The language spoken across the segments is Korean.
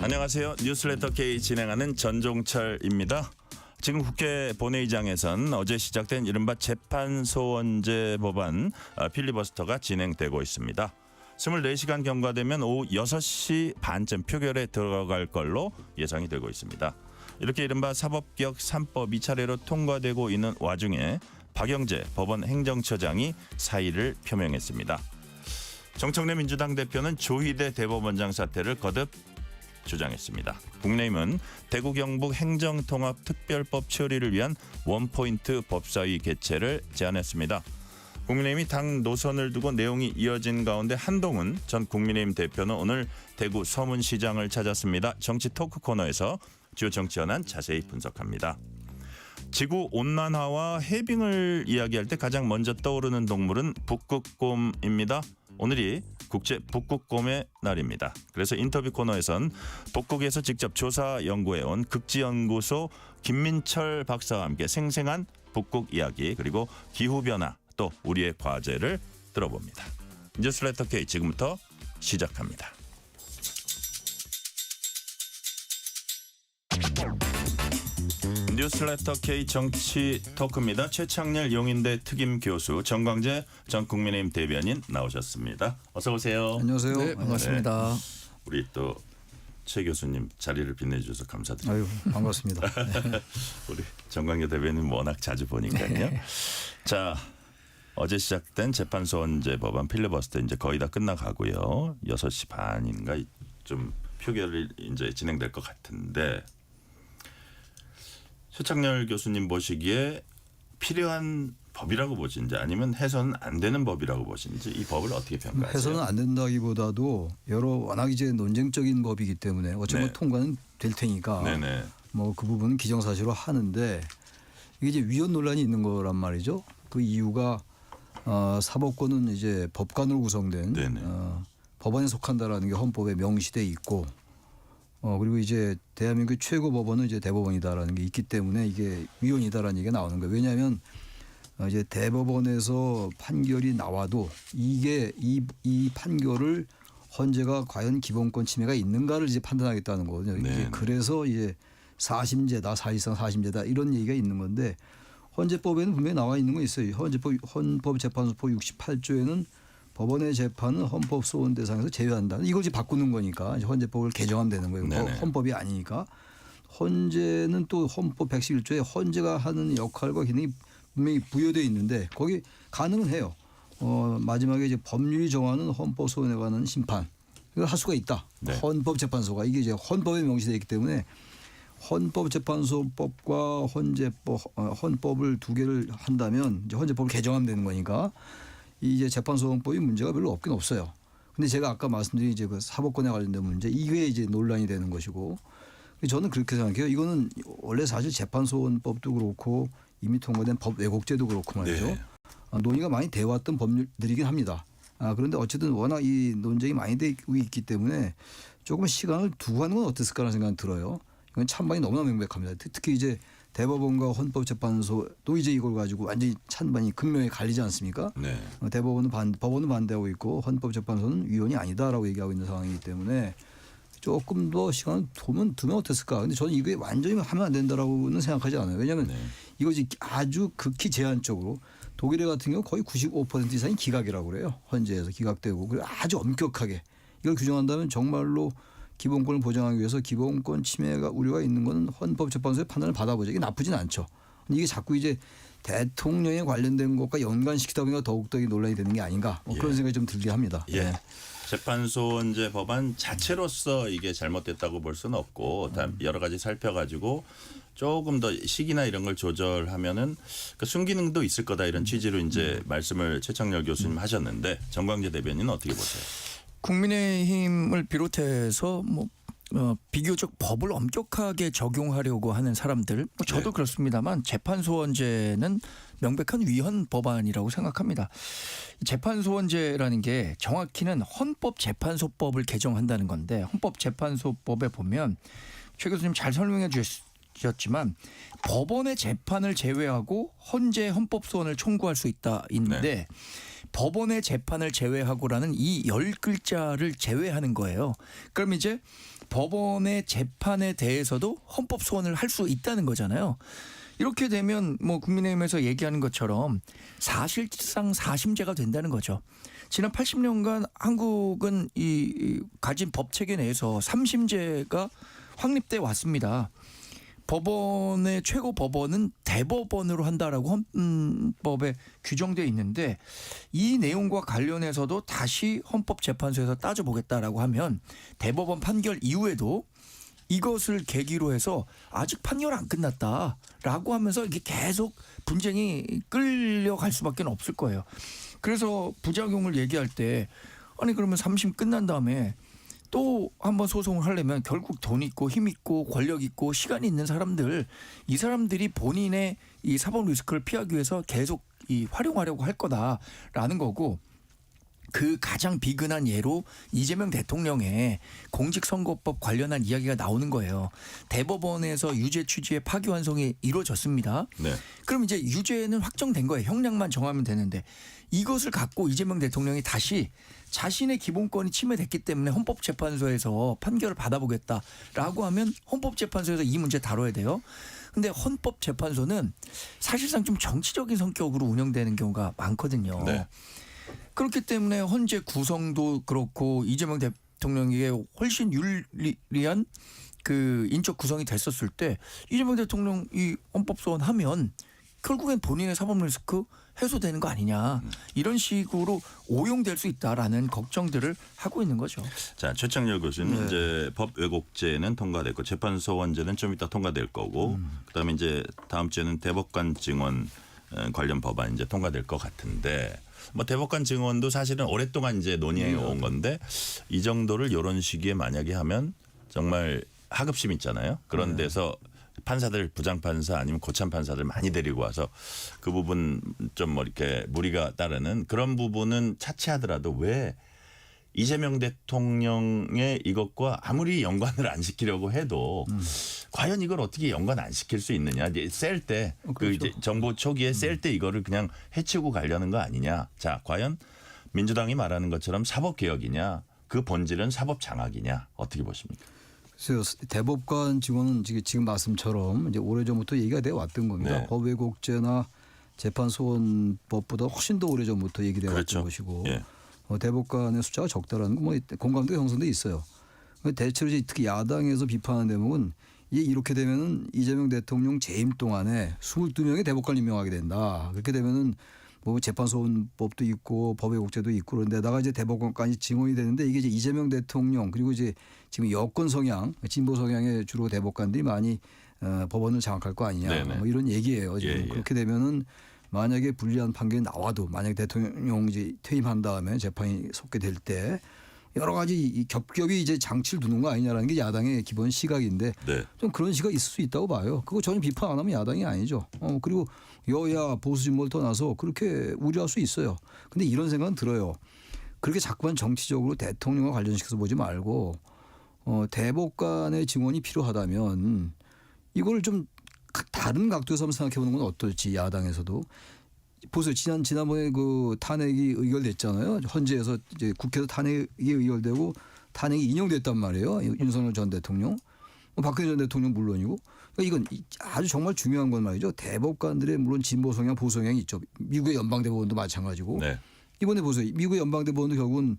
안녕하세요. 뉴스레터 K 진행하는 전종철입니다. 지금 국회 본회의장에선 어제 시작된 이른바 재판소원제 법안 필리버스터가 진행되고 있습니다. 24시간 경과되면 오후 6시 반쯤 표결에 들어갈 걸로 예상이 되고 있습니다. 이렇게 이른바 사법개혁 3법이 차례로 통과되고 있는 와중에 박영재 법원 행정처장이 사의를 표명했습니다. 정청래 민주당 대표는 조희대 대법원장 사퇴를 거듭 주장했습니다. 국민의힘은 대구 경북 행정통합특별법 처리를 위한 원포인트 법사위 개최를 제안했습니다. 국민의힘이 당 노선을 두고 내용이 이어진 가운데 한동훈 전 국민의힘 대표는 오늘 대구 서문시장을 찾았습니다. 정치 토크 코너에서 주요 정치 현안 자세히 분석합니다. 지구 온난화와 해빙을 이야기할 때 가장 먼저 떠오르는 동물은 북극곰입니다. 오늘이 국제 북극곰의 날입니다. 그래서 인터뷰 코너에선 북극에서 직접 조사 연구해온 극지연구소 김민철 박사와 함께 생생한 북극 이야기 그리고 기후변화 또 우리의 과제를 들어봅니다. 뉴스레터 K 지금부터 시작합니다. 뉴스레터 K 정치 토크입니다. 최창렬 용인대 특임 교수, 정광재 전 국민의힘 대변인 나오셨습니다. 어서 오세요. 안녕하세요. 네, 반갑습니다. 네. 우리 또 최 교수님 자리를 빛내주셔서 감사드립니다. 아유, 반갑습니다. 우리 정광재 대변인 워낙 자주 보니까요. 자, 어제 시작된 재판소원제 법안 필리버스터 이제 거의 다 끝나가고요. 6시 반인가 좀 표결이 이제 진행될 것 같은데. 최창렬 교수님 보시기에 필요한 법이라고 보시는지 아니면 해서는 안 되는 법이라고 보시는지 이 법을 어떻게 평가하세요? 해서는 안 된다기보다도 여러 워낙 이제 논쟁적인 법이기 때문에 어쩌면 네. 통과는 될 테니까 네네. 뭐 그 부분은 기정사실로 하는데 이게 이제 위헌 논란이 있는 거란 말이죠. 그 이유가 사법권은 이제 법관으로 구성된 법원에 속한다라는 게 헌법에 명시돼 있고 그리고 이제 대한민국 최고 법원은 이제 대법원이다라는 게 있기 때문에 이게 위헌이다라는 얘기가 나오는 거예요. 왜냐하면 이제 대법원에서 판결이 나와도 이게 이 판결을 헌재가 과연 기본권 침해가 있는가를 이제 판단하겠다는 거거든요. 이게 그래서 이제 사심제다, 사실상 사심제다 이런 얘기가 있는 건데 헌재법에는 분명히 나와 있는 거 있어요. 헌법재판소법 68조에는 법원의 재판은 헌법 소원 대상에서 제외한다. 이걸 이제 바꾸는 거니까 이제 헌재법을 개정하면 되는 거예요. 헌법이 아니니까. 헌재는 또 헌법 111조에 헌재가 하는 역할과 기능이 분명히 부여되어 있는데 거기 가능은 해요. 마지막에 이제 법률이 정하는 헌법 소원에 관한 심판 이걸 할 수가 있다. 네. 헌법재판소가 이게 이제 헌법에 명시되어 있기 때문에 헌법재판소법과 헌법을 두 개를 한다면 이제 헌재법을 개정하면 되는 거니까. 이제 재판소원법이 문제가 별로 없긴 없어요. 근데 제가 아까 말씀드린 이제 그 사법권에 관련된 문제 이게 이제 논란이 되는 것이고 저는 그렇게 생각해요. 이거는 원래 사실 재판소원법도 그렇고 이미 통과된 법 왜곡죄도 그렇고 말이죠. 네. 논의가 많이 되어 왔던 법률들이긴 합니다. 그런데 어쨌든 워낙 이 논쟁이 많이 되고 있기 때문에 조금 시간을 두고 하는 건 어땠을까라는 생각이 들어요. 이건 찬반이 너무나 명백합니다. 특히 이제 대법원과 헌법재판소도 이제 이걸 가지고 완전히 찬반이 극명히 갈리지 않습니까? 네. 법원은 반대하고 있고 헌법재판소는 위헌이 아니다라고 얘기하고 있는 상황이기 때문에 조금 더 시간을 두면 어땠을까? 근데 저는 이게 완전히 하면 안 된다라고는 생각하지 않아요. 왜냐하면 이것이 아주 극히 제한적으로 독일 같은 경우 거의 95% 이상이 기각이라고 그래요. 헌재에서 기각되고 그리고 아주 엄격하게 이걸 규정한다면 정말로 기본권을 보장하기 위해서 기본권 침해가 우려가 있는 것은 헌법재판소의 판단을 받아보죠. 이게 나쁘진 않죠. 이게 자꾸 이제 대통령에 관련된 것과 연관시키다 보니까 더욱더 논란이 되는 게 아닌가 그런 생각이 좀 들게 합니다. 예. 재판소원제 법안 자체로서 이게 잘못됐다고 볼 수는 없고 여러 가지 살펴가지고 조금 더 시기나 이런 걸 조절하면은 그 순기능도 있을 거다 이런 취지로 이제 말씀을 최창렬 교수님 하셨는데 정광재 대변인은 어떻게 보세요? 국민의힘을 비롯해서 비교적 법을 엄격하게 적용하려고 하는 사람들 저도 그렇습니다만 재판소원제는 명백한 위헌 법안이라고 생각합니다. 재판소원제라는 게 정확히는 헌법재판소법을 개정한다는 건데 헌법재판소법에 보면 최 교수님 잘 설명해 주셨지만 법원의 재판을 제외하고 헌재 헌법소원을 청구할 수 있는데 법원의 재판을 제외하고라는 이 10글자를 제외하는 거예요. 그럼 이제 법원의 재판에 대해서도 헌법 소원을 할 수 있다는 거잖아요. 이렇게 되면 뭐 국민의힘에서 얘기하는 것처럼 사실상 사심제가 된다는 거죠. 지난 80년간 한국은 이 가진 법 체계 내에서 삼심제가 확립돼 왔습니다. 법원의 최고 법원은 대법원으로 한다라고 헌법에 규정돼 있는데 이 내용과 관련해서도 다시 헌법재판소에서 따져보겠다라고 하면 대법원 판결 이후에도 이것을 계기로 해서 아직 판결 안 끝났다라고 하면서 이게 계속 분쟁이 끌려갈 수밖에 없을 거예요. 그래서 부작용을 얘기할 때 아니 그러면 3심 끝난 다음에 또 한번 소송을 하려면 결국 돈 있고 힘 있고 권력 있고 시간이 있는 사람들 이 사람들이 본인의 이 사법 리스크를 피하기 위해서 계속 이 활용하려고 할 거다라는 거고 그 가장 비근한 예로 이재명 대통령의 공직선거법 관련한 이야기가 나오는 거예요. 대법원에서 유죄 취지의 파기환송이 이루어졌습니다. 네. 그럼 이제 유죄는 확정된 거예요. 형량만 정하면 되는데 이것을 갖고 이재명 대통령이 다시 자신의 기본권이 침해됐기 때문에 헌법재판소에서 판결을 받아보겠다라고 하면 헌법재판소에서 이 문제 다뤄야 돼요. 근데 헌법재판소는 사실상 좀 정치적인 성격으로 운영되는 경우가 많거든요. 네. 그렇기 때문에 헌재 구성도 그렇고 이재명 대통령에게 훨씬 유리한 그 인적 구성이 됐었을 때 이재명 대통령 이 헌법소원 하면 결국엔 본인의 사법 리스크 해소되는 거 아니냐 이런 식으로 오용될 수 있다라는 걱정들을 하고 있는 거죠. 자, 최창렬 교수는 네. 이제 법 왜곡죄는 통과됐고 재판소원제는 좀 이따 통과될 거고 그다음에 이제 다음 주에는 대법관 증언 관련 법안 이제 통과될 것 같은데 뭐 대법관 증언도 사실은 오랫동안 이제 논의해 온 건데 이 정도를 이런 시기에 만약에 하면 정말 하급심 있잖아요. 그런 데서 판사들 부장판사 아니면 고참 판사들 많이 데리고 와서 그 부분 좀 뭐 이렇게 무리가 따르는 그런 부분은 차치하더라도 왜 이재명 대통령의 이것과 아무리 연관을 안 시키려고 해도 과연 이걸 어떻게 연관 안 시킬 수 있느냐. 셀 때 그 그렇죠. 이제 정부 초기에 셀 때 이거를 그냥 해치고 가려는 거 아니냐. 자, 과연 민주당이 말하는 것처럼 사법개혁이냐. 그 본질은 사법장악이냐. 어떻게 보십니까? 그래서 대법관 증언은 지금 말씀처럼 이제 오래전부터 얘기가 돼 왔던 겁니다. 네. 법왜곡죄나 재판소원법보다 훨씬 더 오래전부터 얘기돼 그렇죠. 왔던 것이고 예. 대법관의 숫자가 적다라는 건 뭐 공감도 형성돼 있어요. 대체로 이제 특히 야당에서 비판하는 대목은 이렇게 되면은 이재명 대통령 재임 동안에 22명의 대법관 임명하게 된다. 그렇게 되면은 뭐 재판소원법도 있고 법외국제도 있고 그런데다가 이제 대법관까지 증언이 되는데 이게 이제 이재명 대통령 그리고 이제 지금 여권 성향, 진보 성향의 주로 대법관들이 많이 법원을 장악할 거 아니냐. 네네. 뭐 이런 얘기예요. 지금 예, 예. 그렇게 되면은 만약에 불리한 판결이 나와도 만약 대통령 이제 퇴임한 다음에 재판이 속게 될 때 여러 가지 이 겹겹이 이제 장치를 두는 거 아니냐라는 게 야당의 기본 시각인데 네. 좀 그런 시각이 있을 수 있다고 봐요. 그거 전혀 비판 안 하면 야당이 아니죠. 그리고 여야 보수 진보를 떠나서 그렇게 우려할 수 있어요. 근데 이런 생각은 들어요. 그렇게 자꾸만 정치적으로 대통령과 관련시켜서 보지 말고 대법관의 증언이 필요하다면 이걸 좀 다른 각도에서 한번 생각해 보는 건 어떨지 야당에서도. 보세요. 지난번에 그 탄핵이 의결됐잖아요. 헌재에서 이제 국회에서 탄핵이 의결되고 탄핵이 인용됐단 말이에요. 윤석열 전 대통령, 박근혜 전 대통령 물론이고. 그러니까 이건 아주 정말 중요한 건 말이죠. 대법관들의 물론 진보 성향, 보수 성향이 있죠. 미국의 연방대법원도 마찬가지고. 네. 이번에 보세요. 미국의 연방대법원도 결국은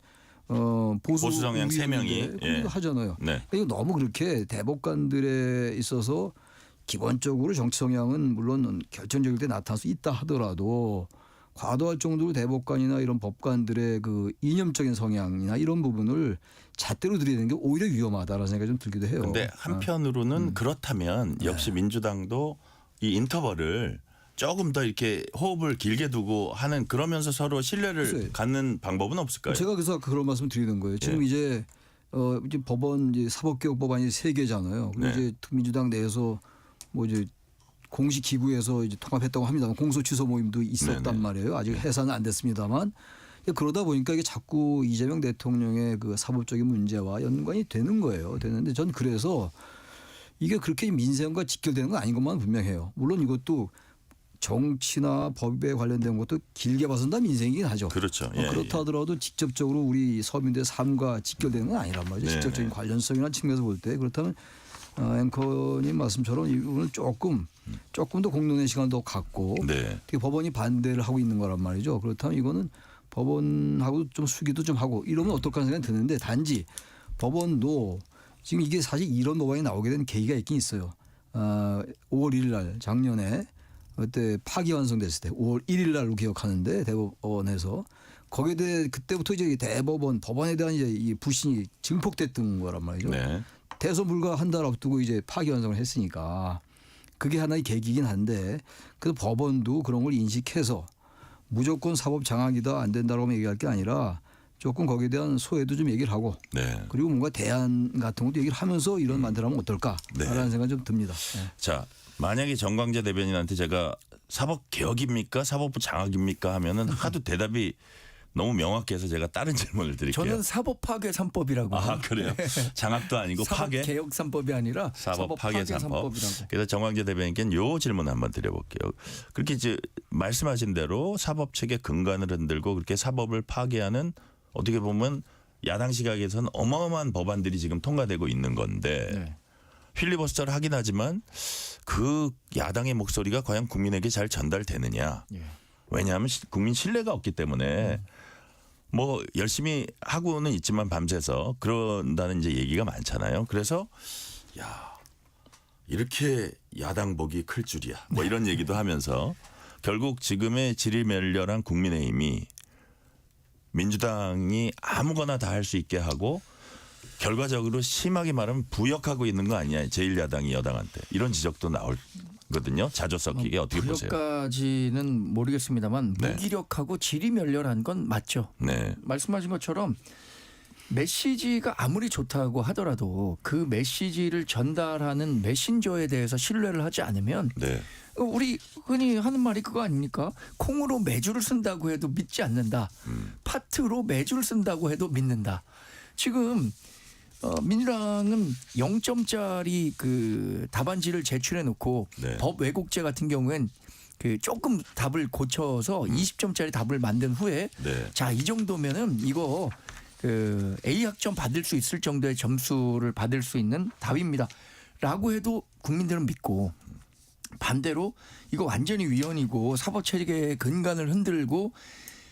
보수 성향 3명이 예. 하잖아요. 네. 그러니까 이거 너무 그렇게 대법관들에 있어서 기본적으로 정치 성향은 물론 결정적일 때 나타날 수 있다 하더라도 과도할 정도로 대법관이나 이런 법관들의 그 이념적인 성향이나 이런 부분을 잣대로 들이대는 게 오히려 위험하다라는 생각이 좀 들기도 해요. 근데 한편으로는 그렇다면 역시 민주당도 이 인터벌을 조금 더 이렇게 호흡을 길게 두고 하는 그러면서 서로 신뢰를 글쎄요. 갖는 방법은 없을까요? 제가 그래서 그런 말씀 드리는 거예요. 지금 이제 이제 법원 이제 사법개혁 법안이 3개잖아요. 그리고 네. 이제 민주당 내에서 뭐 이제 공식 기구에서 이제 통합했다고 합니다만 공소 취소 모임도 있었단 네네. 말이에요. 아직 해산은 안 됐습니다만 그러다 보니까 이게 자꾸 이재명 대통령의 그 사법적인 문제와 연관이 되는 거예요. 되는데 전 그래서 이게 그렇게 민생과 직결되는 건 아닌 것만 분명해요. 물론 이것도 정치나 법에 관련된 것도 길게 봐서는 다 민생이긴 하죠. 그렇죠. 그렇다 하더라도 직접적으로 우리 서민들의 삶과 직결되는 건 아니란 말이죠. 네, 직접적인 네. 관련성이라는 측면에서 볼 때 그렇다면 앵커님 말씀처럼 이 부분을 조금 더 공론의 시간을 더 갖고 네. 특히 법원이 반대를 하고 있는 거란 말이죠. 그렇다면 이거는 법원하고 좀 수기도 좀 하고 이러면 어떨까 하는 생각이 드는데 단지 법원도 지금 이게 사실 이런 법안이 나오게 된 계기가 있긴 있어요. 5월 1일 날 작년에 그때 파기환송됐을 때 5월 1일 날로 기억하는데 대법원에서 거기에 대해 그때부터 이제 법원에 대한 이제 이 불신이 증폭됐던 거란 말이죠. 네. 대선 불과 한 달 앞두고 이제 파기환송을 했으니까 그게 하나의 계기긴 한데 그래서 법원도 그런 걸 인식해서 무조건 사법 장악이다 안 된다라고 얘기할 게 아니라 조금 거기에 대한 소외도 좀 얘기를 하고 네. 그리고 뭔가 대안 같은 것도 얘기를 하면서 이런 만들어면 어떨까라는 생각이 좀 듭니다. 네. 자, 만약에 정광재 대변인한테 제가 사법 개혁입니까? 사법부 장악입니까? 하면은 하도 대답이 너무 명확해서 제가 다른 질문을 드릴게요. 저는 사법 파괴 3법이라고. 아, 그래요? 장악도 아니고 사법 파괴? 개혁 3법이 아니라 사법 파괴 3법. 3법이라고. 그래서 정광재 대변인께는 요 질문 한번 드려볼게요. 그렇게 이제 말씀하신 대로 사법 체계 근간을 흔들고 그렇게 사법을 파괴하는 어떻게 보면 야당 시각에서는 어마어마한 법안들이 지금 통과되고 있는 건데 네. 필리버스터를 하긴 하지만 그 야당의 목소리가 과연 국민에게 잘 전달되느냐. 예. 왜냐하면 국민 신뢰가 없기 때문에 뭐 열심히 하고는 있지만 밤새서 그런다는 이제 얘기가 많잖아요. 그래서 야 이렇게 야당 복이 클 줄이야. 뭐 이런 얘기도 하면서 결국 지금의 지리멸렬한 국민의힘이 민주당이 아무거나 다 할 수 있게 하고 결과적으로 심하게 말하면 부역하고 있는 거 아니냐. 제1야당이 여당한테. 이런 지적도 나오거든요. 자주 섞이게 어떻게 보세요? 부역까지는 모르겠습니다만 네. 무기력하고 지리멸렬한 건 맞죠. 네. 말씀하신 것처럼 메시지가 아무리 좋다고 하더라도 그 메시지를 전달하는 메신저에 대해서 신뢰를 하지 않으면 네. 우리 흔히 하는 말이 그거 아닙니까? 콩으로 매주를 쓴다고 해도 믿지 않는다. 파트로 매주를 쓴다고 해도 믿는다. 지금 민주당은 0점짜리 그 답안지를 제출해 놓고 네. 법 왜곡죄 같은 경우엔 그 조금 답을 고쳐서 20점짜리 답을 만든 후에 네. 자, 이 정도면은 이거 그 A 학점 받을 수 있을 정도의 점수를 받을 수 있는 답입니다. 라고 해도 국민들은 믿고 반대로 이거 완전히 위헌이고 사법체계의 근간을 흔들고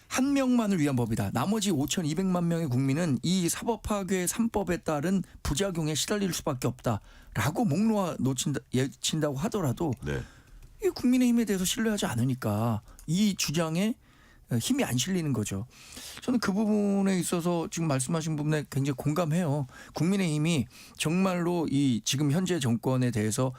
한 명만을 위한 법이다. 나머지 5,200만 명의 국민은 이 사법파괴 3법에 따른 부작용에 시달릴 수밖에 없다라고 목 놓아 예친다고 하더라도 네. 이 국민의힘에 대해서 신뢰하지 않으니까 이 주장에 힘이 안 실리는 거죠. 저는 그 부분에 있어서 지금 말씀하신 부분에 굉장히 공감해요. 국민의힘이 정말로 이 지금 현재 정권에 대해서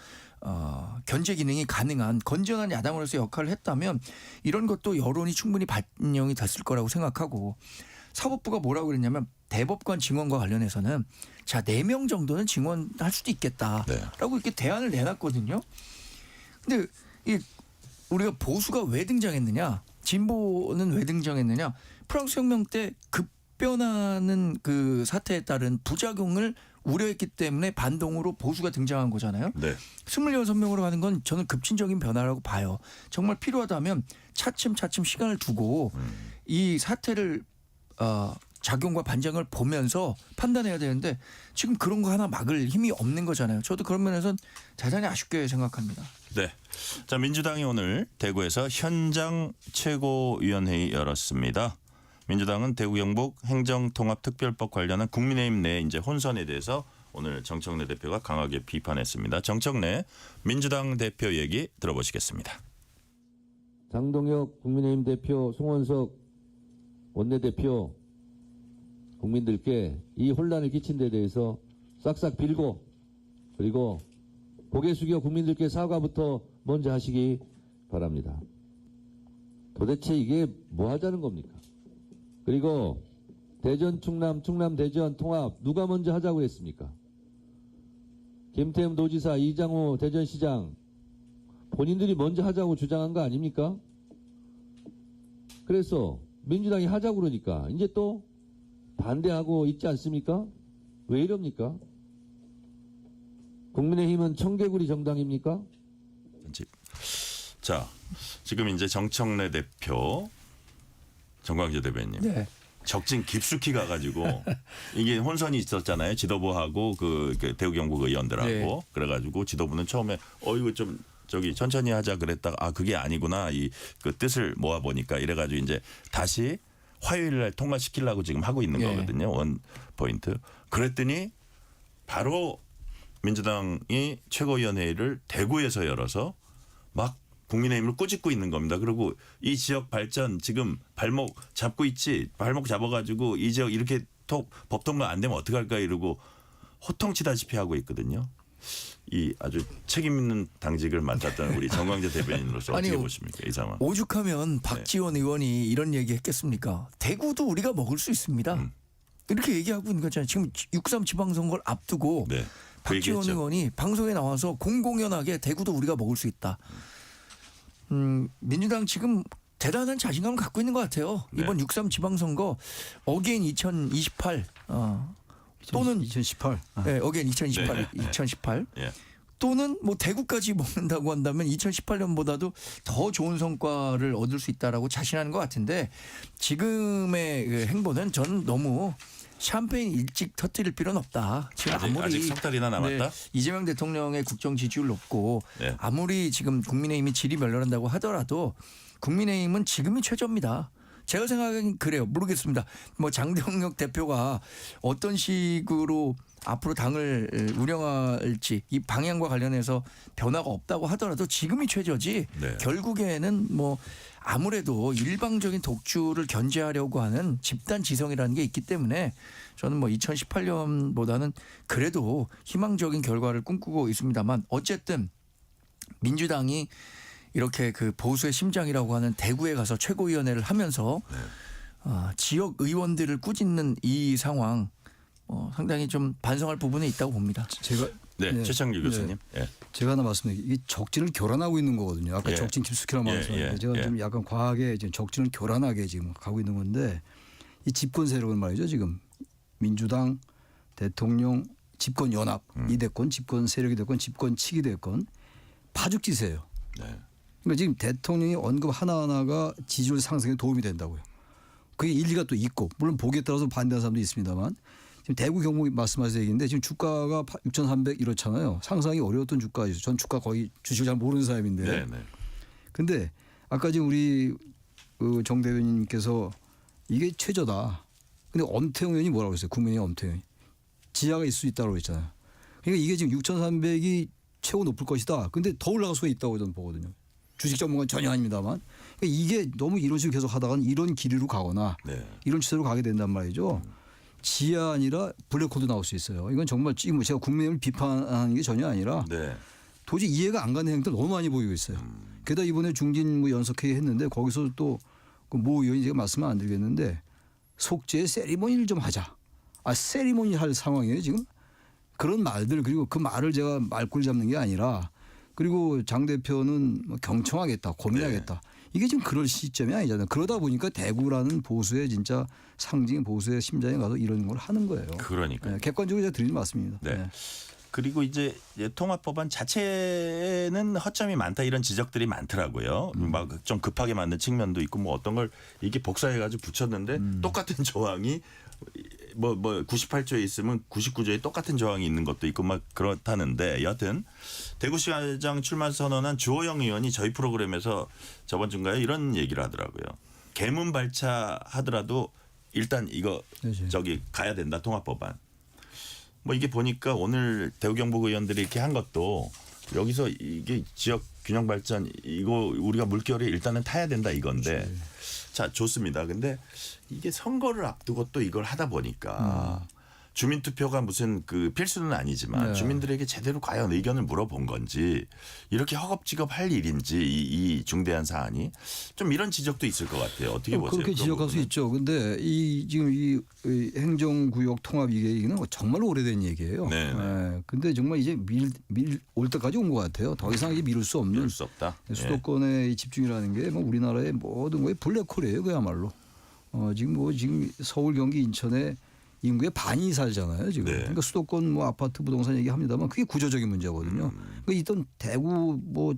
견제 기능이 가능한 건전한 야당으로서 역할을 했다면 이런 것도 여론이 충분히 반영이 됐을 거라고 생각하고 사법부가 뭐라고 그랬냐면 대법관 증언과 관련해서는 자 4명 정도는 증언할 수도 있겠다라고 이렇게 대안을 내놨거든요. 근데 이 우리가 보수가 왜 등장했느냐 진보는 왜 등장했느냐 프랑스 혁명 때 급변하는 그 사태에 따른 부작용을 우려했기 때문에 반동으로 보수가 등장한 거잖아요. 네. 26명으로 가는 건 저는 급진적인 변화라고 봐요. 정말 필요하다면 차츰차츰 시간을 두고 이 사태를 작용과 반작용을 보면서 판단해야 되는데 지금 그런 거 하나 막을 힘이 없는 거잖아요. 저도 그런 면에서는 대단히 아쉽게 생각합니다. 네. 자, 민주당이 오늘 대구에서 현장 최고위원회의 열었습니다. 민주당은 대구 경북 행정통합특별법 관련한 국민의힘 내 이제 혼선에 대해서 오늘 정청래 대표가 강하게 비판했습니다. 정청래 민주당 대표 얘기 들어보시겠습니다. 장동혁 국민의힘 대표, 송원석 원내대표 국민들께 이 혼란을 끼친 데 대해서 싹싹 빌고 그리고 고개 숙여 국민들께 사과부터 먼저 하시기 바랍니다. 도대체 이게 뭐 하자는 겁니까? 그리고 대전 충남, 충남 대전 통합 누가 먼저 하자고 했습니까? 김태흠 도지사, 이장호 대전시장 본인들이 먼저 하자고 주장한 거 아닙니까? 그래서 민주당이 하자고 그러니까 이제 또 반대하고 있지 않습니까? 왜 이럽니까? 국민의힘은 청개구리 정당입니까? 자, 지금 이제 정청래 대표, 정광재 대변인. 네. 적진 깊숙이 가가지고 이게 혼선이 있었잖아요. 지도부하고 그 대구 경북 의원들하고 네. 그래가지고 지도부는 처음에 이거 좀 저기 천천히 하자 그랬다가 그게 아니구나 이 그 뜻을 모아 보니까 이래가지고 이제 다시 화요일날 통과시키려고 지금 하고 있는 네. 거거든요. 원 포인트. 그랬더니 바로 민주당이 최고위원회의를 대구에서 열어서 막 국민의힘을 꾸짖고 있는 겁니다. 그리고 이 지역 발전 지금 발목 잡고 있지. 발목 잡아가지고 이 지역 이렇게 법 통과 안 되면 어떡할까 이러고 호통치다시피 하고 있거든요. 이 아주 책임 있는 당직을 맡았던 우리 정광재 대변인으로서 어떻게 아니요. 보십니까 이 상황? 오죽하면 박지원 의원이 이런 얘기 했겠습니까? 대구도 우리가 먹을 수 있습니다. 이렇게 얘기하고 있는 거잖아요. 지금 6.3 지방선거를 앞두고 네. 그 박지원 얘기했죠. 의원이 방송에 나와서 공공연하게 대구도 우리가 먹을 수 있다. 민주당 지금 대단한 자신감을 갖고 있는 것 같아요. 네. 이번 6.3 지방선거 어게인 2028 또는 2018. 네, 어게인 2028 네, 네. 2018 예. 또는 뭐 대구까지 먹는다고 한다면 2018년보다도 더 좋은 성과를 얻을 수 있다라고 자신하는 것 같은데 지금의 그 행보는 저는 너무 샴페인 일찍 터뜨릴 필요는 없다. 지금 아직 석 달이나 남았다. 이재명 대통령의 국정 지지율 높고 네. 아무리 지금 국민의힘이 질이 멸렬한다고 하더라도 국민의힘은 지금이 최저입니다. 제가 생각하기엔 그래요. 모르겠습니다. 뭐 장동혁 대표가 어떤 식으로 앞으로 당을 운영할지 이 방향과 관련해서 변화가 없다고 하더라도 지금이 최저지. 네. 결국에는 뭐 아무래도 일방적인 독주를 견제하려고 하는 집단 지성이라는 게 있기 때문에 저는 뭐 2018년보다는 그래도 희망적인 결과를 꿈꾸고 있습니다만 어쨌든 민주당이 이렇게 그 보수의 심장이라고 하는 대구에 가서 최고위원회를 하면서 지역 의원들을 꾸짖는 이 상황 상당히 좀 반성할 부분이 있다고 봅니다. 제가 네, 최창규 교수님. 예. 제가 하나 말씀드릴게요. 이 적진을 교란하고 있는 거거든요. 아까 예. 적진 깊숙이라는 예, 말씀하셨는데 예, 제가 예. 좀 약간 과하게 지금 적진을 교란하게 지금 가고 있는 건데 이 집권 세력은 말이죠. 지금 민주당, 대통령, 집권 연합, 이대권, 집권 세력이 됐건 집권 측이 됐건 파죽지세예요. 네. 그러니까 지금 대통령이 언급 하나하나가 지지율 상승에 도움이 된다고요. 그게 일리가 또 있고 물론 보기에 따라서 반대하는 사람도 있습니다만 지금 대구 경북 말씀하신 얘기인데 지금 주가가 6,300 이렇잖아요. 상상이 어려웠던 주가죠. 전 주가 거의 주식을 잘 모르는 사람인데. 네, 네. 근데 아까 지금 우리 정 대변인님께서 이게 최저다. 근데 엄태웅 의원이 뭐라고 했어요? 국민의힘 엄태웅이. 지하가 있을 수 있다고 했잖아요. 그러니까 이게 지금 6,300이 최고 높을 것이다. 근데 더 올라갈 수가 있다고 저는 보거든요. 주식 전문가는 전혀 아닙니다만. 그러니까 이게 너무 이런 식으로 계속 하다가는 이런 길이로 가거나 네. 이런 추세로 가게 된단 말이죠. 지하 아니라 블랙홀도 나올 수 있어요. 이건 정말 지금 제가 국민의힘을 비판하는 게 전혀 아니라 네. 도저히 이해가 안 가는 행동들 너무 많이 보이고 있어요. 게다가 이번에 중진 뭐 연석회의 했는데 거기서 또 그 모 의원이 제가 말씀을 안 드리겠는데 속죄 세리머니를 좀 하자. 세리머니 할 상황이에요 지금. 그런 말들 그리고 그 말을 제가 말꼬리 잡는 게 아니라 그리고 장 대표는 뭐 경청하겠다 고민하겠다. 이게 지금 그럴 시점이 아니잖아요. 그러다 보니까 대구라는 보수의 진짜 상징 보수의 심장에 가서 이런 걸 하는 거예요. 그러니까. 네, 객관적으로 제가 드리는 말씀입니다. 네. 그리고 이제 통합법안 자체는 허점이 많다 이런 지적들이 많더라고요. 막 좀 급하게 만든 측면도 있고 뭐 어떤 걸 이게 복사해가지고 붙였는데 똑같은 조항이 뭐 98조에 있으면 99조에 똑같은 조항이 있는 것도 있고 막 그렇다는데 여하튼 대구시장 출마 선언한 주호영 의원이 저희 프로그램에서 저번 주인가요 이런 얘기를 하더라고요. 개문 발차하더라도 일단 이거 그렇죠. 저기 가야 된다 통합법안. 뭐 이게 보니까 오늘 대구 경북 의원들이 이렇게 한 것도 여기서 이게 지역 균형 발전 이거 우리가 물결이 일단은 타야 된다 이건데 자 좋습니다. 근데 이게 선거를 앞두고 또 이걸 하다 보니까 주민투표가 무슨 그 필수는 아니지만 네. 주민들에게 제대로 과연 의견을 물어본 건지 이렇게 허겁지겁 할 일인지 이 중대한 사안이 좀 이런 지적도 있을 것 같아요. 어떻게 보세요? 그렇게 그 지적할 수 부분은? 있죠. 근데 이 지금 이 행정구역 통합 얘기는 정말 오래된 얘기예요. 네, 네. 근데 정말 이제 올 때까지 온 것 같아요. 더 이상 이제 미룰 수 없는 미룰 수 없다. 수도권의 이 집중이라는 게 뭐 우리나라의 모든 거에 블랙홀이에요. 그야말로. 지금 서울, 경기, 인천에 인구의 반이 살잖아요. 지금. 네. 그러니까 수도권 뭐 아파트 부동산 얘기합니다만 그게 구조적인 문제거든요. 그러니까 있던 대구 뭐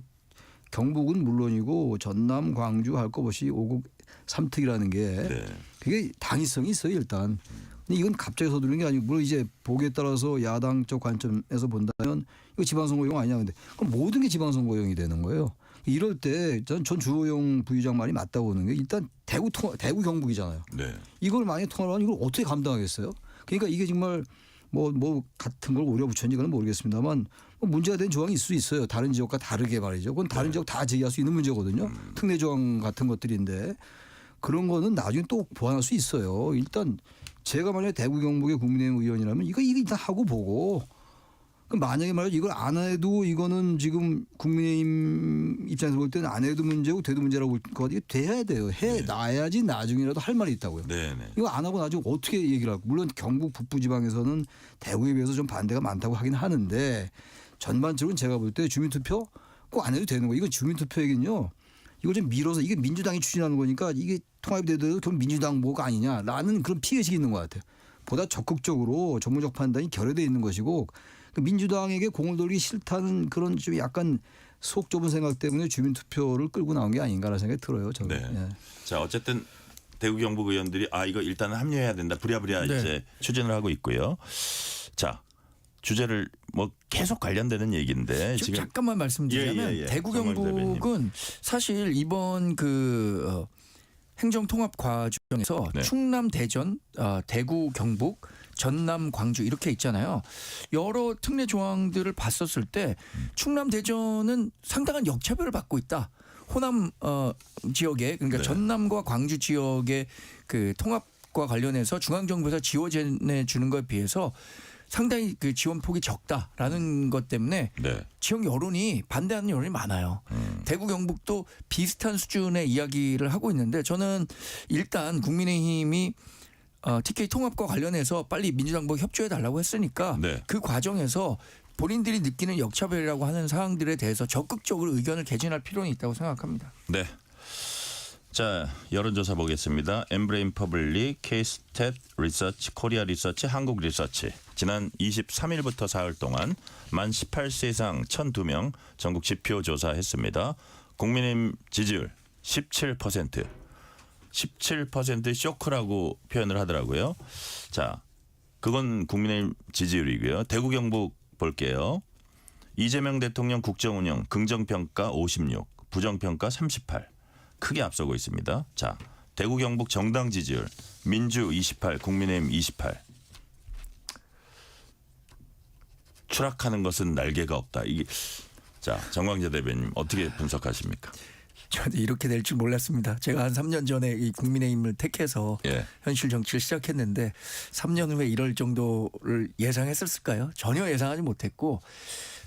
경북은 물론이고 전남, 광주 할 것 없이 5국 3특이라는 게 네. 그게 당위성이 있어요 일단. 근데 이건 갑자기 서두르는 게 아니고 물론 이제 보기에 따라서 야당적 관점에서 본다면 이거 지방선거용 아니냐 근데 그럼 모든 게 지방선거용이 되는 거예요. 이럴 때 전 주호영 부의장 말이 맞다고 보는 게 일단 대구 경북이잖아요. 네. 이걸 이걸 만약에 통화를 하면 이걸 어떻게 감당하겠어요? 그러니까 이게 정말 뭐 같은 걸 오려 붙였는지 그건 모르겠습니다만 뭐 문제가 된 조항이 있을 수 있어요. 다른 지역과 다르게 말이죠. 그건 다른 지역 다 제기할 수 있는 문제거든요. 특례 조항 같은 것들인데 그런 거는 나중에 또 보완할 수 있어요. 일단 제가 만약에 대구 경북의 국민의힘 의원이라면 이거 일단 하고 보고 그 만약에 말이죠 이걸 안 해도 이거는 지금 국민의힘 입장에서 볼 때는 안 해도 문제고 돼도 문제라고 볼 것 같아요. 돼야 돼요. 해 놔야지 나중이라도 할 말이 있다고요. 네네. 이거 안 하고 나중에 어떻게 얘기를 할까? 물론 경북 북부지방에서는 대구에 비해서 좀 반대가 많다고 하긴 하는데 전반적으로는 제가 볼 때 주민투표 꼭 안 해도 되는 거예요. 이건 주민투표에긴요. 이걸 좀 밀어서 이게 민주당이 추진하는 거니까 이게 통합이 돼도 그럼 민주당 뭐가 아니냐라는 그런 피해식이 있는 것 같아요. 보다 적극적으로 전문적 판단이 결여되어 있는 것이고 민주당에게 공을 돌리기 싫다는 그런 좀 약간 속 좁은 생각 때문에 주민투표를 끌고 나온 게 아닌가라는 생각이 들어요. 저는. 네. 예. 자 어쨌든 대구 경북 의원들이 이거 일단은 합류해야 된다. 부랴부랴 네. 이제 추진을 하고 있고요. 자 주제를 뭐 계속 관련되는 얘기인데 지금 지금 잠깐만 말씀드리자면 예. 대구 정말 경북은 사실 이번 행정통합 과정에서 네. 충남, 대전, 대구, 경북, 전남, 광주 이렇게 있잖아요. 여러 특례 조항들을 봤었을 때 충남, 대전은 상당한 역차별을 받고 있다. 호남 지역에 그러니까 네. 전남과 광주 지역의 그 통합과 관련해서 중앙정부에서 지원해 주는 것에 비해서 상당히 그 지원 폭이 적다라는 것 때문에 네. 지역 여론이 반대하는 여론이 많아요. 대구 경북도 비슷한 수준의 이야기를 하고 있는데 저는 일단 국민의힘이 TK 통합과 관련해서 빨리 민주당과 협조해 달라고 했으니까 네. 그 과정에서 본인들이 느끼는 역차별이라고 하는 사항들에 대해서 적극적으로 의견을 개진할 필요는 있다고 생각합니다. 네. 자 여론조사 보겠습니다. 엠브레인 퍼블릭, K스탯 리서치, 코리아 리서치, 한국 리서치 지난 23일부터 사흘 동안 만 18세 이상 1,002명 전국 지표 조사했습니다. 국민의힘 지지율 17%. 17% 쇼크라고 표현을 하더라고요. 자, 그건 국민의힘 지지율이고요. 대구 경북 볼게요. 이재명 대통령 국정운영 긍정평가 56, 부정평가 38. 크게 앞서고 있습니다. 자, 대구 경북 정당 지지율 민주 28, 국민의힘 28. 추락하는 것은 날개가 없다. 이게 자, 정광재 대변인 어떻게 분석하십니까? 저도 이렇게 될 줄 몰랐습니다. 제가 한 3년 전에 이 국민의힘을 택해서 예. 현실 정치를 시작했는데 3년 후에 이럴 정도를 예상했었을까요? 전혀 예상하지 못했고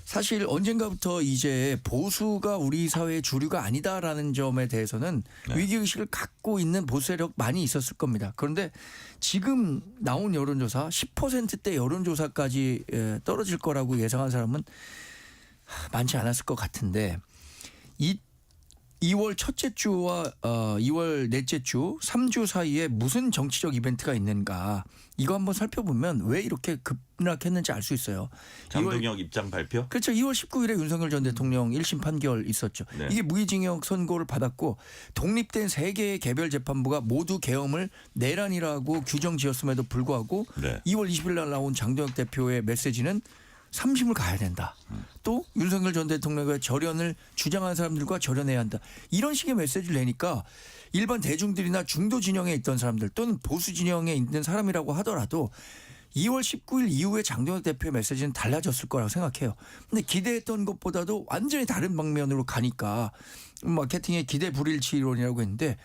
사실 언젠가부터 이제 보수가 우리 사회의 주류가 아니다라는 점에 대해서는 네. 위기의식을 갖고 있는 보수 세력 많이 있었을 겁니다. 그런데 지금 나온 여론조사 10%대 여론조사까지 떨어질 거라고 예상한 사람은 많지 않았을 것 같은데 2월 첫째 주와 2월 넷째 주 3주 사이에 무슨 정치적 이벤트가 있는가 이거 한번 살펴보면 왜 이렇게 급락했는지 알 수 있어요. 장동혁 입장 발표? 그렇죠. 2월 19일에 윤석열 전 대통령 1심 판결 있었죠. 네. 이게 무기징역 선고를 받았고 독립된 3개의 개별 재판부가 모두 계엄을 내란이라고 규정 지었음에도 불구하고 네. 2월 20일 날 나온 장동혁 대표의 메시지는 3심을 가야 된다. 또 윤석열 전 대통령의 절연을 주장하는 사람들과 절연해야 한다. 이런 식의 메시지를 내니까 일반 대중들이나 중도 진영에 있던 사람들 또는 보수 진영에 있는 사람이라고 하더라도 2월 19일 이후에 장동혁 대표의 메시지는 달라졌을 거라고 생각해요. 근데 기대했던 것보다도 완전히 다른 방면으로 가니까 마케팅의 기대 불일치 이론이라고 했는데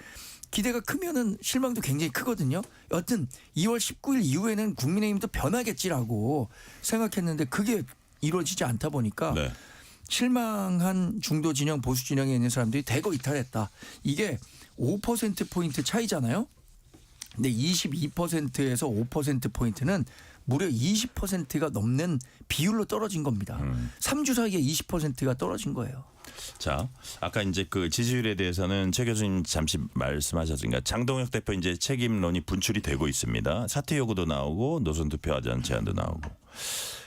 기대가 크면은 실망도 굉장히 크거든요. 여튼 2월 19일 이후에는 국민의힘도 변하겠지라고 생각했는데 그게 이루어지지 않다 보니까 네. 실망한 중도 진영 보수 진영에 있는 사람들이 대거 이탈했다. 이게 5%포인트 차이잖아요. 근데 22%에서 5%포인트는 무려 20%가 넘는 비율로 떨어진 겁니다. 3주 사이에 20%가 떨어진 거예요. 자, 아까 이제 그 지지율에 대해서는 최 교수님 잠시 말씀하셨으니까 장동혁 대표 이제 책임론이 분출이 되고 있습니다. 사퇴 요구도 나오고 노선 투표하자는 제안도 나오고.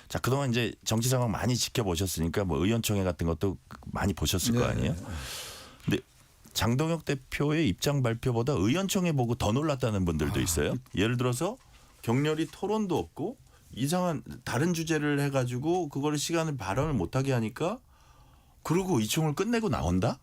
자, 그동안 이제 정치 상황 많이 지켜보셨으니까 뭐 의원총회 같은 것도 많이 보셨을 거 아니에요? 근데 장동혁 대표의 입장 발표보다 의원총회 보고 더 놀랐다는 분들도 있어요. 예를 들어서 격렬히 토론도 없고 이상한 다른 주제를 해가지고 그거를 시간을 발언을 못하게 하니까 그러고 의총을 끝내고 나온다?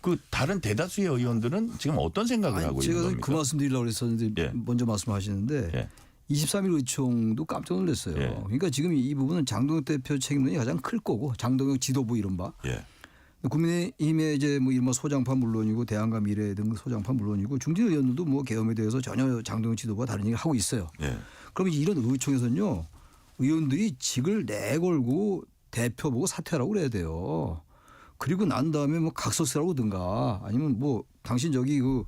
그 다른 대다수의 의원들은 지금 어떤 생각을 하고 있는 제가 겁니까? 그 말씀 드리려고 그랬었는데 예. 먼저 말씀하시는데 예. 23일 의총도 깜짝 놀랐어요. 예. 그러니까 지금 이 부분은 장동혁 대표 책임론이 가장 클 거고 장동혁 지도부 이른바 예. 국민의힘의 이제 뭐 이른바 소장파 물론이고 대한과 미래 등 소장파 물론이고 중진 의원들도 뭐 계엄에 대해서 전혀 장동혁 지도부가 다른 얘기를 하고 있어요. 예. 그러면 이런 의총에서는요 의원들이 직을 내걸고 대표 보고 사퇴하라고 그래야 돼요. 그리고 난 다음에 뭐 각서쓰라고든가 아니면 뭐 당신 저기 그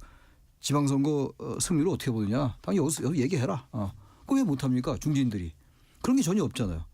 지방선거 승리를 어떻게 보느냐 당연히 여기서 얘기해라. 그거 왜 못합니까 중진들이 그런 게 전혀 없잖아요.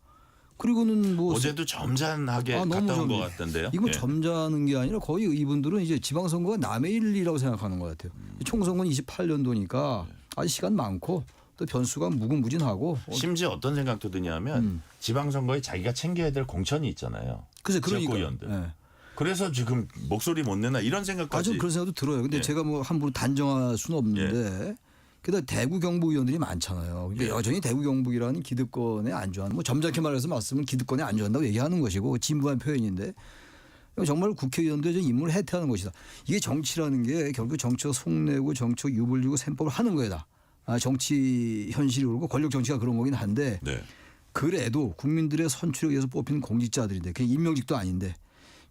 그리고는 뭐 어제도 점잖하게 갔다 온 것 같던데요. 이건 예. 점잖은 게 아니라 거의 이분들은 이제 지방선거가 남의 일이라고 생각하는 것 같아요. 총선거는 28년도니까 아직 시간 많고 또 변수가 무궁무진하고 심지어 어떤 생각도 드냐면 지방선거에 자기가 챙겨야 될 공천이 있잖아요. 그래서 지역구 그러니까 의원들. 예. 그래서 지금 목소리 못 내나 이런 생각까지. 좀 그런 생각도 들어요. 근데 예. 제가 뭐 함부로 단정할 수는 없는데 게다가 대구 경북 의원들이 많잖아요. 근데 예. 여전히 대구 경북이라는 기득권에 안주하는 뭐 점잖게 말해서 말씀은 기득권에 안주한다고 얘기하는 것이고 진부한 표현인데 정말 국회의원들의 임무를 해태하는 것이다. 이게 정치라는 게 결국 정치적 속내고 정치적 유불 주고 셈법을 하는 거다. 정치 현실이 그렇고 권력 정치가 그런 거긴 한데 네. 그래도 국민들의 선출에 의해서 뽑힌 공직자들인데 그게 임명직도 아닌데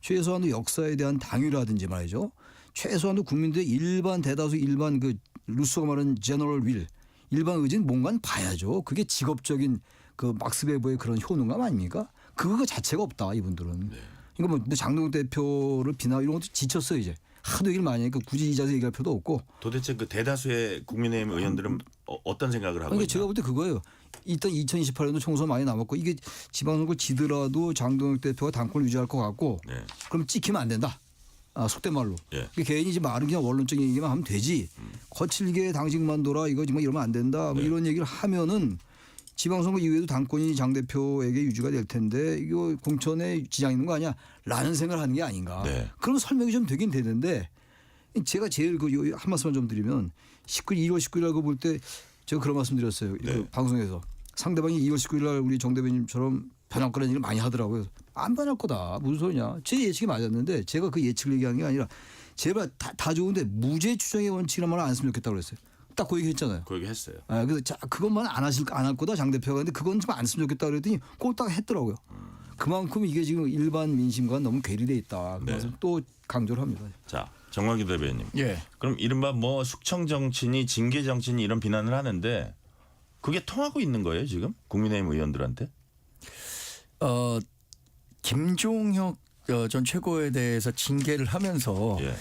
최소한도 역사에 대한 당위라든지 말이죠. 최소한도 국민들의 일반 대다수 일반 그 루소가 말하는 제너럴 윌 일반 의지는 뭔가는 봐야죠. 그게 직업적인 그 막스 베버의 그런 효능감 아닙니까? 그거 자체가 없다 이분들은. 그러니까 뭐 장동혁 대표를 비나 이런 것도 지쳤어요 이제. 하도 얘기를 많이 하니까 굳이 이 자세히 얘기할 필요도 없고. 도대체 그 대다수의 국민의힘 의원들은 어떤 생각을 하고 그러니까 있나? 제가 볼 때 그거예요. 일단 2028년도 총선 많이 남았고 이게 지방선거 지더라도 장동혁 대표가 당권을 유지할 것 같고 네. 그럼 찍히면 안 된다. 속된 말로. 예. 개인이 이제 말은 그냥 원론적인 얘기만 하면 되지. 거칠게 당직만 돌아 이거 뭐 이러면 안 된다. 뭐 네. 이런 얘기를 하면은 지방선거 이후에도 당권이 장 대표에게 유지가 될 텐데 이거 공천에 지장 있는 거 아니야? 라는 생각을 하는 게 아닌가. 네. 그럼 설명이 좀 되긴 되는데 제가 제일 한 말씀만 좀 드리면 2월 19일 날 볼 때 제가 그런 말씀 드렸어요. 네. 그 방송에서 상대방이 2월 19일 날 우리 정 대변인처럼 변할 거라는 얘기를 많이 하더라고요. 안 변할 거다. 무슨 소리냐. 제 예측이 맞았는데 제가 그 예측을 얘기한 게 아니라 제발 다 좋은데 무죄 추정의 원칙이란 말을 안 했으면 좋겠다고 그랬어요. 딱 그 얘기 했잖아요. 그 얘기 했어요. 그래서 그것만 안 할 거다 장 대표가. 근데 그건 좀 안 했으면 좋겠다 그랬더니 그거 딱 했더라고요. 그만큼 이게 지금 일반 민심과 너무 괴리돼 있다. 그래서 네. 또 강조를 합니다. 자, 정광규 대변인. 예. 그럼 이른바 뭐 숙청 정치니 징계 정치니 이런 비난을 하는데 그게 통하고 있는 거예요 지금 국민의힘 의원들한테? 김종혁 전 최고에 대해서 징계를 하면서 예.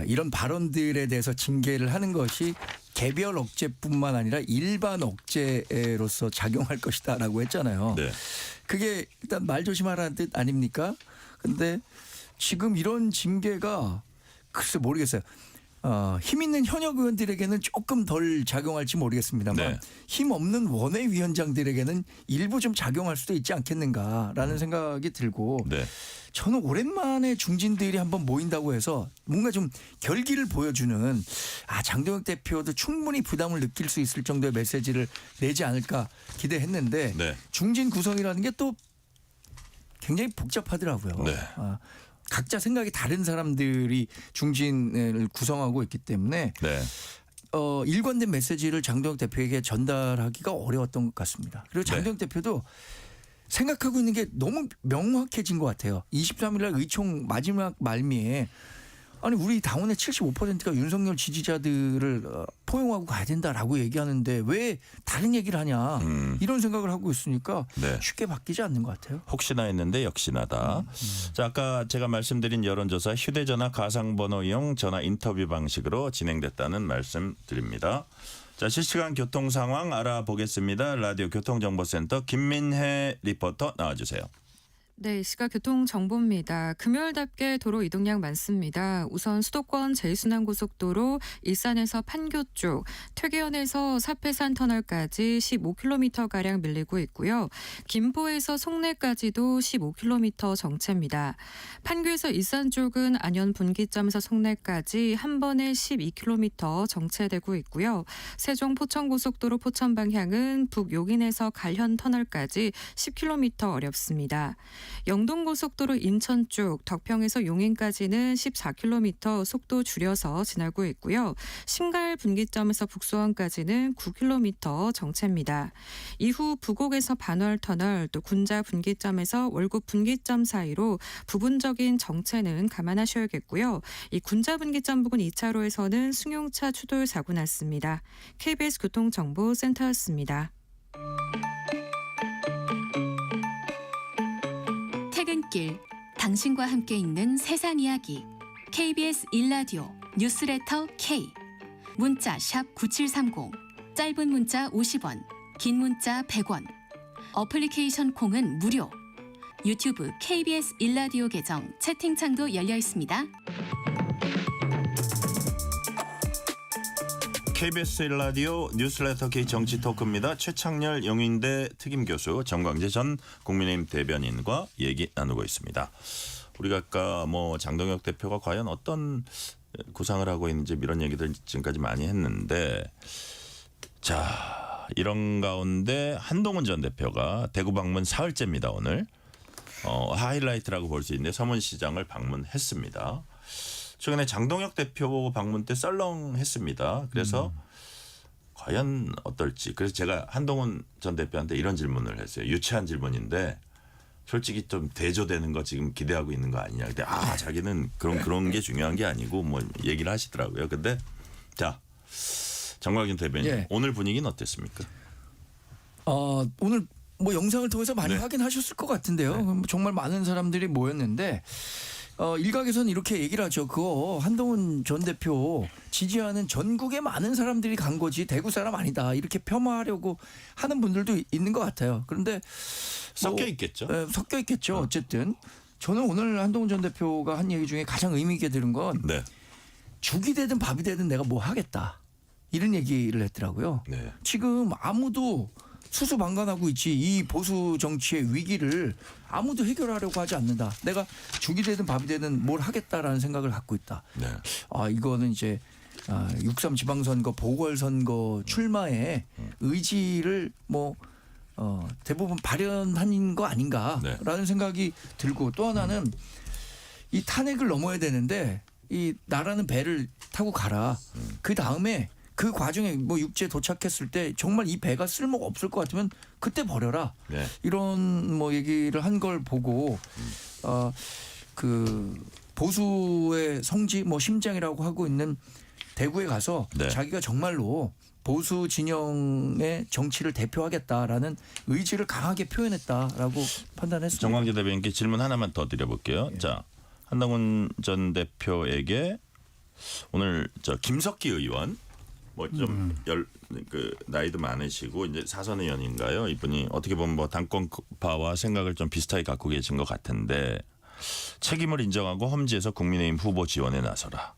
이런 발언들에 대해서 징계를 하는 것이 개별 억제뿐만 아니라 일반 억제로서 작용할 것이다라고 했잖아요. 네. 그게 일단 말 조심하라는 뜻 아닙니까? 근데 지금 이런 징계가 글쎄 모르겠어요. 힘 있는 현역 의원들에게는 조금 덜 작용할지 모르겠습니다만 네. 힘 없는 원외위원장들에게는 일부 좀 작용할 수도 있지 않겠는가라는 생각이 들고 네. 저는 오랜만에 중진들이 한번 모인다고 해서 뭔가 좀 결기를 보여주는 장동혁 대표도 충분히 부담을 느낄 수 있을 정도의 메시지를 내지 않을까 기대했는데 네. 중진 구성이라는 게 또 굉장히 복잡하더라고요. 네. 각자 생각이 다른 사람들이 중진을 구성하고 있기 때문에 네. 일관된 메시지를 장동혁 대표에게 전달하기가 어려웠던 것 같습니다. 그리고 장동혁 대표도 생각하고 있는 게 너무 명확해진 것 같아요. 23일 날 의총 마지막 말미에 아니 우리 당원의 75%가 윤석열 지지자들을 포용하고 가야 된다라고 얘기하는데 왜 다른 얘기를 하냐 이런 생각을 하고 있으니까 네. 쉽게 바뀌지 않는 것 같아요. 혹시나 했는데 역시나다. 자, 아까 제가 말씀드린 여론조사 휴대전화 가상번호 이용 전화 인터뷰 방식으로 진행됐다는 말씀 드립니다. 자, 실시간 교통 상황 알아보겠습니다. 라디오 교통정보센터 김민혜 리포터 나와주세요. 네, 시각 교통 정보입니다. 금요일답게 도로 이동량 많습니다. 우선 수도권 제1순환고속도로 일산에서 판교 쪽, 퇴계원에서 사패산 터널까지 15km가량 밀리고 있고요. 김포에서 송내까지도 15km 정체입니다. 판교에서 일산 쪽은 안현 분기점에서 송내까지 한 번에 12km 정체되고 있고요. 세종 포천고속도로 포천 방향은 북용인에서 갈현 터널까지 10km 어렵습니다. 영동고속도로 인천 쪽 덕평에서 용인까지는 14km 속도 줄여서 지나고 있고요. 신갈 분기점에서 북소원까지는 9km 정체입니다. 이후 부곡에서 반월 터널 또 군자 분기점에서 월곡 분기점 사이로 부분적인 정체는 감안하셔야겠고요. 이 군자 분기점 부근 2차로에서는 승용차 추돌 사고 났습니다. KBS 교통정보센터였습니다. 퇴근길, 당신과 함께 읽는 세상 이야기. KBS 1라디오 뉴스레터 K. 문자 샵 9730, 짧은 문자 50원, 긴 문자 100원. 어플리케이션 콩은 무료. 유튜브 KBS 1라디오 계정 채팅창도 열려 있습니다. KBS 1라디오 뉴스레터 K 정치 토크입니다. 최창렬 영인대 특임교수, 정광재 전 국민의힘 대변인과 얘기 나누고 있습니다. 우리가 아까 장동혁 대표가 과연 어떤 구상을 하고 있는지 이런 얘기들 지금까지 많이 했는데, 자, 이런 가운데 한동훈 전 대표가 대구 방문 사흘째입니다. 오늘 하이라이트라고 볼 수 있는데 서문시장을 방문했습니다. 최근에 장동혁 대표 방문 때 썰렁했습니다. 그래서 과연 어떨지. 그래서 제가 한동훈 전 대표한테 이런 질문을 했어요. 유치한 질문인데 솔직히 좀 대조되는 거 지금 기대하고 있는 거 아니냐. 근데 자기는 그런 게 중요한 게 아니고 얘기를 하시더라고요. 근데 자, 정광진 대변인, 예. 오늘 분위기는 어땠습니까? 오늘 영상을 통해서 많이 네. 확인하셨을 것 같은데요. 정말 많은 사람들이 모였는데 일각에서는 이렇게 얘기를 하죠. 그거 한동훈 전 대표 지지하는 전국의 많은 사람들이 간 거지 대구 사람 아니다. 이렇게 폄하하려고 하는 분들도 있는 것 같아요. 그런데 섞여 있겠죠. 섞여 있겠죠. 어쨌든 저는 오늘 한동훈 전 대표가 한 얘기 중에 가장 의미 있게 들은 건 네. 죽이 되든 밥이 되든 내가 뭐 하겠다. 이런 얘기를 했더라고요. 네. 지금 아무도 수수방관하고 있지. 이 보수 정치의 위기를 아무도 해결하려고 하지 않는다. 내가 죽이 되든 밥이 되든 뭘 하겠다라는 생각을 갖고 있다. 네. 이거는 이제 6.3 지방선거 보궐선거 출마의 의지를 대부분 발현한 거 아닌가라는 생각이 들고, 또 하나는 이 탄핵을 넘어야 되는데 이 나라는 배를 타고 가라. 그 다음에 그 과정에 육지에 도착했을 때 정말 이 배가 쓸모가 없을 것 같으면 그때 버려라. 네. 이런 얘기를 한 걸 보고 그 보수의 성지 심장이라고 하고 있는 대구에 가서 네. 자기가 정말로 보수 진영의 정치를 대표하겠다라는 의지를 강하게 표현했다라고 판단했습니다. 정광재 대변인께 질문 하나만 더 드려볼게요. 예. 자, 한동훈 전 대표에게 오늘 김석기 의원 좀 나이도 많으시고 이제 사선 의원인가요? 이분이 어떻게 보면 당권파와 생각을 좀 비슷하게 갖고 계신 것 같은데, 책임을 인정하고 험지에서 국민의힘 후보 지원에 나서라.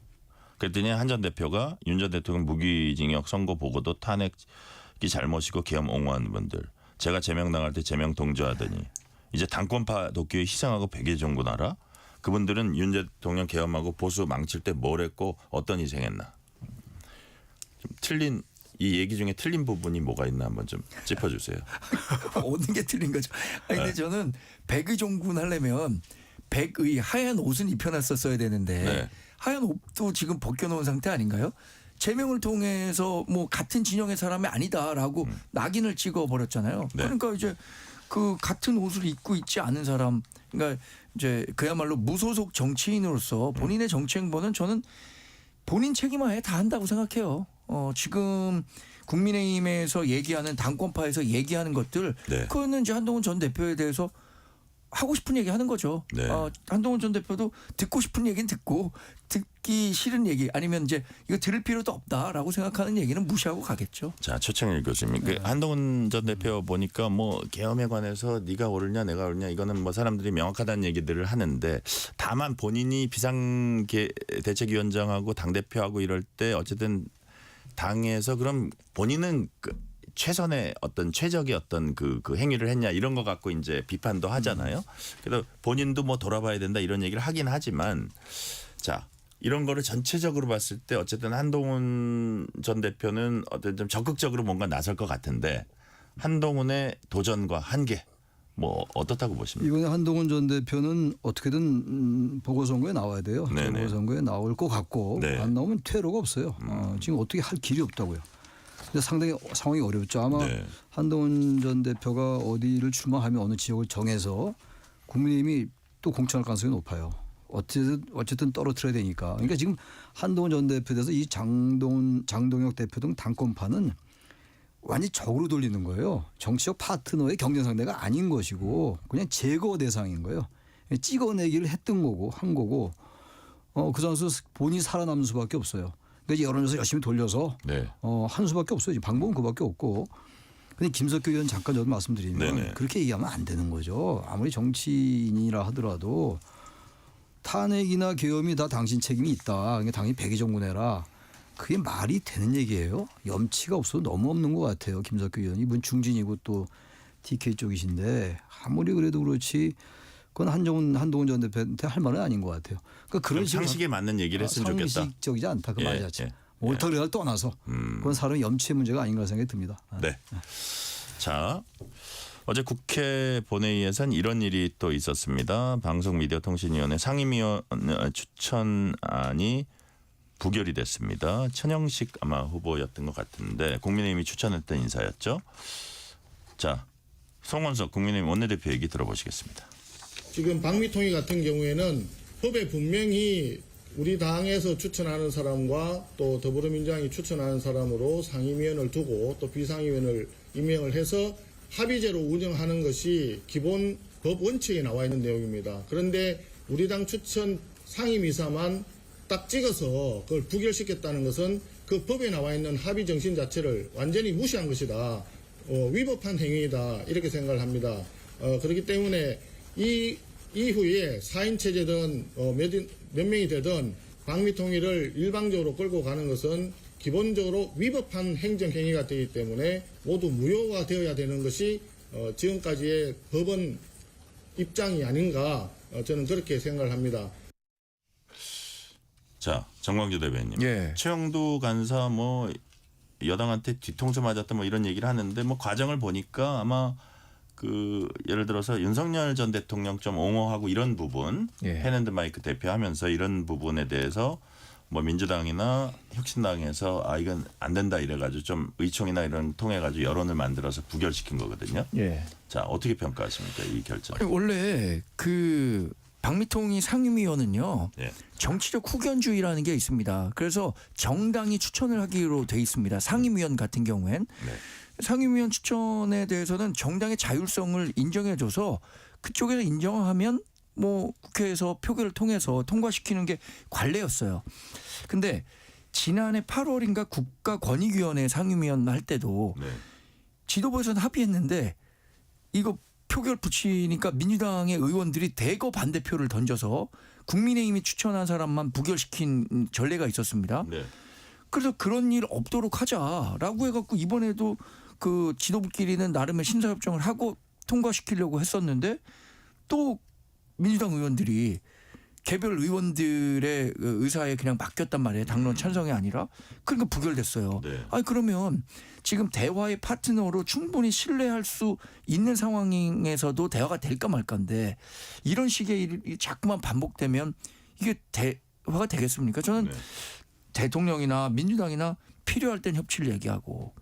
그랬더니 한 전 대표가 윤 전 대통령 무기징역 선고 보고도 탄핵이 잘못이고 계엄 옹호하는 분들, 제가 제명당할 때 제명 동조하더니 이제 당권파 도끼에 희생하고 백예종군하라. 그분들은 윤 대통령 계엄하고 보수 망칠 때 뭘 했고 어떤 희생했나. 좀 틀린 이 얘기 중에 틀린 부분이 뭐가 있나 한번 좀 짚어주세요. 어느 게 틀린 거죠? 근데 저는 백의종군 하려면 백의 하얀 옷은 입혀놨었어야 되는데 네. 하얀 옷도 지금 벗겨놓은 상태 아닌가요? 제명을 통해서 같은 진영의 사람이 아니다라고 낙인을 찍어버렸잖아요. 네. 그러니까 이제 그 같은 옷을 입고 있지 않은 사람, 그러니까 이제 그야말로 무소속 정치인으로서 본인의 정치 행보는 저는 본인 책임하에 다 한다고 생각해요. 지금 국민의힘에서 얘기하는 당권파에서 얘기하는 것들, 네. 그거는 이제 한동훈 전 대표에 대해서 하고 싶은 얘기 하는 거죠. 네. 한동훈 전 대표도 듣고 싶은 얘기는 듣고 듣기 싫은 얘기 아니면 이제 이거 들을 필요도 없다라고 생각하는 얘기는 무시하고 가겠죠. 자, 최창일 교수님. 그 한동훈 전 대표 보니까 뭐 계엄에 관해서 네가 옳으냐 내가 옳으냐 이거는 뭐 사람들이 명확하다는 얘기들을 하는데 다만 본인이 비상대책위원장하고 당대표하고 이럴 때 어쨌든 당에서 그럼 본인은 최선의 어떤 최적의 어떤 그 행위를 했냐 이런 거 갖고 이제 비판도 하잖아요. 그래서 본인도 뭐 돌아봐야 된다 이런 얘기를 하긴 하지만 자 이런 거를 전체적으로 봤을 때 어쨌든 한동훈 전 대표는 어떤 좀 적극적으로 뭔가 나설 것 같은데 한동훈의 도전과 한계 뭐 어떻다고 보십니까? 이번에 한동훈 전 대표는 어떻게든 보궐선거에 나와야 돼요. 네네. 보궐선거에 나올 것 같고 네. 안 나오면 퇴로가 없어요. 지금 어떻게 할 길이 없다고요. 근데 상당히 상황이 어렵죠. 아마 네. 한동훈 전 대표가 어디를 출마하면 어느 지역을 정해서 국민의힘이 또 공천할 가능성이 높아요. 어쨌든 떨어뜨려야 되니까. 그러니까 지금 한동훈 전 대표에 대해서 이 장동혁 대표 등 당권파는 완전히 적으로 돌리는 거예요. 정치적 파트너의 경쟁 상대가 아닌 것이고 그냥 제거 대상인 거예요. 찍어내기를 했던 거고 한 거고 그 선수 본인이 살아남는 수밖에 없어요. 그러니까 여론조사 열심히 돌려서 네. 한 수밖에 없어요. 방법은 그밖에 없고. 근데 김석규 의원 잠깐 저도 말씀드리면 네네. 그렇게 얘기하면 안 되는 거죠. 아무리 정치인이라 하더라도 탄핵이나 계엄이 다 당신 책임이 있다. 그러니까 당연히 백의정군해라. 그게 말이 되는 얘기예요. 염치가 없어도 너무 없는 것 같아요. 김석규 의원. 이분 중진이고 또 TK 쪽이신데 아무리 그래도 그렇지 그건 한동훈 전 대표한테 할 말은 아닌 것 같아요. 그러니까 그런 식으로 상식에 맞는 얘기를 했으면 좋겠다. 상식적이지 않다. 그 말 예, 자체. 예. 옳다 그래야 떠나서 그건 사람의 염치의 문제가 아닌가 생각이 듭니다. 네. 자, 어제 국회 본회의에선 이런 일이 또 있었습니다. 방송미디어통신위원회 상임위원 추천안이 부결이 됐습니다. 천영식 아마 후보였던 것 같은데 국민의힘이 추천했던 인사였죠. 자, 송원석 국민의힘 원내대표 얘기 들어보시겠습니다. 지금 방미통일 같은 경우에는 법에 분명히 우리 당에서 추천하는 사람과 또 더불어민주당이 추천하는 사람으로 상임위원을 두고 또 비상위원을 임명을 해서 합의제로 운영하는 것이 기본 법 원칙에 나와 있는 내용입니다. 그런데 우리 당 추천 상임이사만 딱 찍어서 그걸 부결시켰다는 것은 그 법에 나와 있는 합의 정신 자체를 완전히 무시한 것이다. 위법한 행위이다. 이렇게 생각을 합니다. 그렇기 때문에 이 이후에 4인 체제든 몇 명이 되든 방미통일을 일방적으로 끌고 가는 것은 기본적으로 위법한 행정행위가 되기 때문에 모두 무효가 되어야 되는 것이 지금까지의 법원 입장이 아닌가 저는 그렇게 생각을 합니다. 자, 정광주 대변인. 예. 최영두 간사 뭐 여당한테 뒤통수 맞았다 뭐 이런 얘기를 하는데 뭐 과정을 보니까 아마 그 예를 들어서 윤석열 전 대통령 좀 옹호하고 이런 부분 예. 펜앤드마이크 대표하면서 이런 부분에 대해서 뭐 민주당이나 혁신당에서 이건 안 된다 이래가지고 좀 의총이나 이런 통해가지고 여론을 만들어서 부결시킨 거거든요. 예. 자, 어떻게 평가하십니까 이 결정? 아니, 원래 그 방미통일 상임위원은요 예. 정치적 후견주의라는 게 있습니다. 그래서 정당이 추천을 하기로 돼 있습니다. 상임위원 같은 경우엔 네. 상임위원 추천에 대해서는 정당의 자율성을 인정해줘서 그쪽에서 인정하면 뭐 국회에서 표결을 통해서 통과시키는 게 관례였어요. 근데 지난해 8월인가 국가권익위원회 상임위원 할 때도 네. 지도부에서는 합의했는데 이거 표결 붙이니까 민주당의 의원들이 대거 반대표를 던져서 국민의힘이 추천한 사람만 부결시킨 전례가 있었습니다. 네. 그래서 그런 일 없도록 하자라고 해갖고 이번에도 그 지도부끼리는 나름의 심사협정을 하고 통과시키려고 했었는데 또 민주당 의원들이 개별 의원들의 의사에 그냥 맡겼단 말이에요. 당론 찬성이 아니라. 그러니까 부결됐어요. 네. 아니 그러면 지금 대화의 파트너로 충분히 신뢰할 수 있는 상황에서도 대화가 될까 말까인데 이런 식의 일이 자꾸만 반복되면 이게 대화가 되겠습니까? 저는 네. 대통령이나 민주당이나 필요할 땐 협치를 얘기하고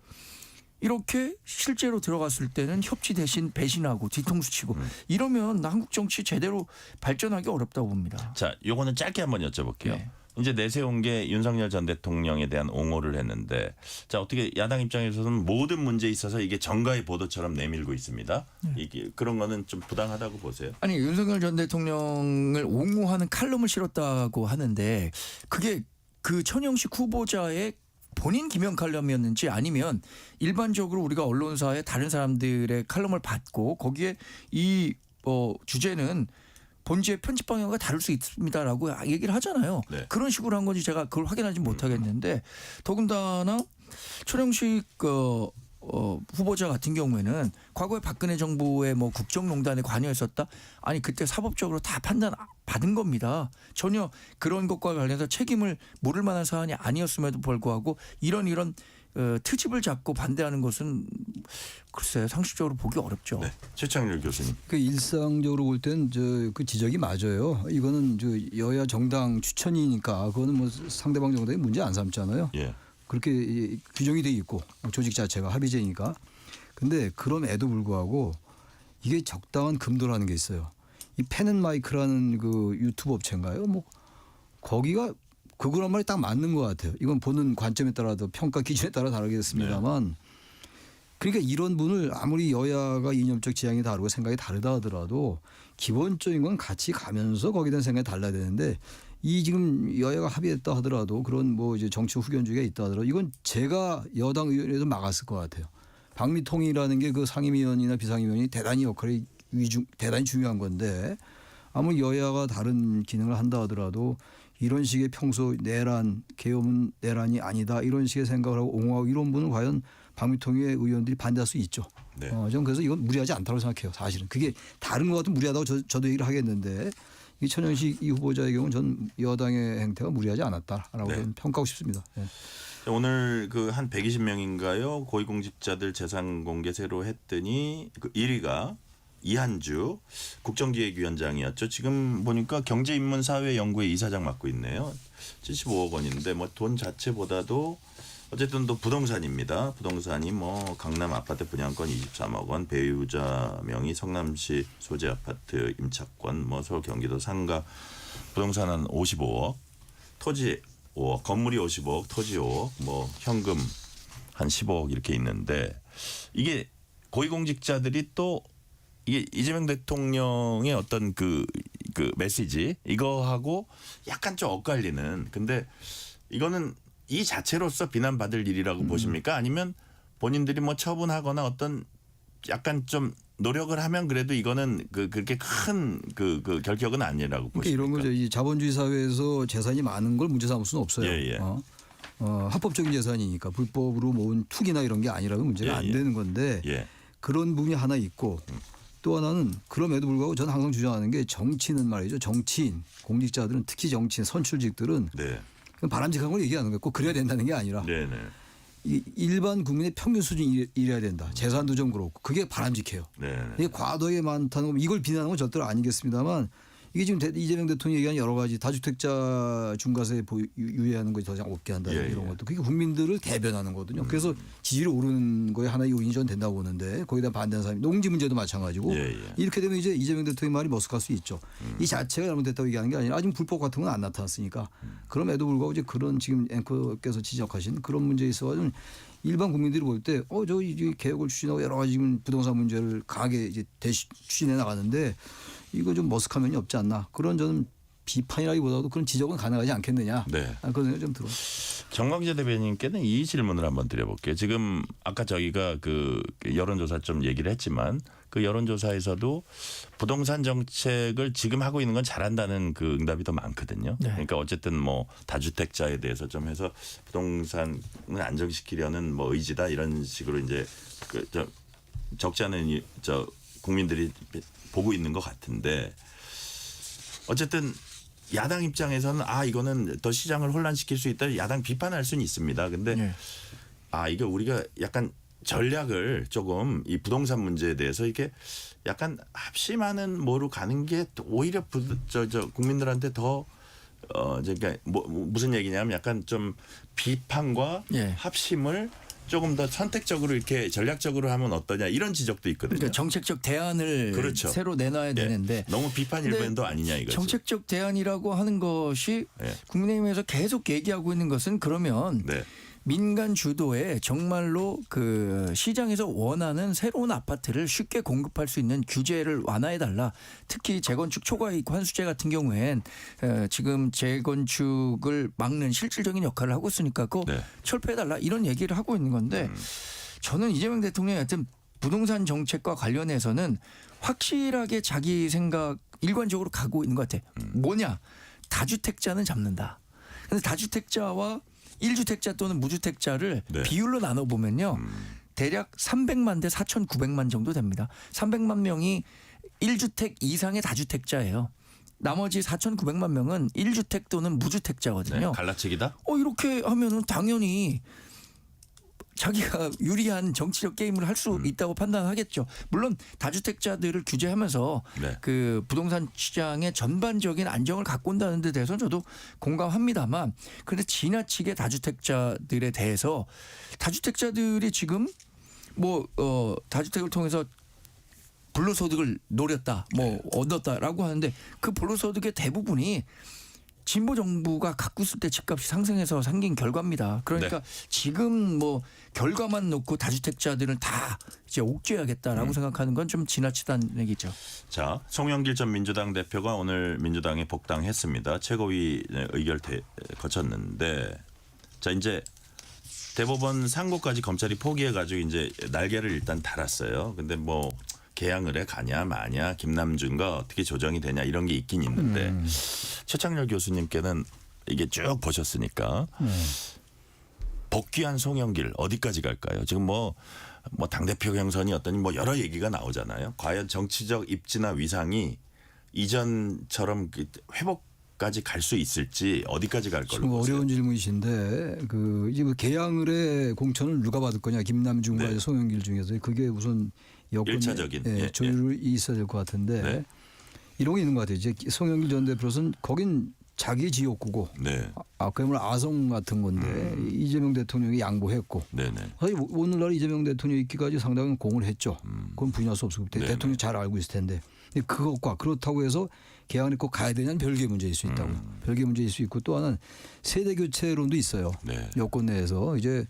이렇게 실제로 들어갔을 때는 협치 대신 배신하고 뒤통수 치고 이러면 한국 정치 제대로 발전하기 어렵다고 봅니다. 자, 요거는 짧게 한번 여쭤볼게요. 네. 이제 내세운 게 윤석열 전 대통령에 대한 옹호를 했는데 자 어떻게 야당 입장에서는 모든 문제에 있어서 이게 정가의 보도처럼 내밀고 있습니다. 이게 그런 거는 좀 부당하다고 보세요? 아니 윤석열 전 대통령을 옹호하는 칼럼을 실었다고 하는데 그게 그 천영식 후보자의 본인 기명 칼럼이었는지 아니면 일반적으로 우리가 언론사의 다른 사람들의 칼럼을 받고 거기에 이 주제는 본지의 편집 방향과 다를 수 있습니다라고 얘기를 하잖아요. 네. 그런 식으로 한 건지 제가 그걸 확인하지 못하겠는데 더군다나 천영식 후보자 같은 경우에는 과거에 박근혜 정부의 뭐 국정농단에 관여했었다. 아니 그때 사법적으로 다 판단 받은 겁니다. 전혀 그런 것과 관련해서 책임을 물을 만한 사안이 아니었음에도 불구하고 이런 트집을 잡고 반대하는 것은 글쎄 상식적으로 보기 어렵죠. 네. 최창렬 교수님. 그 일상적으로 볼 땐 그 지적이 맞아요. 이거는 여야 정당 추천이니까 그거는 뭐 상대방 정당이 문제 안 삼잖아요. 예. 그렇게 규정이 돼 있고 조직 자체가 합의제니까. 근데 그럼에도 불구하고 이게 적당한 금도라는 게 있어요. 이 펜앤마이크라는 그 유튜브 업체인가요? 뭐 거기가 그거란 말이 딱 맞는 것 같아요. 이건 보는 관점에 따라도 평가 기준에 따라 다르겠습니다만 그러니까 이런 분을 아무리 여야가 이념적 지향이 다르고 생각이 다르다 하더라도 기본적인 건 같이 가면서 거기에 대한 생각이 달라야 되는데 이 지금 여야가 합의했다 하더라도 그런 뭐 이제 정치 후견주의가 있다 하더라도 이건 제가 여당 의원에도 막았을 것 같아요. 방미통이라는 게 그 상임위원이나 비상임위원이 대단히 역할이 대단히 중요한 건데 아무리 여야가 다른 기능을 한다 하더라도 이런 식의 평소 내란, 계엄은 내란이 아니다 이런 식의 생각을 하고 옹호하고 이런 분은 과연 방미통의 의원들이 반대할 수 있죠. 네. 저는 그래서 이건 무리하지 않다고 생각해요. 사실은 그게 다른 것 같으면 무리하다고 저도 얘기를 하겠는데 이 천영식 이 후보자의 경우는 전 여당의 행태가 무리하지 않았다라고 네. 저는 평가하고 싶습니다. 네. 오늘 그 한 120명인가요? 고위공직자들 재산 공개 새로 했더니 그 1위가 이한주 국정기획위원장이었죠. 지금 보니까 경제인문사회연구회 이사장 맡고 있네요. 75억 원인데 뭐 돈 자체보다도 어쨌든 또 부동산입니다. 부동산이 뭐 강남 아파트 분양권 23억 원, 배우자 명의 성남시 소재 아파트 임차권, 뭐 서울 경기도 상가 부동산은 55억, 토지 5억, 건물이 55억, 토지 5억, 뭐 현금 한 15억 이렇게 있는데 이게 고위공직자들이 또 이게 이재명 대통령의 어떤 그 메시지 이거하고 약간 좀 엇갈리는 근데 이거는 이 자체로서 비난받을 일이라고 보십니까? 아니면 본인들이 뭐 처분하거나 어떤 약간 좀 노력을 하면 그래도 이거는 그렇게 큰 결격은 아니라고 그러니까 보십니까? 이런 거죠. 이 자본주의 사회에서 재산이 많은 걸 문제 삼을 수는 없어요. 예, 예. 합법적인 재산이니까 불법으로 모은 투기나 이런 게 아니라면 문제가 예, 안 예. 되는 건데 예. 그런 부분이 하나 있고 또 하나는 그럼에도 불구하고 저는 항상 주장하는 게 정치는 말이죠. 정치인, 공직자들은 특히 정치인, 선출직들은 네. 바람직한 걸 얘기하는 거예요. 꼭 그래야 된다는 게 아니라 네, 네. 이 일반 국민의 평균 수준이 이래야 된다. 재산도 좀 그렇고 그게 바람직해요. 네. 네. 이게 과도하게 많다는 거 이걸 비난하는 건 절대로 아니겠습니다만 이게 지금 이재명 대통령이 얘기한 여러 가지 다주택자 중과세 유예하는 것이 더 이상 없게 한다 예, 이런 예. 것도 그게 국민들을 대변하는 거거든요. 그래서 지지율이 오르는 거에 하나의 요인이 전 된다고 보는데 거기다 반대하는 사람이 농지 문제도 마찬가지고 예, 예. 이렇게 되면 이제 이재명 대통령 말이 머쓱할 수 있죠. 이 자체가 잘못됐다고 얘기하는 게 아니라 아직 불법 같은 건 안 나타났으니까 그럼에도 불구하고 이제 그런 지금 앵커께서 지적하신 그런 문제에 있어가지고 일반 국민들이 볼 때 저 이 개혁을 추진하고 여러 가지 지금 부동산 문제를 강하게 이제 추진해 나가는데 이거 좀 머쓱한 면이 없지 않나 그런 저는 비판이라기보다도 그런 지적은 가능하지 않겠느냐 네. 그런 생각이 좀 들어요. 정광재 대변인께는 이 질문을 한번 드려볼게요. 지금 아까 저희가 그 여론조사 좀 얘기를 했지만 그 여론조사에서도 부동산 정책을 지금 하고 있는 건 잘한다는 그 응답이 더 많거든요. 네. 그러니까 어쨌든 뭐 다주택자에 대해서 좀 해서 부동산을 안정시키려는 뭐 의지다 이런 식으로 이제 적지 않은 국민들이 보고 있는 것 같은데 어쨌든 야당 입장에서는 이거는 더 시장을 혼란시킬 수 있다. 야당 비판할 수는 있습니다. 근데 네. 이게 우리가 약간 전략을 조금 이 부동산 문제에 대해서 이렇게 약간 합심하는 뭐로 가는 게 오히려 국민들한테 더 그러니까 무슨 얘기냐면 약간 좀 비판과 예. 합심을 조금 더 선택적으로 이렇게 전략적으로 하면 어떠냐 이런 지적도 있거든요. 그러니까 정책적 대안을 그렇죠. 새로 내놔야 예. 되는데 너무 비판 근데 일변도 아니냐 이거죠. 정책적 대안이라고 하는 것이 예. 국민의힘에서 계속 얘기하고 있는 것은 그러면 네. 민간 주도에 정말로 그 시장에서 원하는 새로운 아파트를 쉽게 공급할 수 있는 규제를 완화해 달라. 특히 재건축 초과이익 환수제 같은 경우엔 지금 재건축을 막는 실질적인 역할을 하고 있으니까 그거 네. 철폐해 달라 이런 얘기를 하고 있는 건데 저는 이재명 대통령이 하여튼 부동산 정책과 관련해서는 확실하게 자기 생각 일관적으로 가고 있는 것 같아요. 뭐냐? 다주택자는 잡는다. 근데 다주택자와 1주택자 또는 무주택자를 네. 비율로 나눠보면요. 대략 300만 대 4,900만 정도 됩니다. 300만 명이 1주택 이상의 다주택자예요. 나머지 4,900만 명은 1주택 또는 무주택자거든요. 네. 갈라치기다? 이렇게 하면은 당연히 자기가 유리한 정치적 게임을 할 수 있다고 판단하겠죠. 물론 다주택자들을 규제하면서 네. 그 부동산 시장의 전반적인 안정을 갖고 온다는 데 대해서는 저도 공감합니다만 그런데 지나치게 다주택자들에 대해서 다주택자들이 지금 다주택을 통해서 불로소득을 노렸다, 얻었다라고 하는데 그 불로소득의 대부분이 진보 정부가 갖고 있을 때 집값이 상승해서 생긴 결과입니다. 그러니까 지금 결과만 놓고 다주택자들은 다 이제 옥죄야겠다라고 생각하는 건 좀 지나치다는 얘기죠. 자, 송영길 전 민주당 대표가 오늘 민주당에 복당했습니다. 최고위 의결 거쳤는데 자 이제 대법원 상고까지 검찰이 포기해가지고 이제 날개를 일단 달았어요. 근데 개항을 해 가냐 마냐 김남준과 어떻게 조정이 되냐 이런 게 있긴 있는데 최창렬 교수님께는 이게 쭉 보셨으니까 복귀한 송영길 어디까지 갈까요? 지금 당대표 경선이 어떠니 여러 얘기가 나오잖아요. 과연 정치적 입지나 위상이 이전처럼 회복까지 갈 수 있을지 어디까지 갈 걸로 보세요? 어려운 질문이신데 이제 개항을 해 공천을 누가 받을 거냐 김남준과 네. 송영길 중에서 그게 우선 여건이 1차적인 조율이 있어야 될 것 같은데 네. 이런 게 있는 것 같아요. 이제 송영길 전 대표로서는 거긴 자기 지역구고 네, 그야말로 아성 같은 건데 이재명 대통령이 양보했고 네네. 사실 오늘날 이재명 대통령이 있기까지 상당히 공을 했죠. 그건 부인할 수 없을 거예요. 네네. 대통령이 잘 알고 있을 텐데. 근데 그것과 그렇다고 해서 개항을 꼭 가야 되냐는 별개의 문제일 수 있다고. 별개의 문제일 수 있고 또 하나는 세대 교체론도 있어요. 네. 여권 내에서 이제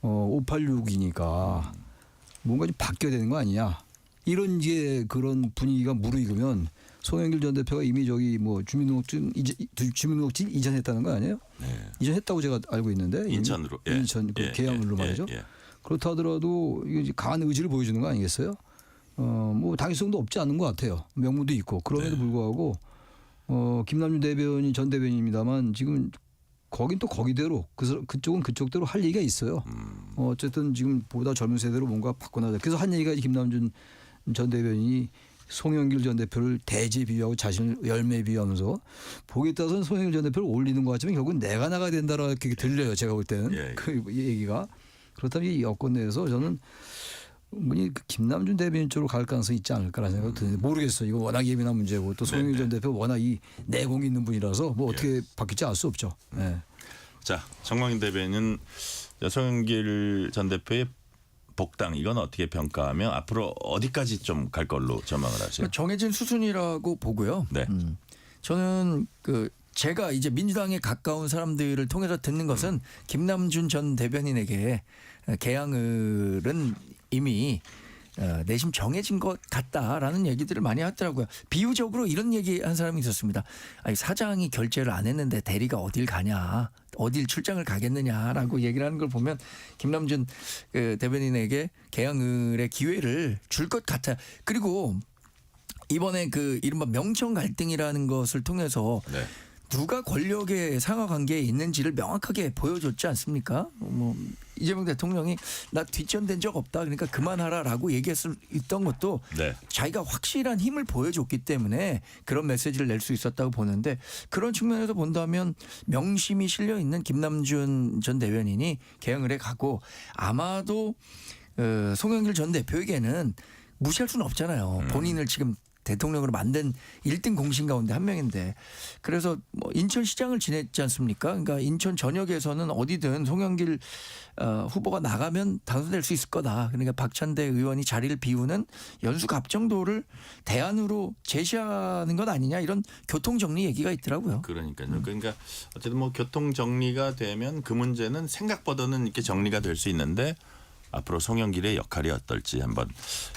586이니까 뭔가 좀 바뀌어야 되는 거 아니냐. 이런 이제 그런 분위기가 무르익으면 송영길 전 대표가 이미 주민등록증 이전했다는 거 아니에요? 네. 이전했다고 제가 알고 있는데 인천으로 인천 개항으로 말이죠. 그렇다 하더라도 이게 강한 의지를 보여주는 거 아니겠어요? 당위성도 없지 않은 것 같아요. 명분도 있고 그럼에도 불구하고 김남준 전 대변인입니다만 지금 거긴 또 거기대로 그쪽은 그쪽대로 할 얘기가 있어요. 어쨌든 지금 보다 젊은 세대로 뭔가 바꿔나가자. 그래서 한 얘기가 김남준 전 대변인이 송영길 전 대표를 대지에 비유하고 자신을 열매에 비유하면서 보기에 따라서는 송영길 전 대표를 올리는 것 같지만 결국은 내가 나가야 된다라고 이렇게 들려요. 제가 볼 때는 그 얘기가. 그렇다면 이 여권 내에서 저는 김남준 대변인 쪽으로 갈 가능성이 있지 않을까라는 생각이 드는데 모르겠어요. 이거 워낙 예민한 문제고 또 송영길 전 대표 워낙 이 내공이 있는 분이라서 어떻게 바뀔지 알 수 없죠. 네. 자, 정광인 대변인 송영길 전 대표의 복당 이건 어떻게 평가하며 앞으로 어디까지 좀 갈 걸로 전망을 하세요? 정해진 수순이라고 보고요. 네. 저는 제가 이제 민주당에 가까운 사람들을 통해서 듣는 것은 김남준 전 대변인에게 개항을은 이미 내심 정해진 것 같다라는 얘기들을 많이 하더라고요. 비유적으로 이런 얘기한 사람이 있었습니다. 사장이 결제를 안 했는데 대리가 어딜 가냐, 어딜 출장을 가겠느냐라고 얘기를 하는 걸 보면 김남준 대변인에게 개항을의 기회를 줄 것 같아요. 그리고 이번에 이른바 명청 갈등이라는 것을 통해서 누가 권력의 상하 관계에 있는지를 명확하게 보여줬지 않습니까? 이재명 대통령이 나 뒷전된 적 없다. 그러니까 그만하라라고 얘기했던 것도 자기가 확실한 힘을 보여줬기 때문에 그런 메시지를 낼 수 있었다고 보는데 그런 측면에서 본다면 명심이 실려 있는 김남준 전 대변인이 개항을 해 가고 아마도 송영길 전 대표에게는 무시할 수는 없잖아요. 본인을 지금 대통령으로 만든 1등 공신 가운데 한 명인데 그래서 뭐 인천시장을 지냈지 않습니까? 그러니까 인천 전역에서는 어디든 송영길 후보가 나가면 당선될 수 있을 거다. 그러니까 박찬대 의원이 자리를 비우는 연수갑정도를 대안으로 제시하는 것 아니냐 이런 교통정리 얘기가 있더라고요. 그러니까요. 그러니까 어쨌든 뭐 교통 정리가 되면 그 문제는 생각보다는 이렇게 정리가 될 수 있는데 앞으로 송영길의 역할이 어떨지 한번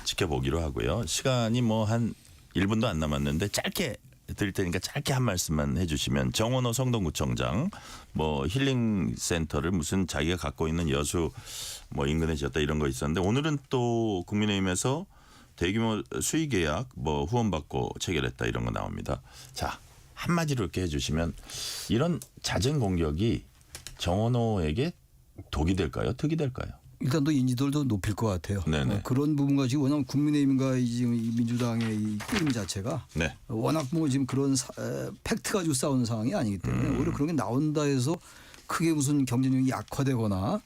지켜보기로 하고요. 시간이 뭐 한 1분도 안 남았는데 짧게 드릴 테니까 짧게 한 말씀만 해주시면 정원호 성동구청장 뭐 힐링 센터를 무슨 자기가 갖고 있는 여수 뭐 인근에 지었다 이런 거 있었는데 오늘은 또 국민의힘에서 대규모 수의 계약 뭐 후원받고 체결했다 이런 거 나옵니다. 자 한마디로 이렇게 해주시면 이런 잦은 공격이 정원호에게 독이 될까요? 득이 될까요? 일단 또 인지도를 높일 것 같아요. 네네. 그런 부분과 지금 워낙 국민의힘과 지금 이 민주당의 이 게임 자체가 네. 워낙 뭐 지금 그런 팩트 가지고 싸우는 상황이 아니기 때문에 오히려 그런 게 나온다 해서 크게 무슨 경쟁력이 약화되거나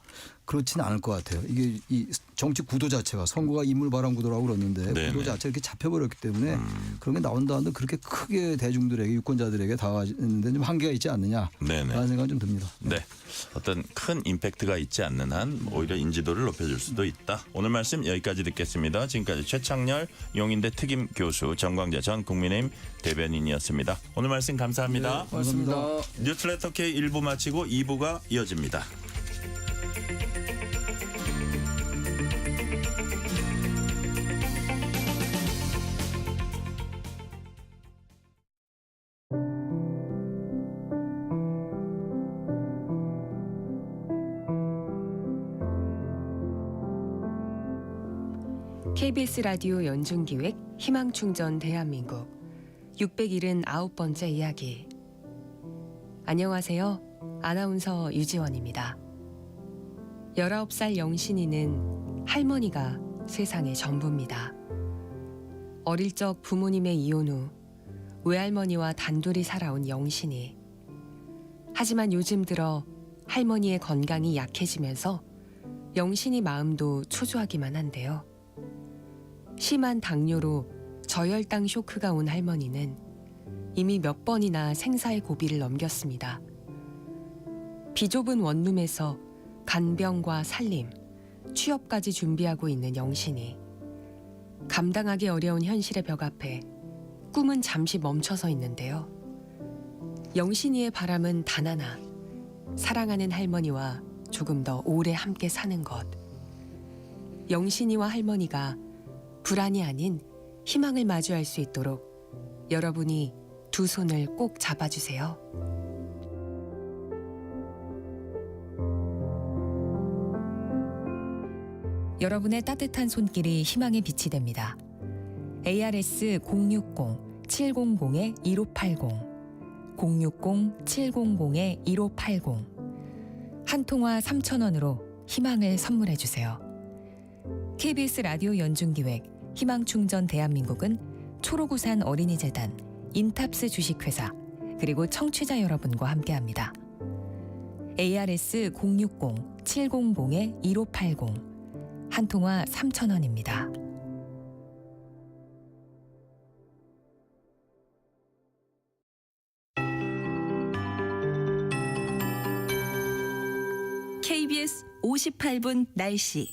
그렇지는 않을 것 같아요. 이게 이 정치 구도 자체가 선거가 인물 바람 구도라고 그러는데 네네. 구도 자체가 이렇게 잡혀버렸기 때문에 그런 게 나온다 하는데 그렇게 크게 대중들에게 유권자들에게 다가가는데 좀 한계가 있지 않느냐 네네. 라는 생각이 좀 듭니다. 네. 어떤 큰 임팩트가 있지 않는 한 오히려 인지도를 높여줄 수도 있다. 오늘 말씀 여기까지 듣겠습니다. 지금까지 최창렬 용인대 특임 교수 정광재 전 국민의힘 대변인이었습니다. 오늘 말씀 감사합니다. 네, 고맙습니다. 뉴스레터 K 1부 마치고 2부가 이어집니다. KBS 라디오 연중기획 희망충전 대한민국 679번째 이야기. 안녕하세요. 아나운서 유지원입니다. 19살 영신이는 할머니가 세상의 전부입니다. 어릴 적 부모님의 이혼 후 외할머니와 단둘이 살아온 영신이. 하지만 요즘 들어 할머니의 건강이 약해지면서 영신이 마음도 초조하기만 한데요. 심한 당뇨로 저혈당 쇼크가 온 할머니는 이미 몇 번이나 생사의 고비를 넘겼습니다. 비좁은 원룸에서 간병과 살림, 취업까지 준비하고 있는 영신이 감당하기 어려운 현실의 벽 앞에 꿈은 잠시 멈춰서 있는데요. 영신이의 바람은 단 하나, 사랑하는 할머니와 조금 더 오래 함께 사는 것. 영신이와 할머니가 불안이 아닌 희망을 마주할 수 있도록 여러분이 두 손을 꼭 잡아주세요. 여러분의 따뜻한 손길이 희망의 빛이 됩니다. ARS 060-700-1580 060-700-1580 한 통화 3,000원으로 희망을 선물해 주세요. KBS 라디오 연중기획 희망충전 대한민국은 초록우산 어린이재단, 인탑스 주식회사, 그리고 청취자 여러분과 함께합니다. ARS 060-700-1580 한 통화 3,000원입니다. KBS 58분 날씨.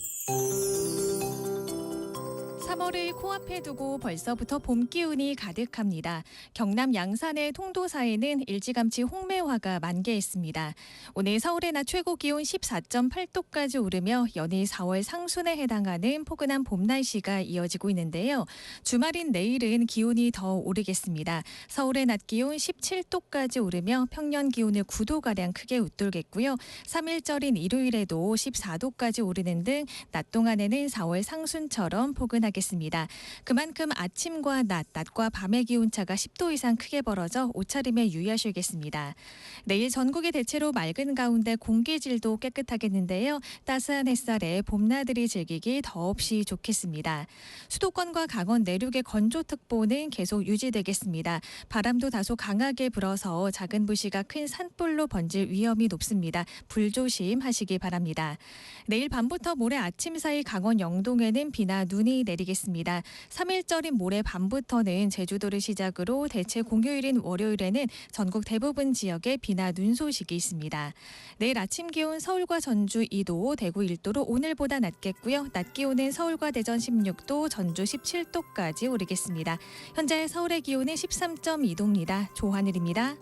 3월을 코앞에 두고 벌써부터 봄 기운이 가득합니다. 경남 양산의 통도사에는 일찌감치 홍매화가 만개했습니다. 오늘 서울의 낮 최고 기온 14.8도까지 오르며 연일 4월 상순에 해당하는 포근한 봄 날씨가 이어지고 있는데요. 주말인 내일은 기온이 더 오르겠습니다. 서울의 낮 기온 17도까지 오르며 평년 기온을 9도가량 크게 웃돌겠고요. 3일절인 일요일에도 14도까지 오르는 등 낮 동안에는 4월 상순처럼 포근하겠습니다. 그만큼 아침과 낮과 밤의 기온차가 10도 이상 크게 벌어져 옷차림에 유의하셔야겠습니다. 내일 전국이 대체로 맑은 가운데 공기질도 깨끗하겠는데요. 따스한 햇살에 봄나들이 즐기기 더없이 좋겠습니다. 수도권과 강원 내륙의 건조특보는 계속 유지되겠습니다. 바람도 다소 강하게 불어서 작은 불씨가 큰 산불로 번질 위험이 높습니다. 불조심하시기 바랍니다. 내일 밤부터 모레 아침 사이 강원 영동에는 비나 눈이 내리겠습니다. 오르겠습니다. 3일절인 모레 밤부터는 제주도를 시작으로 대체 공휴일인 월요일에는 전국 대부분 지역에 비나 눈 소식이 있습니다. 내일 아침 기온 서울과 전주 2도, 대구 1도로 오늘보다 낮겠고요. 낮 기온은 서울과 대전 16도, 전주 17도까지 오르겠습니다. 현재 서울의 기온은 13.2도입니다. 조하늘입니다.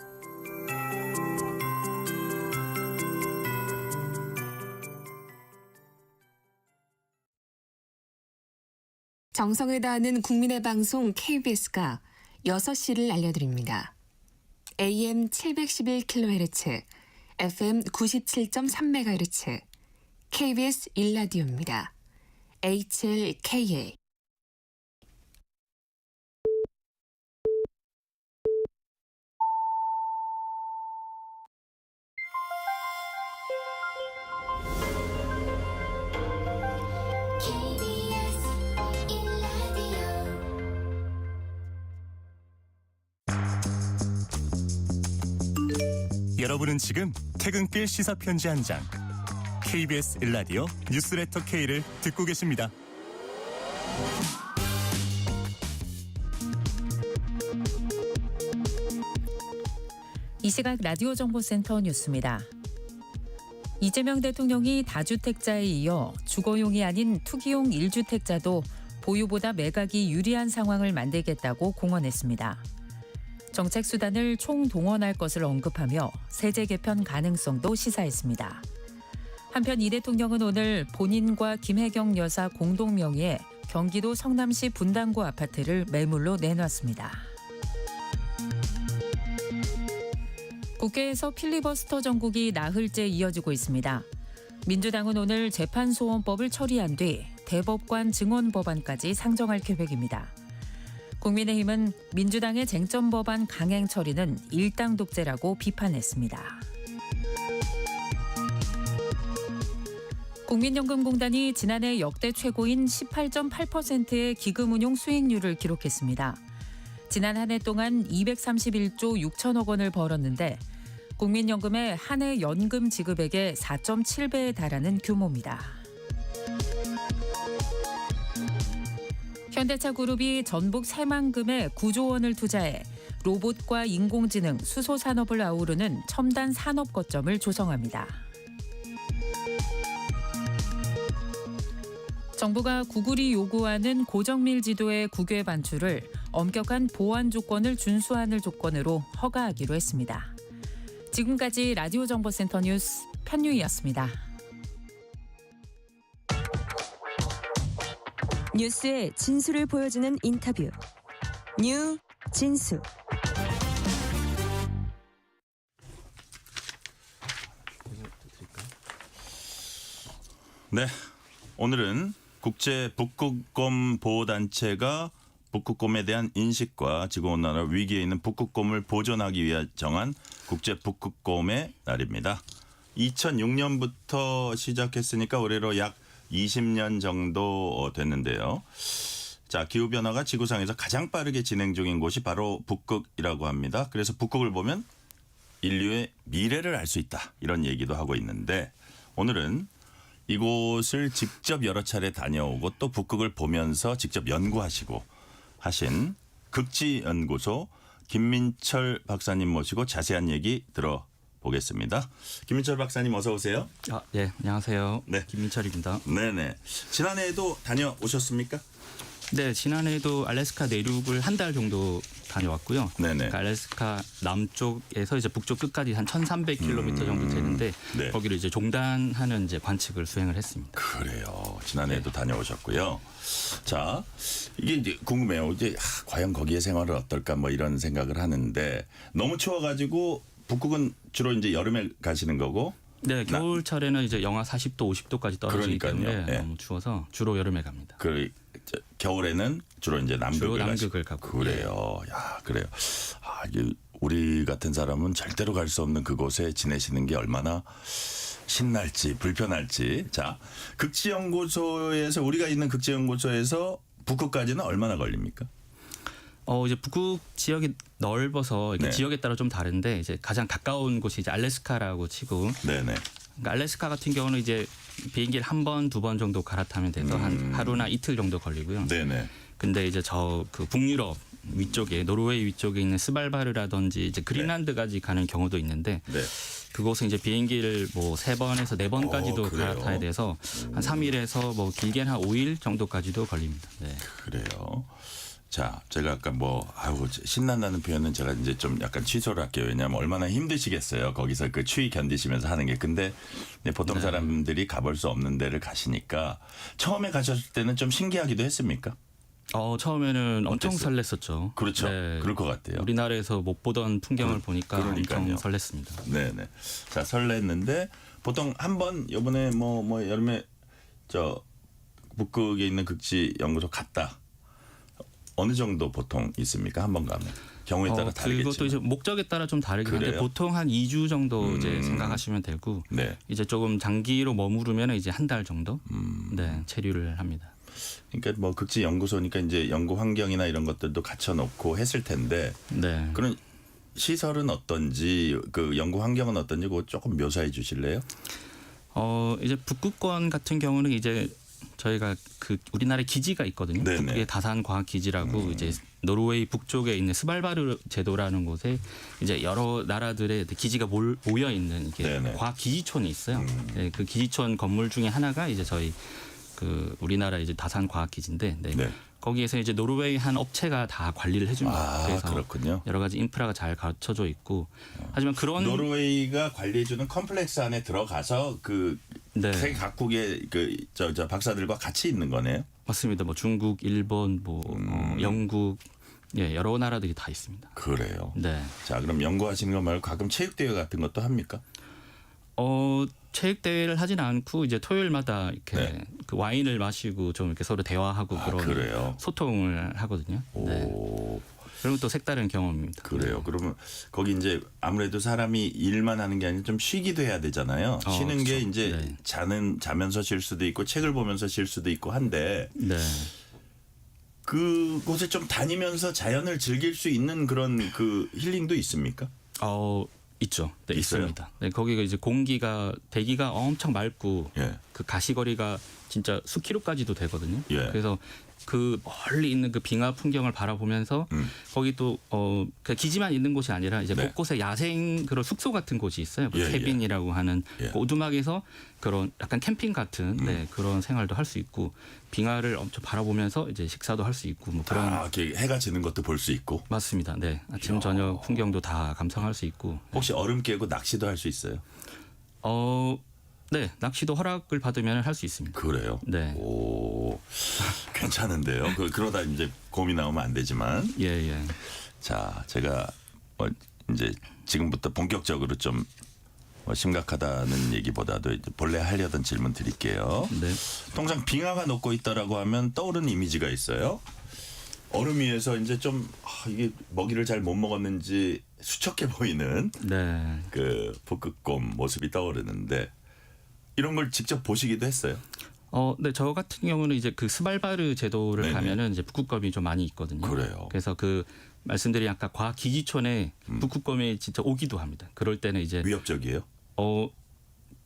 정성을 다하는 국민의 방송 KBS가 6시를 알려드립니다. AM 711kHz, FM 97.3MHz, KBS 1라디오입니다. HLKA. 여러분은 지금 퇴근길 시사편지 한 장, KBS 1라디오 뉴스레터 K를 듣고 계십니다. 이 시각 라디오 정보센터 뉴스입니다. 이재명 대통령이 다주택자에 이어 주거용이 아닌 투기용 1주택자도 보유보다 매각이 유리한 상황을 만들겠다고 공언했습니다. 정책 수단을 총동원할 것을 언급하며 세제 개편 가능성도 시사했습니다. 한편 이 대통령은 오늘 본인과 김혜경 여사 공동 명의의 경기도 성남시 분당구 아파트를 매물로 내놨습니다. 국회에서 필리버스터 정국이 나흘째 이어지고 있습니다. 민주당은 오늘 재판소원법을 처리한 뒤 대법관 증언 법안까지 상정할 계획입니다. 국민의힘은 민주당의 쟁점 법안 강행 처리는 일당 독재라고 비판했습니다. 국민연금공단이 지난해 역대 최고인 18.8%의 기금운용 수익률을 기록했습니다. 지난 한 해 동안 231조 6천억 원을 벌었는데 국민연금의 한 해 연금 지급액의 4.7배에 달하는 규모입니다. 현대차 그룹이 전북 새만금에 9조 원을 투자해 로봇과 인공지능, 수소 산업을 아우르는 첨단 산업 거점을 조성합니다. 정부가 구글이 요구하는 고정밀 지도의 국외 반출을 엄격한 보안 조건을 준수하는 조건으로 허가하기로 했습니다. 지금까지 라디오 정보센터 뉴스 편유희였습니다. 뉴스의 진수를 보여주는 인터뷰. 뉴 진수. 네, 오늘은 국제 북극곰 보호단체가 북극곰에 대한 인식과 지구온난화 위기에 있는 북극곰을 보존하기 위해 정한 국제 북극곰의 날입니다. 2006년부터 시작했으니까 올해로 약 20년 정도 됐는데요. 자, 기후변화가 지구상에서 가장 빠르게 진행 중인 곳이 바로 북극이라고 합니다. 그래서 북극을 보면 인류의 미래를 알 수 있다, 이런 얘기도 하고 있는데, 오늘은 이곳을 직접 여러 차례 다녀오고 또 북극을 보면서 직접 연구하시고 하신 극지연구소 김민철 박사님 모시고 자세한 얘기 들어보겠습니다. 김민철 박사님 어서 오세요. 네, 안녕하세요. 네. 김민철입니다. 네네. 지난해에도 다녀오셨습니까? 네, 지난해에도 알래스카 내륙을 한 달 정도 다녀왔고요. 네네. 그러니까 알래스카 남쪽에서 이제 북쪽 끝까지 한 1,300km 정도 되는데 네. 거기를 이제 종단하는 이제 관측을 수행을 했습니다. 그래요. 지난해에도 다녀오셨고요. 자, 이게 이제 궁금해요. 이제 과연 거기에 생활은 어떨까 뭐 이런 생각을 하는데, 너무 추워가지고 북극은 주로 이제 여름에 가시는 거고. 네, 겨울철에는 이제 영하 40도, 50도까지 떨어지기 그러니까요. 때문에 네. 너무 추워서 주로 여름에 갑니다. 겨울에는 주로 이제 남극을 가고. 그래요. 야, 그래요. 이게 우리 같은 사람은 절대로 갈 수 없는 그곳에 지내시는 게 얼마나 신날지 불편할지. 자, 극지연구소에서, 우리가 있는 극지연구소에서 북극까지는 얼마나 걸립니까? 이제 북극 지역이 넓어서 네. 지역에 따라 좀 다른데 이제 가장 가까운 곳이 이제 알래스카라고 치고. 네네. 그러니까 알래스카 같은 경우는 이제 비행기를 한 번, 두 번 정도 갈아타면 돼서 한 하루나 이틀 정도 걸리고요. 네네. 근데 이제 그 북유럽 위쪽에 노르웨이 위쪽에 있는 스발바르라든지 이제 그린란드까지 가는 경우도 있는데 네. 그곳은 이제 비행기를 뭐 3번에서 4번까지도 그래요? 갈아타야 돼서 한 3일에서 뭐 길게는 한 5일 정도까지도 걸립니다. 네. 그래요. 자, 제가 아까 신난다는 표현은 제가 이제 좀 약간 취소를 할게요. 왜냐하면 얼마나 힘드시겠어요. 거기서 그 추위 견디시면서 하는 게. 근데 보통 사람들이 가볼 수 없는 데를 가시니까 처음에 가셨을 때는 좀 신기하기도 했습니까? 처음에는 엄청 어땠어요? 설렜었죠. 그렇죠. 네. 그럴 것 같아요. 우리나라에서 못 보던 풍경을 보니까 그러니까요. 엄청 설렜습니다. 네네. 자, 설렜는데 보통 한번 이번에 뭐 여름에 북극에 있는 극지 연구소 갔다. 어느 정도 보통 있습니까? 한 번 가면 경우에 따라 다르겠지만. 그것도 이제 목적에 따라 좀 다르긴 한데 그래요? 보통 한 2주 정도 이제 생각하시면 되고 네. 이제 조금 장기로 머무르면 이제 한 달 정도 네, 체류를 합니다. 그러니까 뭐 극지 연구소니까 이제 연구 환경이나 이런 것들도 갖춰 놓고 했을 텐데 네. 그런 시설은 어떤지 그 연구 환경은 어떤지 그거 조금 묘사해 주실래요? 이제 북극권 같은 경우는 이제 저희가 그 우리나라에 기지가 있거든요. 네네. 북극의 다산 과학 기지라고 이제 노르웨이 북쪽에 있는 스발바르 제도라는 곳에 이제 여러 나라들의 기지가 모여 있는 네네. 과학 기지촌이 있어요. 네, 그 기지촌 건물 중에 하나가 이제 저희 그 우리나라 이제 다산 과학 기지인데 네. 거기에서 이제 노르웨이 한 업체가 다 관리를 해줍니다. 그래서 그렇군요. 여러 가지 인프라가 잘 갖춰져 있고 하지만 그런 노르웨이가 관리해주는 컴플렉스 안에 들어가서 그 네. 세계 각국의 저 박사들과 같이 있는 거네요. 맞습니다. 뭐 중국, 일본, 영국, 여러 나라들이 다 있습니다. 그래요. 네. 자, 그럼 연구하시는 거 말고 가끔 체육대회 같은 것도 합니까? 체육 대회를 하진 않고 이제 토요일마다 이렇게 그 와인을 마시고 좀 이렇게 서로 대화하고 그런 그래요? 소통을 하거든요. 네. 그리고 또 색다른 경험입니다. 그래요. 그러면 거기 이제 아무래도 사람이 일만 하는 게 아니라 좀 쉬기도 해야 되잖아요. 쉬는 게 그렇죠. 이제 자면서 쉴 수도 있고 책을 보면서 쉴 수도 있고 한데 네. 그곳에 좀 다니면서 자연을 즐길 수 있는 그런 그 힐링도 있습니까? 있죠. 네, 있어요? 있습니다. 네, 거기가 이제 대기가 엄청 맑고 그 가시거리가 진짜 수키로까지도 되거든요. 그래서 그 멀리 있는 그 빙하 풍경을 바라보면서 거기 또 그 기지만 있는 곳이 아니라 이제 곳곳에 야생 그런 숙소 같은 곳이 있어요. 그 캐빈이라고 하는 그 오두막에서 그런 약간 캠핑 같은 그런 생활도 할 수 있고 빙하를 엄청 바라보면서 이제 식사도 할 수 있고 뭐 그런 이렇게 해가 지는 것도 볼 수 있고. 맞습니다. 네, 아침 저녁 풍경도 다 감상할 수 있고. 혹시 얼음 깨고 낚시도 할 수 있어요? 네, 낚시도 허락을 받으면 할 수 있습니다. 그래요? 네. 오, 괜찮은데요. 그러다 이제 곰이 나오면 안 되지만. 예. 자, 제가 이제 지금부터 본격적으로 좀 심각하다는 얘기보다도 이제 본래 하려던 질문 드릴게요. 네. 통상 빙하가 녹고 있다라고 하면 떠오르는 이미지가 있어요. 얼음 위에서 이제 좀 이게 먹이를 잘 못 먹었는지 수척해 보이는 그 북극곰 모습이 떠오르는데 이런 걸 직접 보시기도 했어요. 네, 저 같은 경우는 이제 그 스발바르 제도를 가면은 이제 북극곰이 좀 많이 있거든요. 그래요. 그래서 그 말씀드린 아까 과학 기지촌에 북극곰이 진짜 오기도 합니다. 그럴 때는 이제 위협적이에요?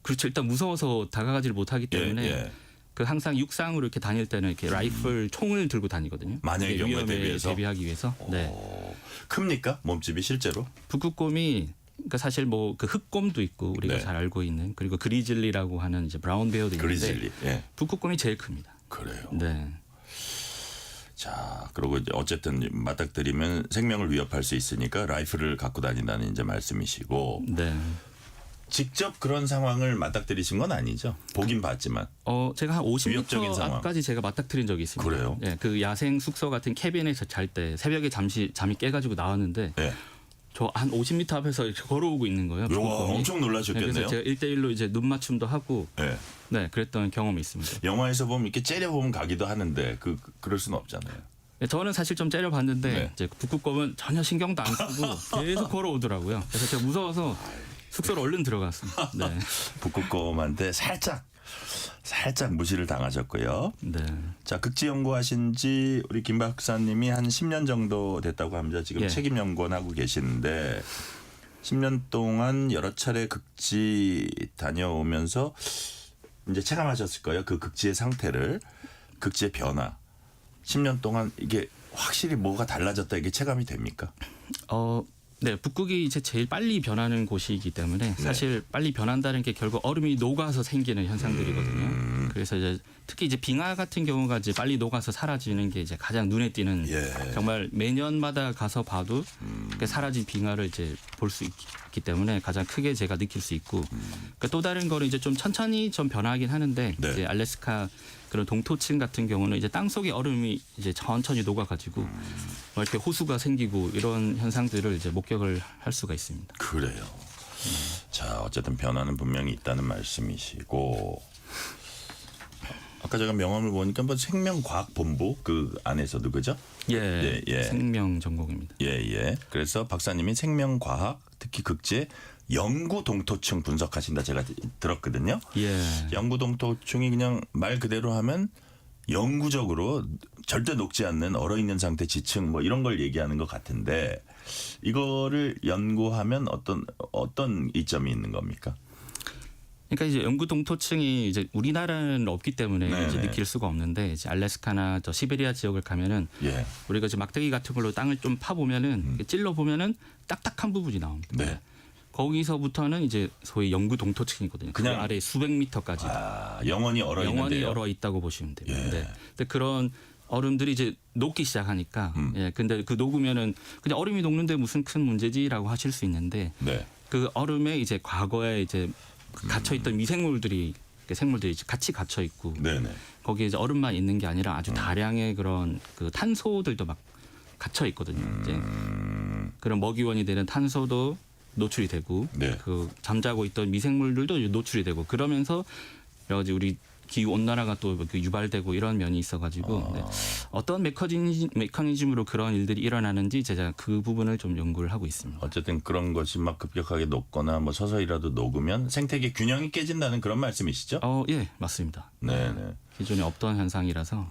그렇죠. 일단 무서워서 다가가지를 못하기 때문에 그 항상 육상으로 이렇게 다닐 때는 이렇게 라이플 총을 들고 다니거든요. 만약의 경우에 대비해서 대비하기 위해서. 네. 큽니까? 몸집이 실제로? 북극곰이 그러니까 사실 뭐 그 흑곰도 있고 우리가 잘 알고 있는 그리고 그리즐리라고 하는 이제 브라운 베어도 있는데 그리즐리. 북극곰이 제일 큽니다. 그래요. 네. 자, 그리고 이제 어쨌든 맞닥뜨리면 생명을 위협할 수 있으니까 라이플을 갖고 다닌다는 이제 말씀이시고. 네. 직접 그런 상황을 맞닥뜨리신 건 아니죠? 보긴 봤지만. 제가 한 50m 앞까지 제가 맞닥뜨린 적이 있습니다. 그래요? 네, 그 야생 숙소 같은 캐빈에서 잘 때 새벽에 잠이 깨가지고 나왔는데 저 한 50m 앞에서 이렇게 걸어오고 있는 거예요. 엄청 놀라셨겠네요. 그래서 제가 1대1로 이제 눈 맞춤도 하고 네, 그랬던 경험이 있습니다. 영화에서 보면 이렇게 째려보면 가기도 하는데 그럴 수는 없잖아요. 네, 저는 사실 좀 째려봤는데 이제 북극곰은 전혀 신경도 안 쓰고 계속 걸어오더라고요. 그래서 제가 무서워서 숙소로 얼른 들어갔습니다. 네. 북극곰한테 살짝 무시를 당하셨고요. 네. 자, 극지 연구하신 지 우리 김 박사님이 한 10년 정도 됐다고 합니다. 지금 책임 연구원 하고 계시는데 10년 동안 여러 차례 극지 다녀오면서 이제 체감하셨을 거예요. 그 극지의 상태를, 극지의 변화. 10년 동안 이게 확실히 뭐가 달라졌다 이게 체감이 됩니까? 네, 북극이 이제 제일 빨리 변하는 곳이기 때문에 사실 빨리 변한다는 게 결국 얼음이 녹아서 생기는 현상들이거든요. 그래서 이제 특히 이제 빙하 같은 경우가 이제 빨리 녹아서 사라지는 게 이제 가장 눈에 띄는 정말 매년마다 가서 봐도 그 사라진 빙하를 이제 볼 수 있기 때문에 가장 크게 제가 느낄 수 있고 그러니까 또 다른 거는 이제 좀 천천히 좀 변하긴 하는데 이제 알래스카 그런 동토층 같은 경우는 이제 땅 속에 얼음이 이제 천천히 녹아가지고 이렇게 호수가 생기고 이런 현상들을 이제 목격을 할 수가 있습니다. 그래요. 자, 어쨌든 변화는 분명히 있다는 말씀이시고 아까 제가 명함을 보니까 뭐 생명과학본부 그 안에서도 그죠? 예. 생명 전공입니다. 예. 그래서 박사님이 생명과학 특히 극지의 영구 동토층 분석하신다 제가 들었거든요. 영구 동토층이 그냥 말 그대로 하면 영구적으로 절대 녹지 않는 얼어있는 상태 지층 뭐 이런 걸 얘기하는 것 같은데 이거를 연구하면 어떤 이점이 있는 겁니까? 그러니까 이제 영구 동토층이 이제 우리나라는 없기 때문에 이제 느낄 수가 없는데 이제 알래스카나 저 시베리아 지역을 가면은 우리가 이제 막대기 같은 걸로 땅을 좀 파 보면은 찔러 보면은 딱딱한 부분이 나옵니다. 거기서부터는 이제 소위 영구 동토층이거든요. 그냥 그 아래 수백 미터까지 영원히 얼어 있는데요. 영원히 얼어 있다고 보시면 됩니다. 근데 그런 얼음들이 이제 녹기 시작하니까 근데 그 녹으면은 그냥 얼음이 녹는데 무슨 큰 문제지라고 하실 수 있는데 그 얼음에 이제 과거에 이제 갇혀 있던 미생물들이 생물들이 같이 갇혀 있고 거기에 이제 얼음만 있는 게 아니라 아주 다량의 그런 그 탄소들도 막 갇혀 있거든요. 이제 그런 먹이원이 되는 탄소도 노출이 되고 그 잠자고 있던 미생물들도 노출이 되고 그러면서 여러 가지 우리 기후 온난화가 또 유발되고 이런 면이 있어가지고 어떤 메커니즘으로 그런 일들이 일어나는지 제가 그 부분을 좀 연구를 하고 있습니다. 어쨌든 그런 것이 막 급격하게 녹거나 뭐 서서히라도 녹으면 생태계 균형이 깨진다는 그런 말씀이시죠? 예, 맞습니다. 네. 기존에 없던 현상이라서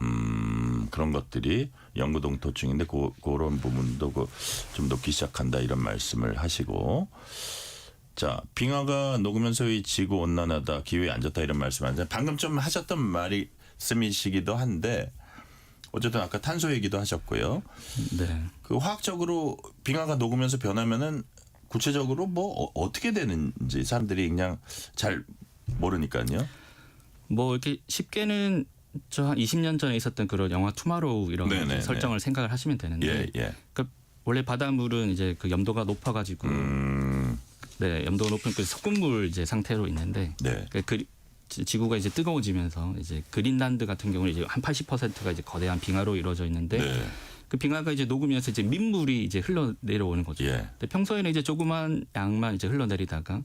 그런 것들이 영구 동토층인데 그런 부분도 좀 녹기 시작한다 이런 말씀을 하시고. 자, 빙하가 녹으면서 이 지구 온난화다, 기후에 안 좋다 이런 말씀하는데 방금 좀 하셨던 말씀이시기도 한데 어쨌든 아까 탄소 얘기도 하셨고요. 그 화학적으로 빙하가 녹으면서 변하면은 구체적으로 뭐 어떻게 되는지 사람들이 그냥 잘 모르니까요. 뭐 이렇게 쉽게는 저 한 20년 전에 있었던 그런 영화 투마로우 이런 설정을 생각을 하시면 되는데 그러니까 원래 바닷물은 이제 그 염도가 높아가지고 염도가 높은 그 소금물 이제 상태로 있는데 지구가 이제 뜨거워지면서 이제 그린란드 같은 경우는 이제 한 80%가 이제 거대한 빙하로 이루어져 있는데 그 빙하가 이제 녹으면서 이제 민물이 이제 흘러 내려오는 거죠. 근데 평소에는 이제 조그만 양만 이제 흘러내리다가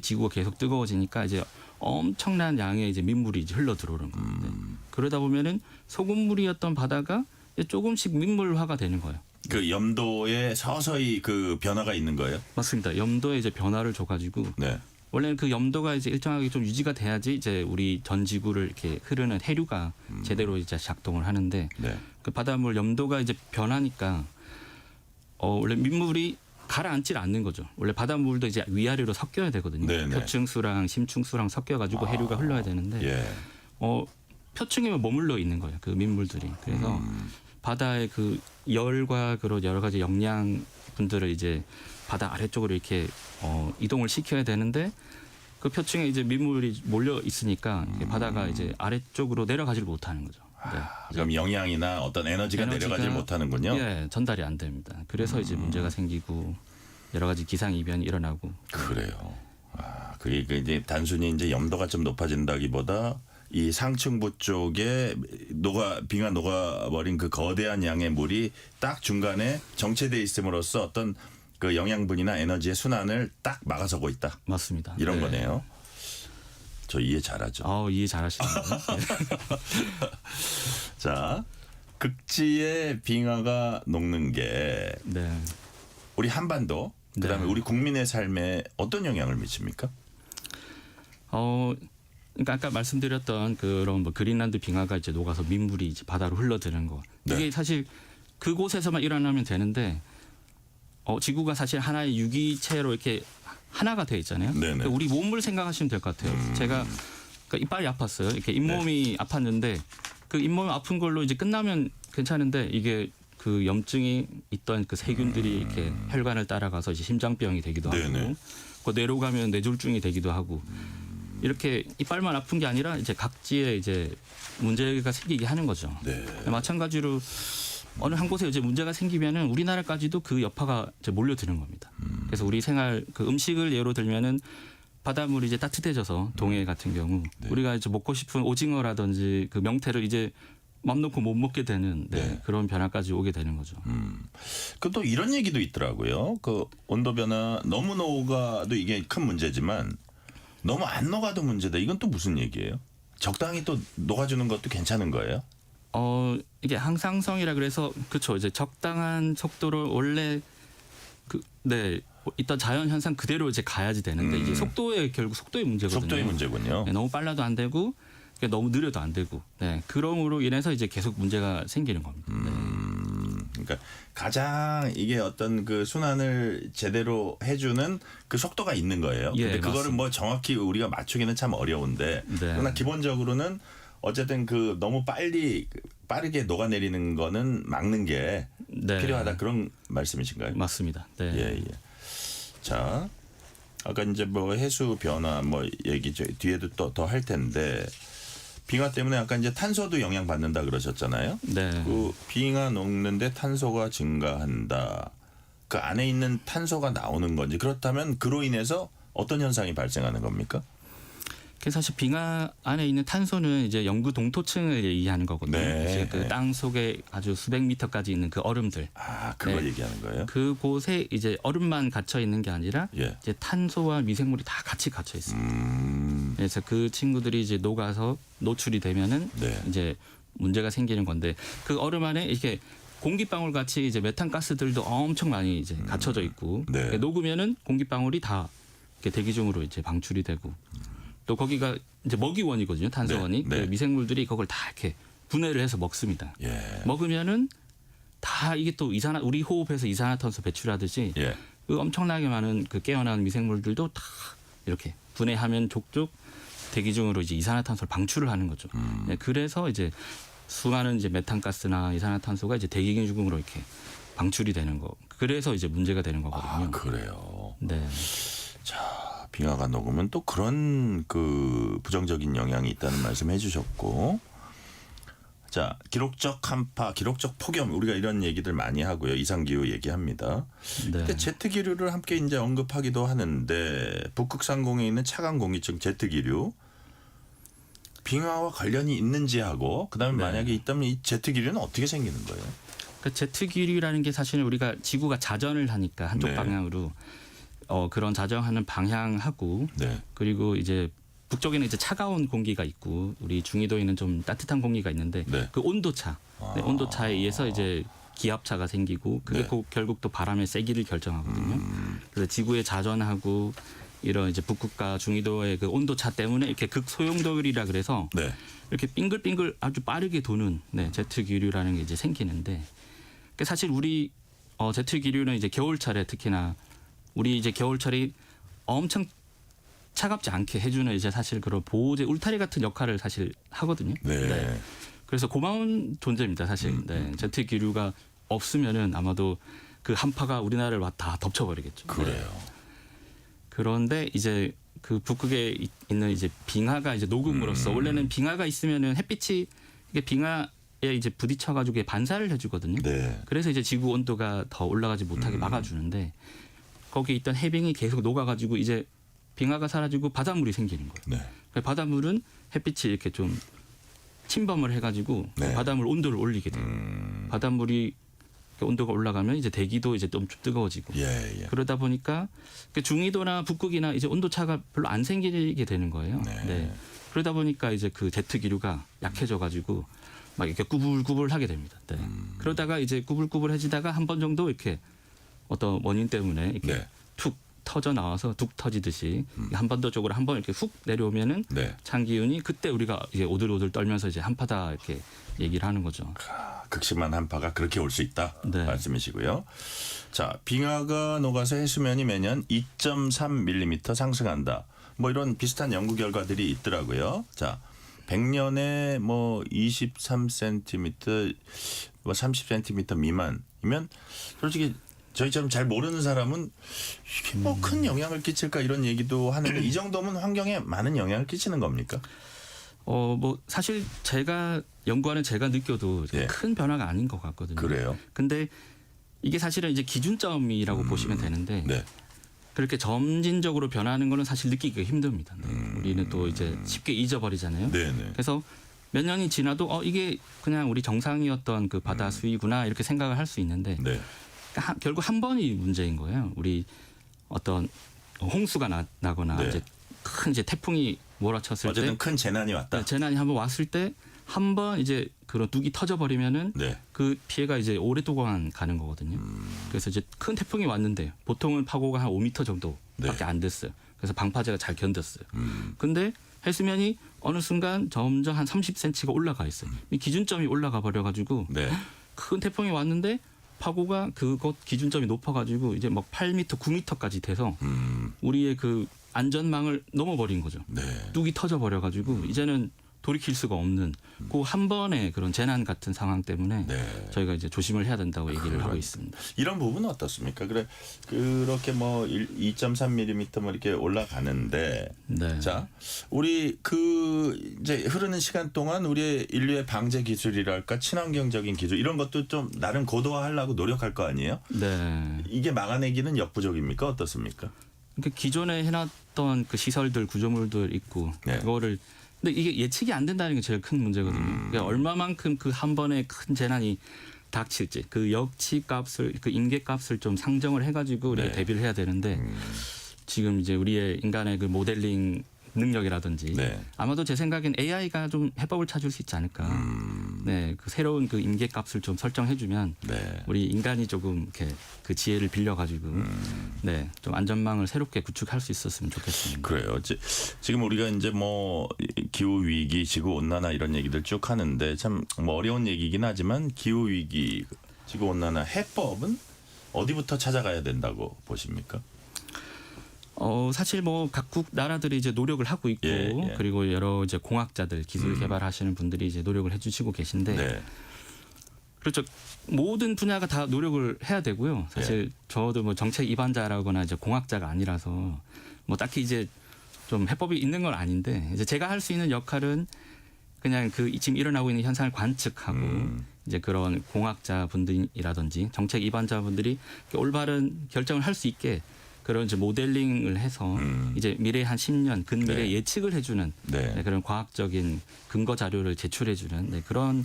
지구가 계속 뜨거워지니까 이제 엄청난 양의 이제 민물이 이제 흘러 들어오는 겁니다. 그러다 보면은 소금물이었던 바다가 이제 조금씩 민물화가 되는 거예요. 그 염도에 서서히 그 변화가 있는 거예요? 맞습니다. 염도에 이제 변화를 줘가지고 원래는 그 염도가 이제 일정하게 좀 유지가 돼야지 이제 우리 전 지구를 이렇게 흐르는 해류가 제대로 이제 작동을 하는데 그 바닷물 염도가 이제 변하니까 원래 민물이 가라앉질 않는 거죠. 원래 바닷물도 이제 위아래로 섞여야 되거든요. 표층수랑 심층수랑 섞여가지고 해류가 흘러야 되는데 표층에만 머물러 있는 거예요. 그 민물들이. 그래서 바다의 그 열과 그런 여러 가지 영양분들을 이제 바다 아래쪽으로 이렇게 이동을 시켜야 되는데 그 표층에 이제 민물이 몰려 있으니까 바다가 이제 아래쪽으로 내려가지를 못하는 거죠. 그럼 영양이나 어떤 에너지가 내려가지 못하는군요. 전달이 안 됩니다. 그래서 이제 문제가 생기고 여러 가지 기상 이변이 일어나고. 그래요. 그게 이제 단순히 이제 염도가 좀 높아진다기보다 이 상층부 쪽에 빙하 녹아버린 그 거대한 양의 물이 딱 중간에 정체돼 있음으로써 어떤 그 영양분이나 에너지의 순환을 딱 막아서고 있다. 맞습니다. 이런 거네요. 저 이해 잘하죠. 이해 잘하시네요. 자, 극지의 빙하가 녹는 게 우리 한반도 그다음에 우리 국민의 삶에 어떤 영향을 미칩니까? 그러니까 아까 말씀드렸던 그런 뭐 그린란드 빙하가 이제 녹아서 민물이 이제 바다로 흘러드는 거. 이게 사실 그곳에서만 일어나면 되는데 지구가 사실 하나의 유기체로 이렇게 하나가 돼 있잖아요. 그러니까 우리 몸을 생각하시면 될 것 같아요. 제가 그러니까 이빨이 아팠어요. 이렇게 잇몸이 아팠는데 그 잇몸이 아픈 걸로 이제 끝나면 괜찮은데 이게 그 염증이 있던 그 세균들이 이렇게 혈관을 따라가서 이제 심장병이 되기도 하고, 그 뇌로 가면 뇌졸중이 되기도 하고, 이렇게 이빨만 아픈 게 아니라 이제 각지에 이제 문제가 생기게 하는 거죠. 마찬가지로 어느 한 곳에 이제 문제가 생기면은 우리나라까지도 그 여파가 이제 몰려드는 겁니다. 그래서 우리 생활 그 음식을 예로 들면은 바닷물이 이제 따뜻해져서 동해 같은 경우 우리가 이제 먹고 싶은 오징어라든지 그 명태를 이제 맘 놓고 못 먹게 되는 그런 변화까지 오게 되는 거죠. 그 또 이런 얘기도 있더라고요. 그 온도 변화 너무 녹아도 이게 큰 문제지만 너무 안 녹아도 문제다. 이건 또 무슨 얘기예요? 적당히 또 녹아주는 것도 괜찮은 거예요? 이게 항상성이라 그래서 그렇죠. 이제 적당한 속도로 원래 있던 자연 현상 그대로 이제 가야지 되는데 이제 결국 속도의 문제거든요. 속도의 문제군요. 너무 빨라도 안 되고 너무 느려도 안 되고. 그럼으로 인해서 이제 계속 문제가 생기는 겁니다. 그러니까 가장 이게 어떤 그 순환을 제대로 해주는 그 속도가 있는 거예요. 근데 그거를 맞습니다. 뭐 정확히 우리가 맞추기는 참 어려운데 그러나 기본적으로는 어쨌든 그 너무 빠르게 녹아내리는 거는 막는 게 필요하다 그런 말씀이신가요? 맞습니다. 예. 자, 아까 이제 뭐 해수 변화 뭐 얘기 뒤에도 또 더 할 텐데 빙하 때문에 아까 이제 탄소도 영향 받는다 그러셨잖아요. 그 빙하 녹는데 탄소가 증가한다. 그 안에 있는 탄소가 나오는 건지 그렇다면 그로 인해서 어떤 현상이 발생하는 겁니까? 사실 빙하 안에 있는 탄소는 이제 영구 동토층을 얘기하는 거거든요. 그 땅 속에 아주 수백 미터까지 있는 그 얼음들. 그걸 얘기하는 거예요? 그곳에 이제 얼음만 갇혀 있는 게 아니라 이제 탄소와 미생물이 다 같이 갇혀 있습니다. 그래서 그 친구들이 이제 녹아서 노출이 되면은 이제 문제가 생기는 건데 그 얼음 안에 이렇게 공기방울 같이 이제 메탄 가스들도 엄청 많이 이제 갇혀져 있고 녹으면은 공기방울이 다 이렇게 대기 중으로 이제 방출이 되고. 또 거기가 이제 먹이원이거든요. 탄소원이. 그 미생물들이 그걸 다 이렇게 분해를 해서 먹습니다. 먹으면은 다 이게 또 우리 호흡에서 이산화탄소 배출하듯이 그 엄청나게 많은 그 깨어난 미생물들도 다 이렇게 분해하면 족족 대기 중으로 이제 이산화탄소를 방출을 하는 거죠. 그래서 이제 수많은 이제 메탄가스나 이산화탄소가 이제 대기 중으로 이렇게 방출이 되는 거. 그래서 이제 문제가 되는 거거든요. 그래요. 자. 빙하가 녹으면 또 그런 그 부정적인 영향이 있다는 말씀 해주셨고, 자 기록적 한파, 기록적 폭염 우리가 이런 얘기들 많이 하고요. 이상기후 얘기합니다. 근데 제트기류를 함께 이제 언급하기도 하는데 북극상공에 있는 차강 공기층 제트기류 빙하와 관련이 있는지 하고 그다음에 만약에 있다면 이 제트기류는 어떻게 생기는 거예요? 그러니까 제트기류라는 게 사실은 우리가 지구가 자전을 하니까 한쪽 방향으로. 그런 자정하는 방향하고 그리고 이제 북쪽에는 이제 차가운 공기가 있고 우리 중위도에는 좀 따뜻한 공기가 있는데 그 온도차, 온도차에 의해서 이제 기압차가 생기고 그게 결국 또 바람의 세기를 결정하거든요. 그래서 지구의 자전하고 이런 이제 북극과 중위도의 그 온도차 때문에 이렇게 극소용돌이라 그래서 이렇게 빙글빙글 아주 빠르게 도는 제트 기류라는 게 이제 생기는데 사실 우리 제트 기류는 이제 겨울철에 특히나 우리 이제 겨울철이 엄청 차갑지 않게 해주는 이제 사실 그런 보호제 울타리 같은 역할을 사실 하거든요. 그래서 고마운 존재입니다, 사실. 제트 기류가 없으면은 아마도 그 한파가 우리나라를 다 덮쳐버리겠죠. 그래요. 그런데 이제 그 북극에 있는 이제 빙하가 이제 녹음으로써 원래는 빙하가 있으면은 햇빛이 이게 빙하에 이제 부딪혀가지고 반사를 해주거든요. 그래서 이제 지구 온도가 더 올라가지 못하게 막아주는데. 거기에 있던 해빙이 계속 녹아가지고 이제 빙하가 사라지고 바닷물이 생기는 거예요. 바닷물은 햇빛이 이렇게 좀 침범을 해가지고 바닷물 온도를 올리게 돼요. 바닷물이 온도가 올라가면 이제 대기도 이제 좀 뜨거워지고 그러다 보니까 중위도나 북극이나 이제 온도 차가 별로 안 생기게 되는 거예요. 그러다 보니까 이제 그 제트 기류가 약해져가지고 막 이렇게 꾸불꾸불하게 됩니다. 그러다가 이제 꾸불꾸불해지다가 한 번 정도 이렇게 어떤 원인 때문에 이렇게 툭 터져 나와서 툭 터지듯이 한반도 쪽으로 한번 이렇게 훅 내려오면은 찬 기운이 그때 우리가 이제 오들오들 떨면서 이제 한파다 이렇게 얘기를 하는 거죠. 극심한 한파가 그렇게 올 수 있다 말씀이시고요. 자, 빙하가 녹아서 해수면이 매년 2.3mm 상승한다. 뭐 이런 비슷한 연구 결과들이 있더라고요. 자, 100년에 뭐 23cm, 뭐 30cm 미만이면 솔직히 저희처럼 잘 모르는 사람은 이게 뭐 큰 영향을 끼칠까 이런 얘기도 하는데 이 정도면 환경에 많은 영향을 끼치는 겁니까? 뭐 사실 제가 연구하는 제가 느껴도 큰 변화가 아닌 것 같거든요. 그래요? 근데 이게 사실은 이제 기준점이라고 보시면 되는데 네. 그렇게 점진적으로 변하는 거는 사실 느끼기가 힘듭니다. 우리는 또 이제 쉽게 잊어버리잖아요. 네네. 그래서 몇 년이 지나도 이게 그냥 우리 정상이었던 그 바다 수위구나 이렇게 생각을 할 수 있는데 네. 결국 한 번이 문제인 거예요. 우리 어떤 홍수가 나거나 네. 이제 큰 이제 태풍이 몰아쳤을 어쨌든 때 큰 재난이 왔다. 네, 재난이 한번 왔을 때 한 번 이제 그런 둑이 터져버리면은 네. 그 피해가 이제 오랫동안 가는 거거든요. 그래서 이제 큰 태풍이 왔는데 보통은 파고가 한 5m 정도밖에 안 됐어요. 그래서 방파제가 잘 견뎠어요. 근데 해수면이 어느 순간 점점 한 30cm가 올라가 있어요. 이 기준점이 올라가 버려가지고 네. 큰 태풍이 왔는데 파고가 그것 기준점이 높아가지고 이제 막 8m, 9m까지 돼서 우리의 그 안전망을 넘어버린 거죠. 네. 뚝이 터져버려가지고 이제는 돌이킬 수가 없는 그 한 번의 그런 재난 같은 상황 때문에 저희가 이제 조심을 해야 된다고 얘기를 하고 있습니다. 이런 부분은 어떻습니까? 그렇게 뭐 2.3mm 뭐 이렇게 올라가는데 네. 자, 우리 이제 흐르는 시간 동안 우리의 인류의 방제 기술이랄까 친환경적인 기술 이런 것도 좀 나름 고도화하려고 노력할 거 아니에요? 네. 이게 막아내기는 역부족입니까? 어떻습니까? 그러니까 기존에 해놨던 그 시설들 구조물들 있고 그거를 근데 이게 예측이 안 된다는 게 제일 큰 문제거든요. 그러니까 얼마만큼 그 한 번에 큰 재난이 닥칠지 그 역치 값을 그 임계 값을 좀 상정을 해가지고 우리가 대비를 해야 되는데 지금 이제 우리의 인간의 그 모델링 능력이라든지 아마도 제 생각엔 AI가 좀 해법을 찾을 수 있지 않을까. 네, 그 새로운 그 임계 값을 좀 설정해주면 우리 인간이 조금 이렇게 그 지혜를 빌려가지고 좀 안전망을 새롭게 구축할 수 있었으면 좋겠습니다. 그래요. 지금 우리가 이제 뭐 기후 위기, 지구 온난화 이런 얘기들 쭉 하는데 참 뭐 어려운 얘기긴 하지만 기후 위기, 지구 온난화 해법은 어디부터 찾아가야 된다고 보십니까? 사실 뭐 각국 나라들이 이제 노력을 하고 있고 그리고 여러 이제 공학자들 기술 개발하시는 분들이 이제 노력을 해주시고 계신데 그렇죠. 모든 분야가 다 노력을 해야 되고요. 사실 저도 뭐 정책 입안자라거나 이제 공학자가 아니라서 뭐 딱히 이제 좀 해법이 있는 건 아닌데 이제 제가 할 수 있는 역할은 그냥 그 지금 일어나고 있는 현상을 관측하고 이제 그런 공학자 분들이라든지 정책 입안자 분들이 올바른 결정을 할 수 있게 그런 이제 모델링을 해서 이제 미래 한 10년 근미래 예측을 해주는 그런 과학적인 근거 자료를 제출해주는 그런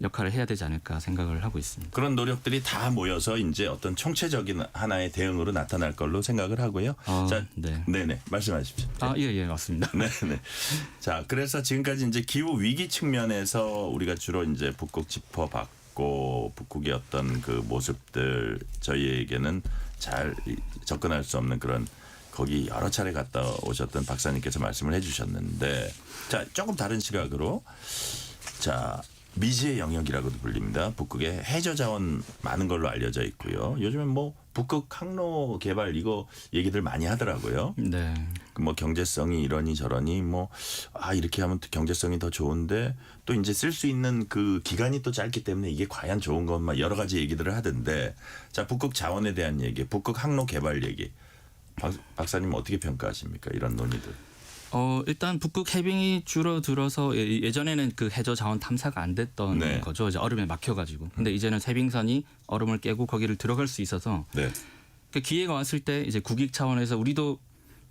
역할을 해야 되지 않을까 생각을 하고 있습니다. 그런 노력들이 다 모여서 이제 어떤 총체적인 하나의 대응으로 나타날 걸로 생각을 하고요. 자, 네네 말씀하십시오. 예, 맞습니다. 네네. 자, 그래서 지금까지 이제 기후 위기 측면에서 우리가 주로 이제 북극 짚어봤고 북극의 어떤 그 모습들 저희에게는 잘 접근할 수 없는 그런 거기 여러 차례 갔다 오셨던 박사님께서 말씀을 해주셨는데 자 조금 다른 시각으로 자 미지의 영역이라고도 불립니다. 북극에 해저 자원 많은 걸로 알려져 있고요. 요즘엔 뭐 북극 항로 개발 이거 얘기들 많이 하더라고요. 네. 뭐 경제성이 이러니 저러니 뭐 이렇게 하면 경제성이 더 좋은데 또 이제 쓸 수 있는 그 기간이 또 짧기 때문에 이게 과연 좋은 것만 여러 가지 얘기들을 하던데 자 북극 자원에 대한 얘기, 북극 항로 개발 얘기 박사님 어떻게 평가하십니까? 이런 논의들. 일단 북극 해빙이 줄어들어서 예전에는 그 해저 자원 탐사가 안 됐던 거죠. 이제 얼음에 막혀가지고. 근데 이제는 해빙선이 얼음을 깨고 거기를 들어갈 수 있어서 그 기회가 왔을 때 이제 국익 차원에서 우리도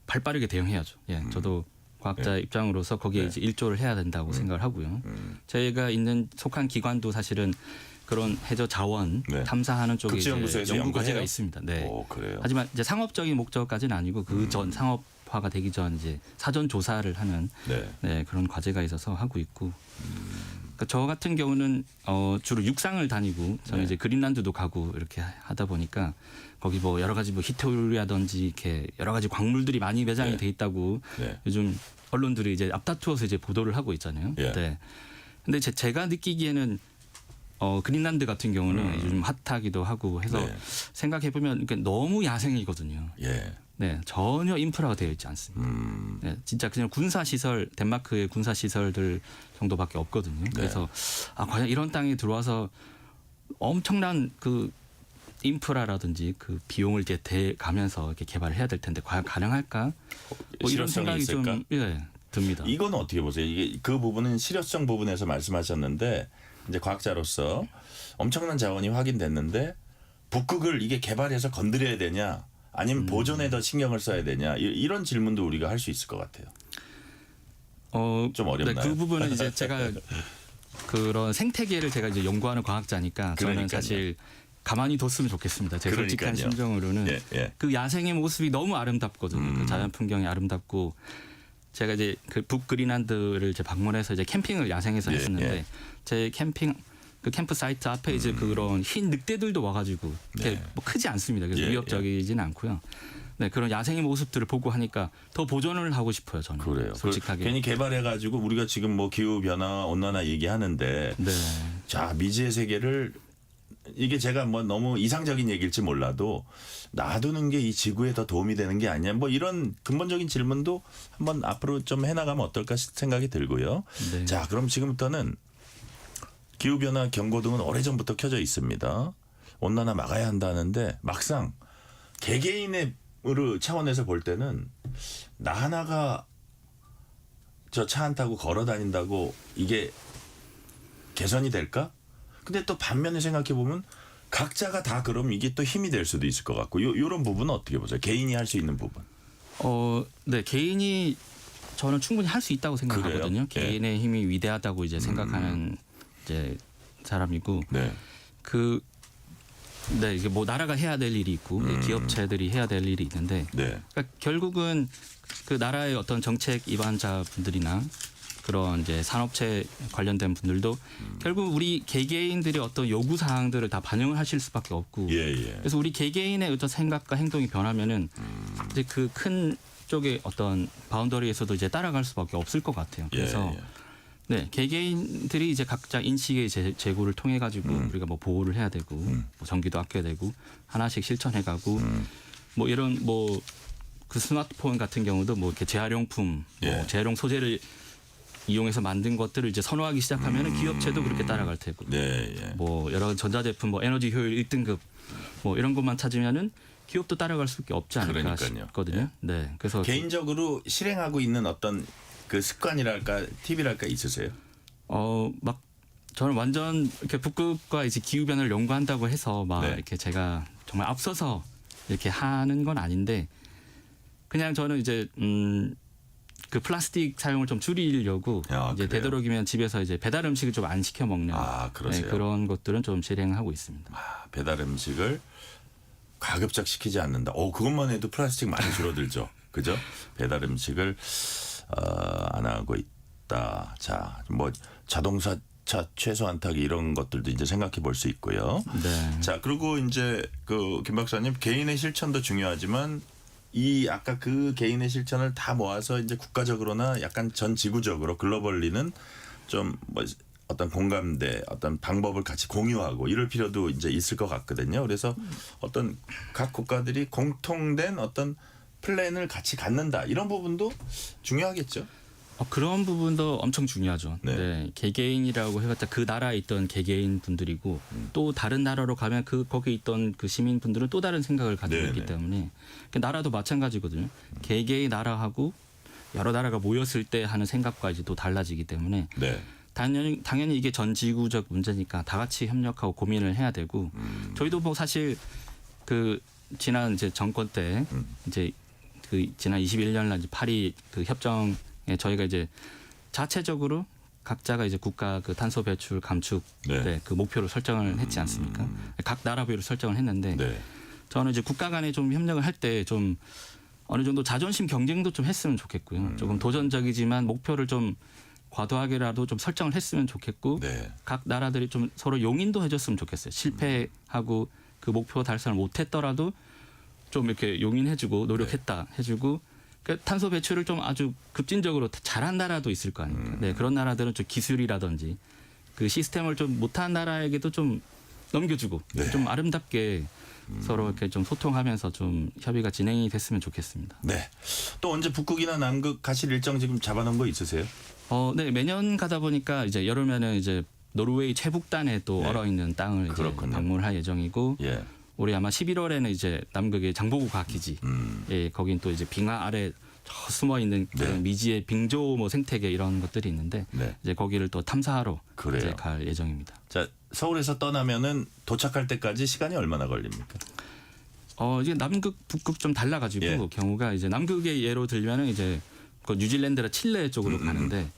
발빠르게 대응해야죠. 저도 과학자 입장으로서 거기에 이제 일조를 해야 된다고 생각을 하고요. 저희가 속한 기관도 사실은 그런 해저 자원 탐사하는 쪽에 이제 연구 과제가 있습니다. 네. 그래요. 하지만 이제 상업적인 목적까지는 아니고 그 전 상업화가 되기 전 이제 사전 조사를 하는 그런 과제가 있어서 하고 있고. 그러니까 저 같은 경우는 주로 육상을 다니고 저는 이제 그린란드도 가고 이렇게 하다 보니까 거기 뭐 여러 가지 뭐 히토류라든지 이렇게 여러 가지 광물들이 많이 매장이 돼 있다고 요즘 언론들이 이제 앞다투어서 이제 보도를 하고 있잖아요. 근데 제가 느끼기에는 그린란드 같은 경우는 요즘 핫하기도 하고 해서 네. 생각해 보면 너무 야생이거든요. 예. 네, 전혀 인프라가 되어 있지 않습니다. 네, 진짜 그냥 군사 시설, 덴마크의 군사 시설들 정도밖에 없거든요. 그래서 과연 이런 땅에 들어와서 엄청난 그 인프라라든지 그 비용을 이제 대가면서 이렇게 개발을 해야 될 텐데 과연 가능할까? 뭐 이런 실효성이 생각이 좀 듭니다. 이건 어떻게 보세요? 이게 그 부분은 실효성 부분에서 말씀하셨는데 이제 과학자로서 엄청난 자원이 확인됐는데 북극을 이게 개발해서 건드려야 되냐? 아니면 보존에 더 신경을 써야 되냐? 이런 질문도 우리가 할 수 있을 것 같아요. 좀 어렵나요? 네, 그 부분은 이제 제가 그런 생태계를 제가 이제 연구하는 과학자니까 저는 그러니까요. 사실 가만히 뒀으면 좋겠습니다. 제 솔직한 그러니까요. 심정으로는 예. 그 야생의 모습이 너무 아름답거든요. 그 자연 풍경이 아름답고 제가 이제 그 북그린란드를 이제 방문해서 이제 캠핑을 야생에서 예, 했었는데 예. 제 그 캠프 사이트 앞에 이제 그런 흰 늑대들도 와가지고 이렇게 뭐 크지 않습니다. 그래서 예, 위협적이지는 않고요. 네, 그런 야생의 모습들을 보고 하니까 더 보존을 하고 싶어요. 저는 그래요. 솔직하게. 괜히 개발해가지고 우리가 지금 뭐 기후 변화, 온난화 얘기하는데 네. 자 미지의 세계를 이게 제가 뭐 너무 이상적인 얘기일지 몰라도 놔두는 게 이 지구에 더 도움이 되는 게 아니냐 뭐 이런 근본적인 질문도 한번 앞으로 좀 해나가면 어떨까 생각이 들고요. 네. 자 그럼 지금부터는 기후변화 경고등은 오래전부터 켜져 있습니다. 온난화 막아야 한다는데 막상 개개인의 차원에서 볼 때는 나 하나가 저 차 안 타고 걸어 다닌다고 이게 개선이 될까? 근데 또 반면에 생각해 보면 각자가 다 그럼 이게 또 힘이 될 수도 있을 것 같고 요런 부분은 어떻게 보세요? 개인이 할 수 있는 부분. 네, 개인이 저는 충분히 할 수 있다고 생각하거든요. 그래요? 예. 개인의 힘이 위대하다고 이제 생각하는 이제 사람이고 이게 뭐 나라가 해야 될 일이 있고 기업체들이 해야 될 일이 있는데 그러니까 결국은 그 나라의 어떤 정책 입안자 분들이나 그런 이제 산업체 관련된 분들도 결국 우리 개개인들의 어떤 요구 사항들을 다 반영을 하실 수밖에 없고 그래서 우리 개개인의 어떤 생각과 행동이 변하면은 이제 그 큰 쪽의 어떤 바운더리에서도 이제 따라갈 수밖에 없을 것 같아요. 그래서 네, 개개인들이 이제 각자 인식의 제고를 통해 가지고 우리가 뭐 보호를 해야 되고 뭐 전기도 아껴야 되고 하나씩 실천해 가고 뭐 이런 뭐 그 스마트폰 같은 경우도 뭐 이렇게 재활용품, 뭐 재활용 소재를 이용해서 만든 것들을 이제 선호하기 시작하면 기업체도 그렇게 따라갈 테고 뭐 여러 전자제품 뭐 에너지 효율 1등급 뭐 이런 것만 찾으면은 기업도 따라갈 수밖에 없지 않을까 싶거든요. 네, 그래서 개인적으로 실행하고 있는 어떤 그 습관이랄까 팁이랄까 있으세요? 막 저는 완전 이렇게 북극과 이제 기후 변화를 연구한다고 해서 막 이렇게 제가 정말 앞서서 이렇게 하는 건 아닌데 그냥 저는 이제 그 플라스틱 사용을 좀 줄이려고 이제 되도록이면 집에서 이제 배달 음식을 좀 안 시켜 먹는 그런 것들은 좀 실행하고 있습니다. 배달 음식을 가급적 시키지 않는다. 그것만 해도 플라스틱 많이 줄어들죠. 그죠? 배달 음식을 안 하고 있다. 자, 뭐 자동차 최소한 타기 이런 것들도 이제 생각해 볼 수 있고요. 네. 자, 그리고 이제 그 김 박사님 개인의 실천도 중요하지만 이 아까 그 개인의 실천을 다 모아서 이제 국가적으로나 약간 전 지구적으로 글로벌리는 좀 뭐 어떤 공감대, 어떤 방법을 같이 공유하고 이럴 필요도 이제 있을 것 같거든요. 그래서 어떤 각 국가들이 공통된 어떤 플랜을 같이 갖는다 이런 부분도 중요하겠죠. 그런 부분도 엄청 중요하죠. 네. 개개인이라고 해봤자 그 나라에 있던 개개인 분들이고 또 다른 나라로 가면 거기 있던 그 시민 분들은 또 다른 생각을 가지고 있기 때문에 나라도 마찬가지거든요. 개개인 나라하고 여러 나라가 모였을 때 하는 생각과 이제 또 달라지기 때문에 당연히 이게 전 지구적 문제니까 다 같이 협력하고 고민을 해야 되고 저희도 뭐 사실 그 지난 이제 정권 때 이제 그 지난 21년 날 이제 파리 그 협정 저희가 이제 자체적으로 각자가 이제 국가 그 탄소 배출 감축 그 목표를 설정을 했지 않습니까? 각 나라별로 설정을 했는데 저는 이제 국가 간에 좀 협력을 할 때 좀 어느 정도 자존심 경쟁도 좀 했으면 좋겠고요. 조금 도전적이지만 목표를 좀 과도하게라도 좀 설정을 했으면 좋겠고 각 나라들이 좀 서로 용인도 해줬으면 좋겠어요. 실패하고 그 목표 달성을 못했더라도 좀 이렇게 용인해주고 노력했다 해주고 그러니까 탄소 배출을 좀 아주 급진적으로 잘한 나라도 있을 거 아닙니까? 네, 그런 나라들은 좀 기술이라든지 그 시스템을 좀 못한 나라에게도 좀 넘겨주고 네. 좀 아름답게 서로 이렇게 좀 소통하면서 좀 협의가 진행이 됐으면 좋겠습니다. 네. 또 언제 북극이나 남극 가실 일정 지금 잡아놓은 거 있으세요? 네, 매년 가다 보니까 이제 여름에는 이제 노르웨이 최북단에 또 네. 얼어 있는 땅을 이제 그렇군요. 방문할 예정이고 예. 올해 아마 11월에는 이제 남극의 장보고 과학기지, 예, 거긴 또 이제 빙하 아래 저 숨어 있는 그런 네. 미지의 빙조 뭐 생태계 이런 것들이 있는데 네. 이제 거기를 또 탐사하러 그래요. 이제 갈 예정입니다. 자, 서울에서 떠나면은 도착할 때까지 시간이 얼마나 걸립니까? 이제 남극, 북극 좀 달라가지고 예. 경우가 이제 남극의 예로 들면은 이제 그 뉴질랜드나 칠레 쪽으로 가는데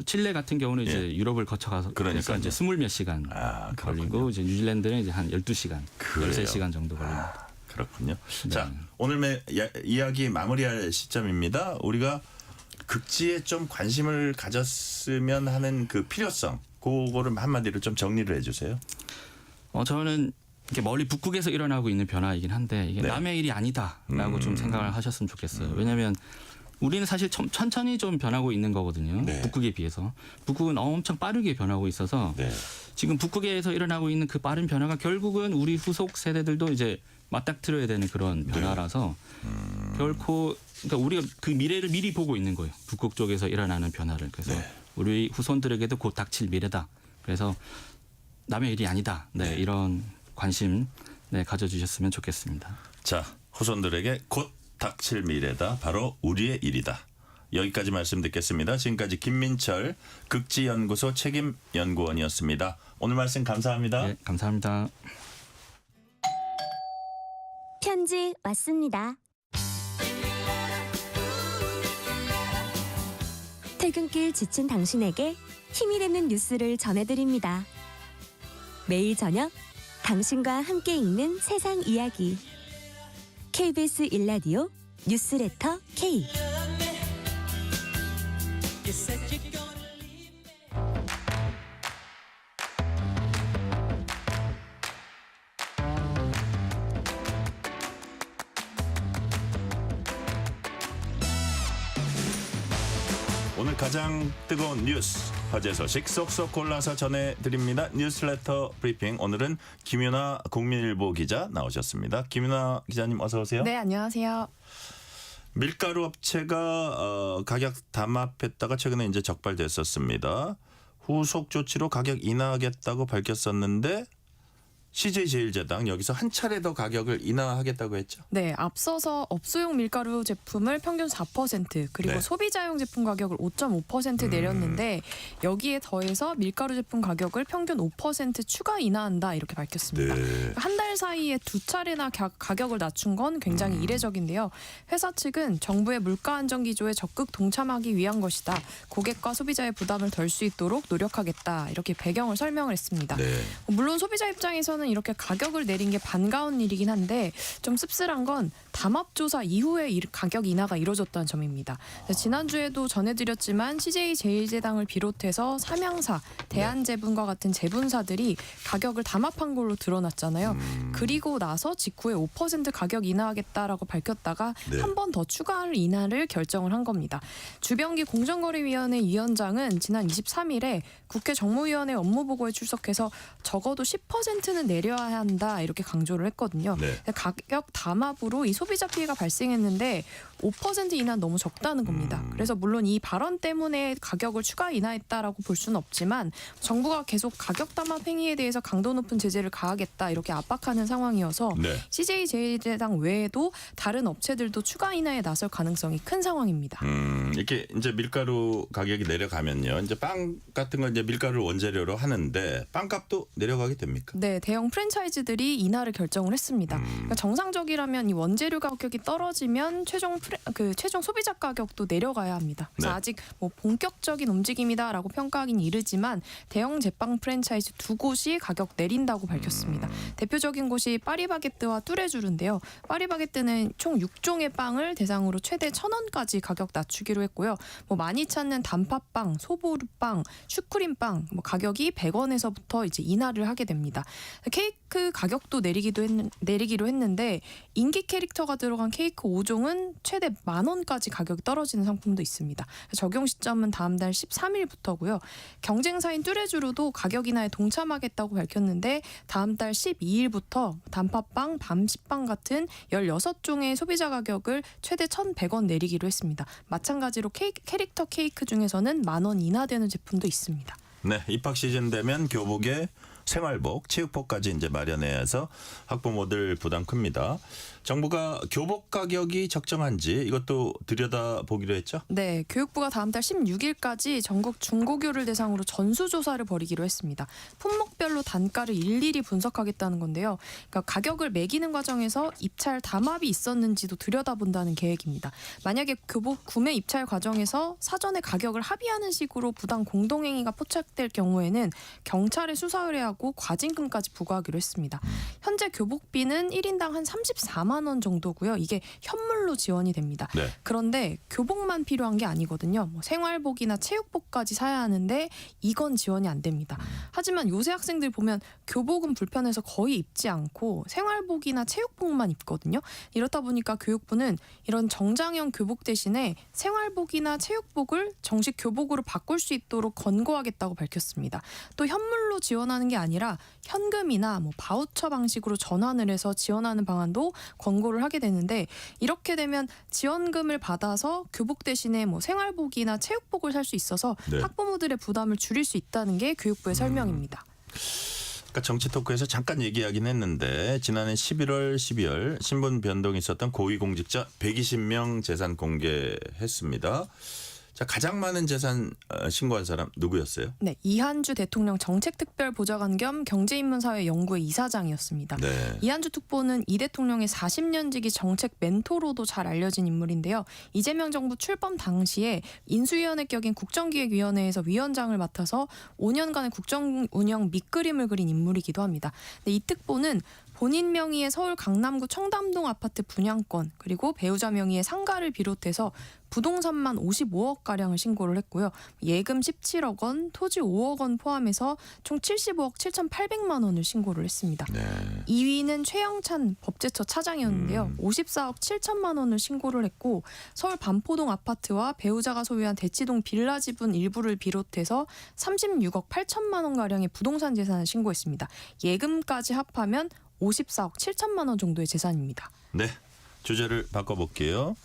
칠레 같은 경우는 이제 유럽을 거쳐가서 그래서 이제 20몇 시간 걸리고 이제 뉴질랜드는 이제 한 12시간, 그래요. 13시간 정도 걸립니다. 그렇군요. 네. 자, 오늘 이야기 마무리할 시점입니다. 우리가 극지에 좀 관심을 가졌으면 하는 그 필요성, 그거를 한마디로 좀 정리를 해주세요. 저는 이렇게 멀리 북극에서 일어나고 있는 변화이긴 한데 이게 네. 남의 일이 아니다라고 좀 생각을 하셨으면 좋겠어요. 왜냐하면 우리는 사실 천천히 좀 변하고 있는 거거든요. 네. 북극에 비해서. 북극은 엄청 빠르게 변하고 있어서 네. 지금 북극에서 일어나고 있는 그 빠른 변화가 결국은 우리 후속 세대들도 이제 맞닥뜨려야 되는 그런 변화라서 결코 그러니까 우리가 그 미래를 미리 보고 있는 거예요. 북극 쪽에서 일어나는 변화를. 그래서 네. 우리 후손들에게도 곧 닥칠 미래다. 그래서 남의 일이 아니다. 네, 이런 관심 가져주셨으면 좋겠습니다. 자, 후손들에게 곧 닥칠 미래다. 바로 우리의 일이다. 여기까지 말씀 듣겠습니다. 지금까지 김민철 극지연구소 책임연구원이었습니다. 오늘 말씀 감사합니다. 네, 감사합니다. 편지 왔습니다. 퇴근길 지친 당신에게 힘이 되는 뉴스를 전해드립니다. 매일 저녁 당신과 함께 읽는 세상 이야기. KBS 1라디오 뉴스레터 K. 오늘 가장 뜨거운 뉴스, 화제 소식 쏙쏙 골라서 전해드립니다. 뉴스레터 브리핑. 오늘은 김윤아 국민일보 기자 나오셨습니다. 김윤아 기자님 어서 오세요. 네, 안녕하세요. 밀가루 업체가 가격 담합했다가 최근에 이제 적발됐었습니다. 후속 조치로 가격 인하하겠다고 밝혔었는데 CJ제일제당 여기서 한 차례 더 가격을 인하하겠다고 했죠. 네, 앞서서 업소용 밀가루 제품을 평균 4% 그리고 네. 소비자용 제품 가격을 5.5% 내렸는데 여기에 더해서 밀가루 제품 가격을 평균 5% 추가 인하한다 이렇게 밝혔습니다. 네. 한 달 사이에 두 차례나 가격을 낮춘 건 굉장히 이례적인데요. 회사 측은 정부의 물가 안정 기조에 적극 동참하기 위한 것이다. 고객과 소비자의 부담을 덜 수 있도록 노력하겠다. 이렇게 배경을 설명을 했습니다. 네. 물론 소비자 입장에서는 이렇게 가격을 내린 게 반가운 일이긴 한데 좀 씁쓸한 건 담합조사 이후에 가격 인하가 이루어졌다는 점입니다. 지난주에도 전해드렸지만 CJ제일제당을 비롯해서 삼양사, 대한제분과 같은 제분사들이 가격을 담합한 걸로 드러났잖아요. 그리고 나서 직후에 5% 가격 인하하겠다라고 밝혔다가 네. 한 번 더 추가 인하를 결정을 한 겁니다. 주병기 공정거래위원회 위원장은 지난 23일에 국회 정무위원회 업무보고에 출석해서 적어도 10%는 내려야 한다 이렇게 강조를 했거든요. 네. 가격 담합으로 이 소비자 피해가 발생했는데 5% 인하는 너무 적다는 겁니다. 그래서 물론 이 발언 때문에 가격을 추가 인하했다라고 볼 수는 없지만 정부가 계속 가격 담합 행위에 대해서 강도 높은 제재를 가하겠다 이렇게 압박하는 상황이어서 네. CJ제일제당 외에도 다른 업체들도 추가 인하에 나설 가능성이 큰 상황입니다. 이렇게 이제 밀가루 가격이 내려가면요. 이제 빵 같은 건 이제 밀가루를 원재료로 하는데 빵값도 내려가게 됩니까? 네, 대형 프랜차이즈들이 인하를 결정을 했습니다. 그러니까 정상적이라면 이 원재료 가격이 떨어지면 최종 소비자 가격도 내려가야 합니다. 그래서 네. 아직 뭐 본격적인 움직임이다라고 평가하기는 이르지만 대형 제빵 프랜차이즈 두 곳이 가격 내린다고 밝혔습니다. 대표적인 곳이 이곳이 파리바게뜨와 뚜레쥬르인데요. 파리바게뜨는 총 6종의 빵을 대상으로 최대 1,000원까지 가격 낮추기로 했고요. 뭐 많이 찾는 단팥빵, 소보루빵, 슈크림빵 가격이 100원에서부터 이제 인하를 하게 됩니다. 케이크 가격도 내리기로 했는데 인기 캐릭터가 들어간 케이크 5종은 최대 10,000원까지 가격이 떨어지는 상품도 있습니다. 적용 시점은 다음 달 13일부터고요. 경쟁사인 뚜레쥬르도 가격 인하에 동참하겠다고 밝혔는데 다음 달 12일부터 단팥빵, 밤시빵 같은 16종의 소비자 가격을 최대 1,100원 내리기로 했습니다. 마찬가지로 캐릭터 케이크 중에서는 10,000원 인하되는 제품도 있습니다. 네, 입학 시즌 되면 교복에 생활복, 체육복까지 이제 마련해야 해서 학부모들 부담 큽니다. 정부가 교복 가격이 적정한지 이것도 들여다보기로 했죠? 네, 교육부가 다음 달 16일까지 전국 중고교를 대상으로 전수조사를 벌이기로 했습니다. 품목별로 단가를 일일이 분석하겠다는 건데요. 그러니까 가격을 매기는 과정에서 입찰 담합이 있었는지도 들여다본다는 계획입니다. 만약에 교복 구매 입찰 과정에서 사전에 가격을 합의하는 식으로 부당 공동행위가 포착될 경우에는 경찰에 수사 의뢰하고 과징금까지 부과하기로 했습니다. 현재 교복비는 1인당 한 34만 원 정도고요. 이게 현물로 지원이 됩니다. 네. 그런데 교복만 필요한 게 아니거든요. 뭐 생활복이나 체육복까지 사야 하는데 이건 지원이 안 됩니다. 하지만 요새 학생들 보면 교복은 불편해서 거의 입지 않고 생활복이나 체육복만 입거든요. 이렇다 보니까 교육부는 이런 정장형 교복 대신에 생활복이나 체육복을 정식 교복으로 바꿀 수 있도록 권고하겠다고 밝혔습니다. 또 현물로 지원하는 게 아니라 현금이나 뭐 바우처 방식으로 전환을 해서 지원하는 방안도 권고를 하게 되는데 이렇게 되면 지원금을 받아서 교복 대신에 뭐 생활복이나 체육복을 살 수 있어서 네. 학부모들의 부담을 줄일 수 있다는 게 교육부의 설명입니다. 아까 정치 토크에서 잠깐 얘기하긴 했는데 지난해 11월, 12월 신분 변동이 있었던 고위공직자 120명 재산 공개했습니다. 자, 가장 많은 재산 신고한 사람 누구였어요? 네, 이한주 대통령 정책특별보좌관 겸 경제인문사회 연구회 이사장이었습니다. 네. 이한주 특보는 이 대통령의 40년 지기 정책 멘토로도 잘 알려진 인물인데요. 이재명 정부 출범 당시에 인수위원회 격인 국정기획위원회에서 위원장을 맡아서 5년간의 국정운영 밑그림을 그린 인물이기도 합니다. 근데 이 특보는 본인 명의의 서울 강남구 청담동 아파트 분양권 그리고 배우자 명의의 상가를 비롯해서 부동산만 55억가량을 신고를 했고요. 예금 17억 원, 토지 5억 원 포함해서 총 75억 7,800만 원을 신고를 했습니다. 네. 2위는 최영찬 법제처 차장이었는데요. 54억 7천만 원을 신고를 했고 서울 반포동 아파트와 배우자가 소유한 대치동 빌라 지분 일부를 비롯해서 36억 8천만 원가량의 부동산 재산을 신고했습니다. 예금까지 합하면 54억 7천만 원 정도의 재산입니다. 네, 주제를 바꿔볼게요.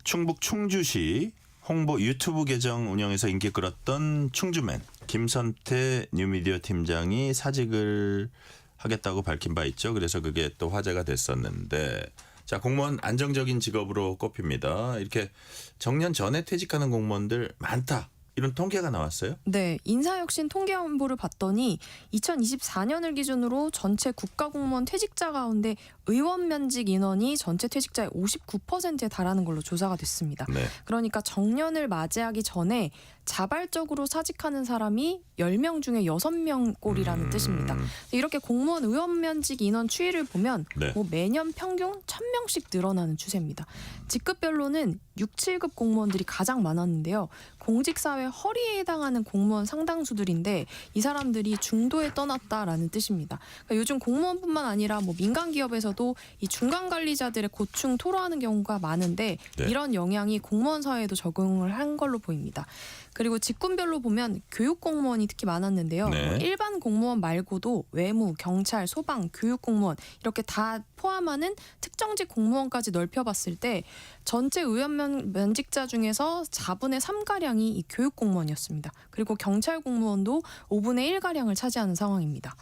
충북 충주시 홍보 유튜브 계정 운영에서 인기 끌었던 충주맨 김선태 뉴미디어 팀장이 사직을 하겠다고 밝힌 바 있죠. 그래서 그게 또 화제가 됐었는데 자, 공무원 안정적인 직업으로 꼽힙니다. 이렇게 정년 전에 퇴직하는 공무원들 많다. 이런 통계가 나왔어요? 네, 인사혁신 통계연보를 봤더니 2024년을 기준으로 전체 국가공무원 퇴직자 가운데 의원 면직 인원이 전체 퇴직자의 59%에 달하는 걸로 조사가 됐습니다. 네. 그러니까 정년을 맞이하기 전에 자발적으로 사직하는 사람이 10명 중에 6명 꼴이라는 뜻입니다. 이렇게 공무원 의원 면직 인원 추이를 보면 네. 뭐 매년 평균 1,000명씩 늘어나는 추세입니다. 직급별로는 6, 7급 공무원들이 가장 많았는데요. 공직사회 허리에 해당하는 공무원 상당수들인데 이 사람들이 중도에 떠났다라는 뜻입니다. 그러니까 요즘 공무원뿐만 아니라 뭐 민간 기업에서도 이 중간 관리자들의 고충 토로하는 경우가 많은데 네. 이런 영향이 공무원 사회에도 적용을 한 걸로 보입니다. 그리고 직군별로 보면 교육 공무원이 특히 많았는데요. 네. 일반 공무원 말고도 외무, 경찰, 소방, 교육 공무원 이렇게 다 포함하는 특정직 공무원까지 넓혀봤을 때 전체 의원 면직자 중에서 4분의 3가량이 이 교육 공무원이었습니다. 그리고 경찰 공무원도 5분의 1가량을 차지하는 상황입니다.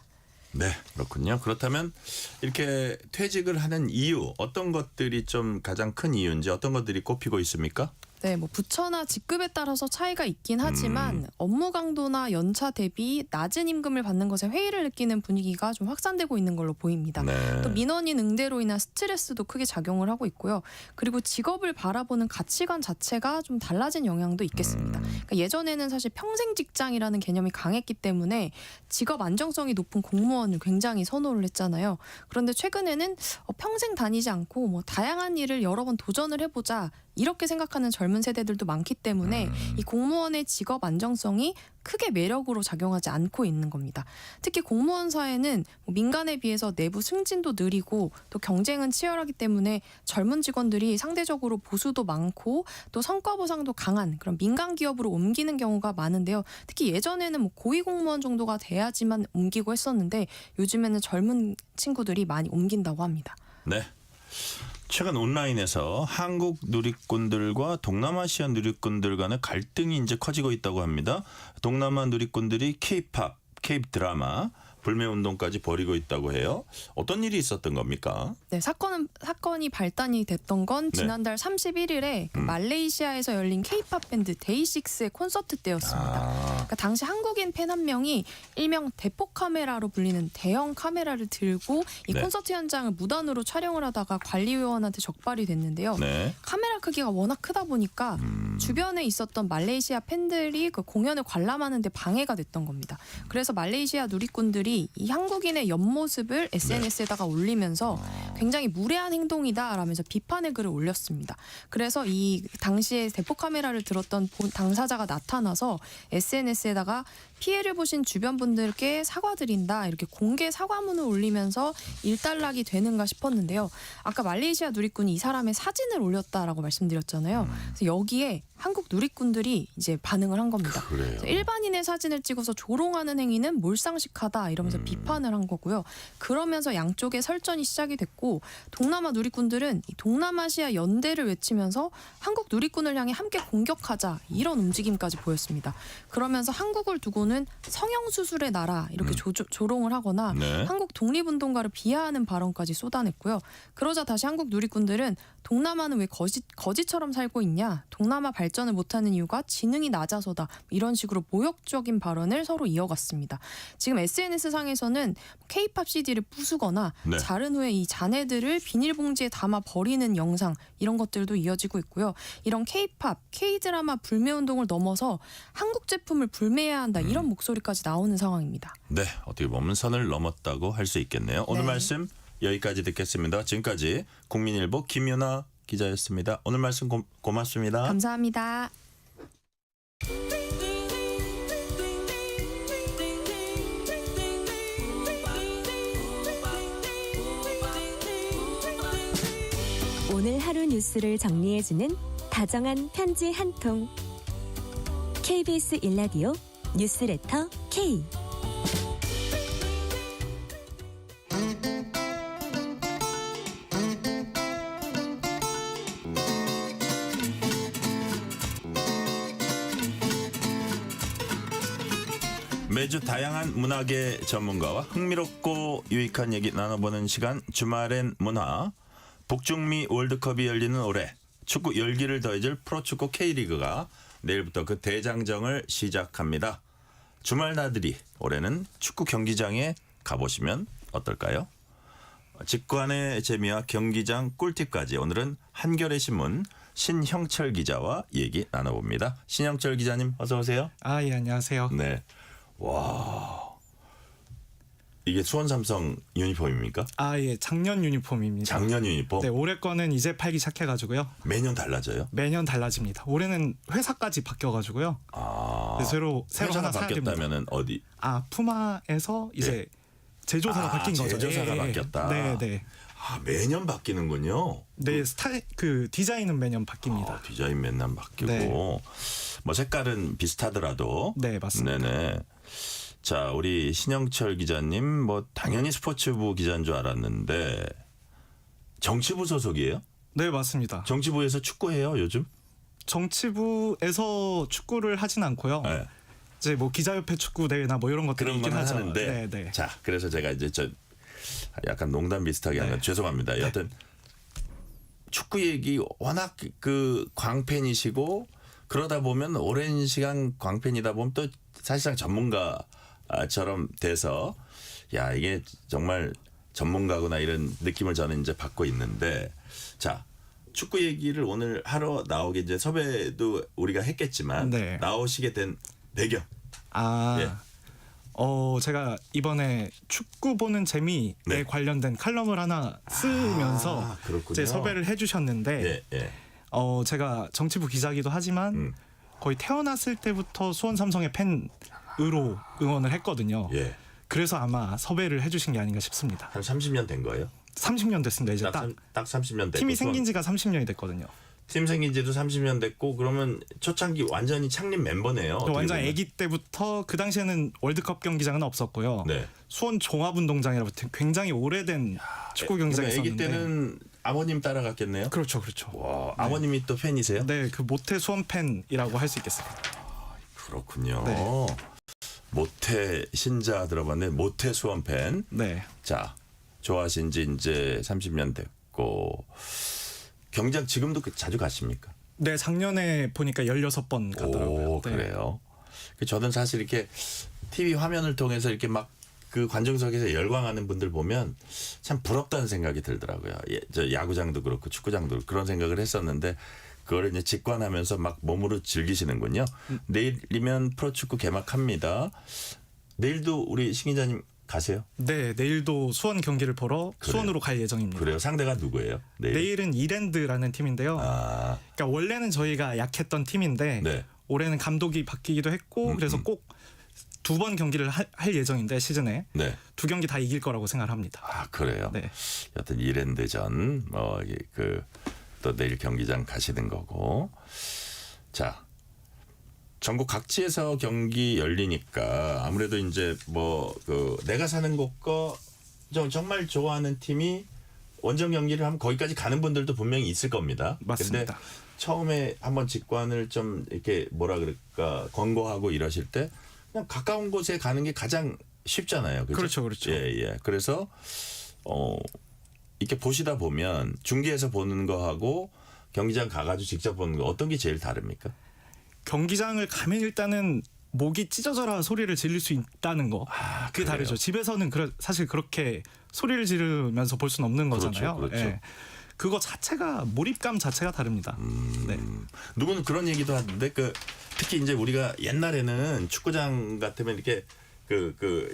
네, 그렇군요. 그렇다면 이렇게 퇴직을 하는 이유 어떤 것들이 좀 가장 큰 이유인지 어떤 것들이 꼽히고 있습니까? 네, 뭐 부처나 직급에 따라서 차이가 있긴 하지만 업무 강도나 연차 대비 낮은 임금을 받는 것에 회의를 느끼는 분위기가 좀 확산되고 있는 걸로 보입니다. 네. 또 민원인 응대로 인한 스트레스도 크게 작용을 하고 있고요. 그리고 직업을 바라보는 가치관 자체가 좀 달라진 영향도 있겠습니다. 그러니까 예전에는 사실 평생 직장이라는 개념이 강했기 때문에 직업 안정성이 높은 공무원을 굉장히 선호를 했잖아요. 그런데 최근에는 평생 다니지 않고 뭐 다양한 일을 여러 번 도전을 해보자 이렇게 생각하는 젊은 세대들도 많기 때문에 이 공무원의 직업 안정성이 크게 매력으로 작용하지 않고 있는 겁니다. 특히 공무원 사회는 민간에 비해서 내부 승진도 느리고 또 경쟁은 치열하기 때문에 젊은 직원들이 상대적으로 보수도 많고 또 성과 보상도 강한 그런 민간 기업으로 옮기는 경우가 많은데요. 특히 예전에는 뭐 고위 공무원 정도가 돼야지만 옮기고 했었는데 요즘에는 젊은 친구들이 많이 옮긴다고 합니다. 네. 최근 온라인에서 한국 누리꾼들과 동남아시아 누리꾼들 간의 갈등이 이제 커지고 있다고 합니다. 동남아 누리꾼들이 K-팝, K-드라마, 불매운동까지 벌이고 있다고 해요. 어떤 일이 있었던 겁니까? 네, 사건이 발단이 됐던 건 지난달 31일에 말레이시아에서 열린 K-팝 밴드 데이식스의 콘서트 때였습니다. 그러니까 당시 한국인 팬 한 명이 일명 대폭 카메라로 불리는 대형 카메라를 들고 이 콘서트 현장을 무단으로 촬영을 하다가 관리위원한테 적발이 됐는데요. 네. 카메라 크기가 워낙 크다 보니까 주변에 있었던 말레이시아 팬들이 그 공연을 관람하는 데 방해가 됐던 겁니다. 그래서 말레이시아 누리꾼들이 이 한국인의 옆모습을 SNS에다가 올리면서 굉장히 무례한 행동이다라면서 비판의 글을 올렸습니다. 그래서 이 당시에 대폭 카메라를 들었던 당사자가 나타나서 SNS에다가 피해를 보신 주변 분들께 사과드린다 이렇게 공개 사과문을 올리면서 일단락이 되는가 싶었는데요. 아까 말레이시아 누리꾼이 이 사람의 사진을 올렸다라고 말씀드렸잖아요. 그래서 여기에 한국 누리꾼들이 이제 반응을 한 겁니다. 그래요. 일반인의 사진을 찍어서 조롱하는 행위는 몰상식하다 이러면서 비판을 한 거고요. 그러면서 양쪽의 설전이 시작이 됐고 동남아 누리꾼들은 이 동남아시아 연대를 외치면서 한국 누리꾼을 향해 함께 공격하자 이런 움직임까지 보였습니다. 그러면서 한국을 두고는 성형수술의 나라 이렇게 조롱을 하거나 한국 독립운동가를 비하하는 발언까지 쏟아냈고요. 그러자 다시 한국 누리꾼들은 동남아는 왜 거지처럼 살고 있냐? 동남아 발전을 못하는 이유가 지능이 낮아서다. 이런 식으로 모욕적인 발언을 서로 이어갔습니다. 지금 SNS상에서는 K-팝 CD를 부수거나 자른 후에 이 잔해들을 비닐봉지에 담아 버리는 영상 이런 것들도 이어지고 있고요. 이런 K-팝, K-드라마 불매운동을 넘어서 한국 제품을 불매해야 한다. 이런 목소리까지 나오는 상황입니다. 네, 어떻게 보면 선을 넘었다고 할 수 있겠네요. 오늘 말씀 여기까지 듣겠습니다. 지금까지 국민일보 김윤아 기자였습니다. 오늘 말씀 고맙습니다. 감사합니다. 오늘 하루 뉴스를 정리해주는 다정한 편지 한 통. KBS 일라디오 뉴스레터 K. 매주 다양한 문화계 전문가와 흥미롭고 유익한 얘기 나눠보는 시간 주말엔 문화. 북중미 월드컵이 열리는 올해 축구 열기를 더해줄 프로축구 K리그가 내일부터 그 대장정을 시작합니다. 주말 나들이 올해는 축구 경기장에 가보시면 어떨까요? 직관의 재미와 경기장 꿀팁까지 오늘은 한겨레 신문 신형철 기자와 얘기 나눠봅니다. 신형철 기자님 어서 오세요. 예, 안녕하세요. 네. 와. 이게 수원 삼성 유니폼입니까? 예, 작년 유니폼입니다. 작년 유니폼? 네, 올해 거는 이제 팔기 시작해가지고요. 매년 달라져요? 매년 달라집니다. 올해는 회사까지 바뀌어가지고요. 네, 새로 하나 사야 됩니다. 바뀌었다면은 어디? 푸마에서 이제 제조사가 바뀐 거죠. 제조사가 바뀌었다. 네, 네. 매년 바뀌는군요. 네, 디자인은 매년 바뀝니다. 디자인 매년 바뀌고, 네. 뭐 색깔은 비슷하더라도. 네, 맞습니다. 네네. 자, 우리 신영철 기자님, 뭐 당연히 스포츠부 기자인 줄 알았는데 정치부 소속이에요? 네, 맞습니다. 정치부에서 축구해요, 요즘? 정치부에서 축구를 하진 않고요. 네. 이제 뭐 기자협회 축구 대회나 뭐 이런 것들이 있긴 하죠. 하는데. 네, 네. 자, 그래서 제가 이제 약간 농담 비슷하게 한 건 죄송합니다. 여하튼 축구 얘기 워낙 그 광팬이시고 그러다 보면 오랜 시간 광팬이다 보면 또 사실상 전문가처럼 돼서 야 이게 정말 전문가구나 이런 느낌을 저는 이제 받고 있는데 자 축구 얘기를 오늘 하러 나오게 이제 섭외도 우리가 했겠지만 네. 나오시게 된 배경. 예. 제가 이번에 축구 보는 재미에 네. 관련된 칼럼을 하나 쓰면서 그렇군요. 이제 섭외를 해주셨는데 제가 정치부 기자기도 하지만 거의 태어났을 때부터 수원 삼성의 팬으로 응원을 했거든요. 예. 그래서 아마 섭외를 해주신 게 아닌가 싶습니다. 한 30년 된 거예요? 30년 됐습니다. 이제 딱 30년 됐고 팀이 생긴 지가 30년이 됐거든요. 팀 생긴 지도 30년 됐고 그러면 초창기 완전히 창립 멤버네요. 완전 아기 때부터 그 당시에는 월드컵 경기장은 없었고요. 네. 수원 종합운동장이라고 굉장히 오래된 축구 경기장이 아기 있었는데 때는 아버님 따라갔겠네요. 그렇죠. 와, 아버님이 또 팬이세요? 네, 그 모태 수원 팬이라고 할 수 있겠습니다. 그렇군요. 네. 모태 신자 들어봤네. 모태 수원 팬. 네. 자, 좋아하신 지 이제 30년 됐고 경기장 지금도 자주 가십니까? 네, 작년에 보니까 16번 가더라고요. 오, 그래요. 저는 사실 이렇게 TV 화면을 통해서 이렇게 막 그 관중석에서 열광하는 분들 보면 참 부럽다는 생각이 들더라고요. 저 야구장도 그렇고 축구장도 그렇고 그런 생각을 했었는데 그걸 이제 직관하면서 막 몸으로 즐기시는군요. 내일이면 프로축구 개막합니다. 내일도 우리 신 기자님 가세요? 네, 내일도 수원 경기를 보러 수원으로 갈 예정입니다. 그래요? 상대가 누구예요? 내일은 이랜드라는 팀인데요. 그러니까 원래는 저희가 약했던 팀인데 네. 올해는 감독이 바뀌기도 했고 그래서 꼭 2번 경기를 할 예정인데 시즌에 네. 2경기 다 이길 거라고 생각을 합니다. 아 그래요? 네. 여튼 이랜드전 또 내일 경기장 가시는 거고 자 전국 각지에서 경기 열리니까 아무래도 이제 내가 사는 곳과 정말 좋아하는 팀이 원정 경기를 하면 거기까지 가는 분들도 분명히 있을 겁니다. 맞습니다. 근데 처음에 한번 직관을 좀 이렇게 권고하고 이러실 때 그냥 가까운 곳에 가는 게 가장 쉽잖아요. 그렇죠? 그렇죠. 예. 그래서 이렇게 보시다 보면 중계에서 보는 거하고 경기장 가가지고 직접 보는 거 어떤 게 제일 다릅니까? 경기장을 가면 일단은 목이 찢어져라 소리를 지를 수 있다는 거. 그게 다르죠. 집에서는 사실 그렇게 소리를 지르면서 볼 수는 없는 거잖아요. 그렇죠. 예. 그거 자체가 몰입감 자체가 다릅니다. 네. 누구는 그런 얘기도 하는데 특히 이제 우리가 옛날에는 축구장 같으면 이렇게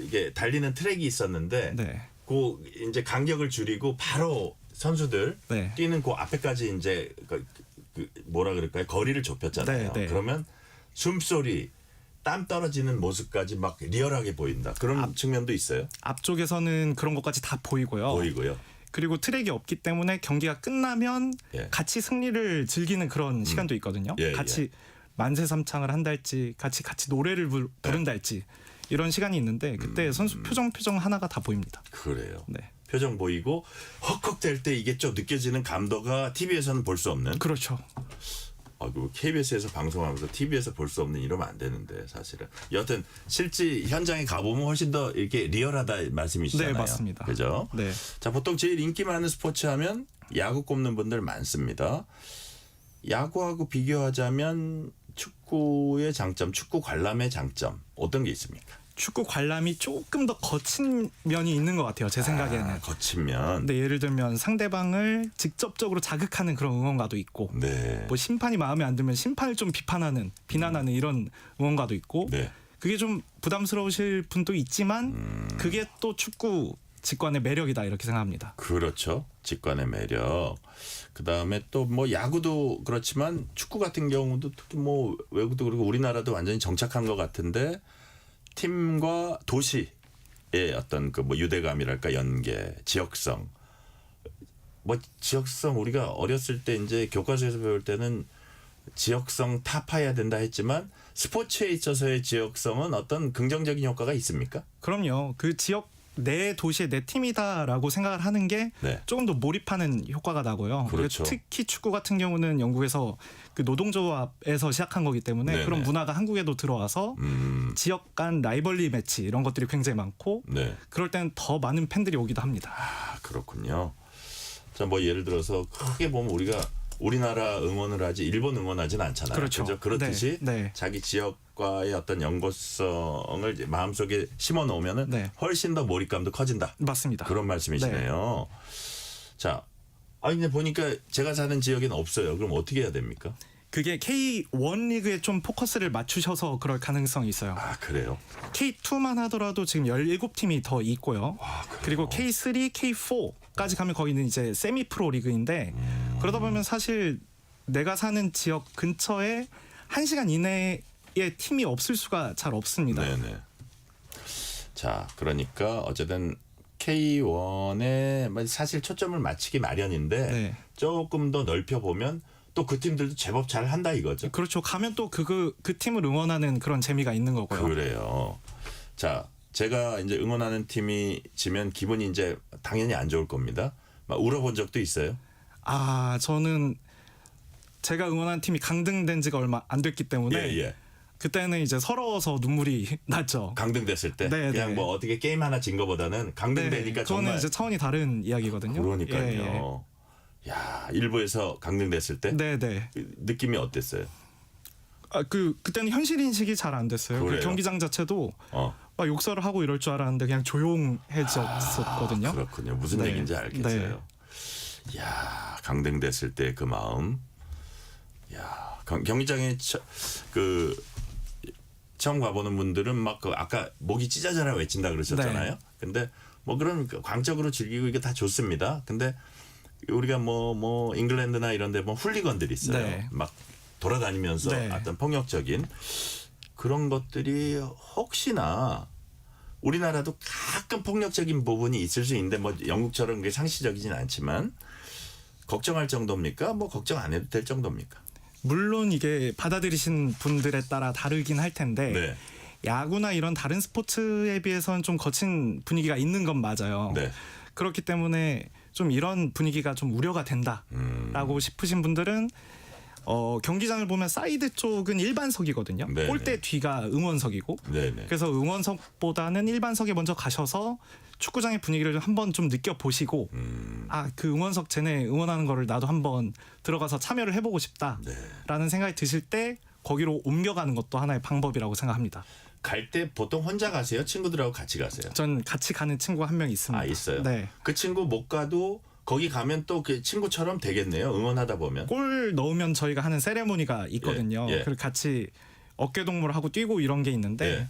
이게 달리는 트랙이 있었는데 그 이제 간격을 줄이고 바로 선수들 뛰는 그 앞에까지 이제 거리를 좁혔잖아요. 그러면 숨소리, 땀 떨어지는 모습까지 막 리얼하게 보인다. 그런 측면도 있어요. 앞쪽에서는 그런 것까지 다 보이고요. 그리고 트랙이 없기 때문에 경기가 끝나면 같이 승리를 즐기는 그런 시간도 있거든요. 같이 만세삼창을 한달지 같이 노래를 부른달지 이런 시간이 있는데 그때 선수 표정 하나가 다 보입니다. 그래요. 네. 표정 보이고 헉헉댈 때 이게 좀 느껴지는 감도가 TV에서는 볼 수 없는. 그렇죠. KBS에서 방송하면서 TV에서 볼 수 없는 이러면 안 되는데 사실은. 여튼 실제 현장에 가보면 훨씬 더 이렇게 리얼하다 말씀이시잖아요. 네, 맞습니다. 그죠? 네. 자, 보통 제일 인기 많은 스포츠 하면 야구 꼽는 분들 많습니다. 야구하고 비교하자면 축구의 장점, 축구 관람의 장점 어떤 게 있습니까? 축구 관람이 조금 더 거친 면이 있는 것 같아요. 제 생각에는. 거친 면. 네, 예를 들면 상대방을 직접적으로 자극하는 그런 응원가도 있고, 심판이 마음에 안 들면 심판을 좀 비난하는 이런 응원가도 있고, 그게 좀 부담스러우실 분도 있지만, 그게 또 축구 직관의 매력이다 이렇게 생각합니다. 그렇죠. 직관의 매력. 그 다음에 또 야구도 그렇지만 축구 같은 경우도 특히 외국도 그렇고 우리나라도 완전히 정착한 것 같은데. 팀과 도시의 어떤 유대감이랄까 연계, 지역성. 지역성 우리가 어렸을 때 이제 교과서에서 배울 때는 지역성 타파해야 된다 했지만 스포츠에 있어서의 지역성은 어떤 긍정적인 효과가 있습니까? 그럼요. 그 지역 내 도시의 내 팀이다라고 생각을 하는 게 조금 더 몰입하는 효과가 나고요. 그렇죠. 특히 축구 같은 경우는 영국에서 그 노동조합에서 시작한 거기 때문에 그런 문화가 한국에도 들어와서 지역 간 라이벌리 매치 이런 것들이 굉장히 많고 그럴 때는 더 많은 팬들이 오기도 합니다. 그렇군요. 자, 뭐 예를 들어서 크게 보면 우리가 우리나라 응원을 하지 일본 응원하진 않잖아요. 그렇죠. 그죠? 그렇듯이 네. 자기 지역과의 어떤 연고성을 이제 마음속에 심어 놓으면은 훨씬 더 몰입감도 커진다. 맞습니다. 그런 말씀이시네요. 자, 이제 보니까 제가 사는 지역에는 없어요. 그럼 어떻게 해야 됩니까? 그게 K1 리그에 좀 포커스를 맞추셔서 그럴 가능성이 있어요. 아, 그래요? K2만 하더라도 지금 17팀이 더 있고요. 그리고 K3, K4까지 가면 거기는 이제 세미 프로 리그인데 그러다 보면 사실 내가 사는 지역 근처에 1시간 이내에 팀이 없을 수가 잘 없습니다. 네네. 자, 그러니까 어쨌든 K1에 사실 초점을 맞추기 마련인데 조금 더 넓혀 보면 또 그 팀들도 제법 잘 한다 이거죠. 그렇죠. 가면 또 그 팀을 응원하는 그런 재미가 있는 거고요. 그래요. 자, 제가 이제 응원하는 팀이 지면 기분이 이제 당연히 안 좋을 겁니다. 막 울어본 적도 있어요? 아, 저는 제가 응원한 팀이 강등된 지가 얼마 안 됐기 때문에 그때는 이제 서러워서 눈물이 났죠. 강등됐을 때 네, 그냥 네. 뭐 어떻게 게임 하나 진 거보다는 강등되니까 그거는 정말 이제 차원이 다른 이야기거든요. 그러니까요. 야, 일부에서 강등됐을 때 네네. 느낌이 어땠어요? 그때는 현실 인식이 잘 안 됐어요. 그 그래요? 경기장 자체도 막 욕설을 하고 이럴 줄 알았는데 그냥 조용해졌었거든요. 그렇군요. 무슨 얘기인지 알겠어요. 야, 강등됐을 때 그 마음. 야, 경기장에 처음 가보는 분들은 막 아까 목이 찢어져라 외친다 그러셨잖아요. 근데 뭐 그런 광적으로 즐기고 이게 다 좋습니다. 근데 우리가 뭐 잉글랜드나 이런데 뭐 훌리건들이 있어요. 막 돌아다니면서 어떤 폭력적인 그런 것들이 혹시나 우리나라도 가끔 폭력적인 부분이 있을 수 있는데 뭐 영국처럼 그게 상시적이진 않지만 걱정할 정도입니까? 뭐 걱정 안 해도 될 정도입니까? 물론 이게 받아들이신 분들에 따라 다르긴 할 텐데 야구나 이런 다른 스포츠에 비해서는 좀 거친 분위기가 있는 건 맞아요. 그렇기 때문에 좀 이런 분위기가 좀 우려가 된다라고 싶으신 분들은 경기장을 보면 사이드 쪽은 일반석이거든요. 골대 뒤가 응원석이고 그래서 응원석보다는 일반석에 먼저 가셔서 축구장의 분위기를 한번 좀 느껴보시고 그 응원석 쟤네 응원하는 거를 나도 한번 들어가서 참여를 해보고 싶다라는 생각이 드실 때 거기로 옮겨가는 것도 하나의 방법이라고 생각합니다. 갈 때 보통 혼자 가세요? 친구들하고 같이 가세요? 전 같이 가는 친구가 한 명 있습니다. 아, 있어요? 네. 그 친구 못 가도 거기 가면 또 그 친구처럼 되겠네요. 응원하다 보면. 골 넣으면 저희가 하는 세레모니가 있거든요. 그리고 같이 어깨동무를 하고 뛰고 이런 게 있는데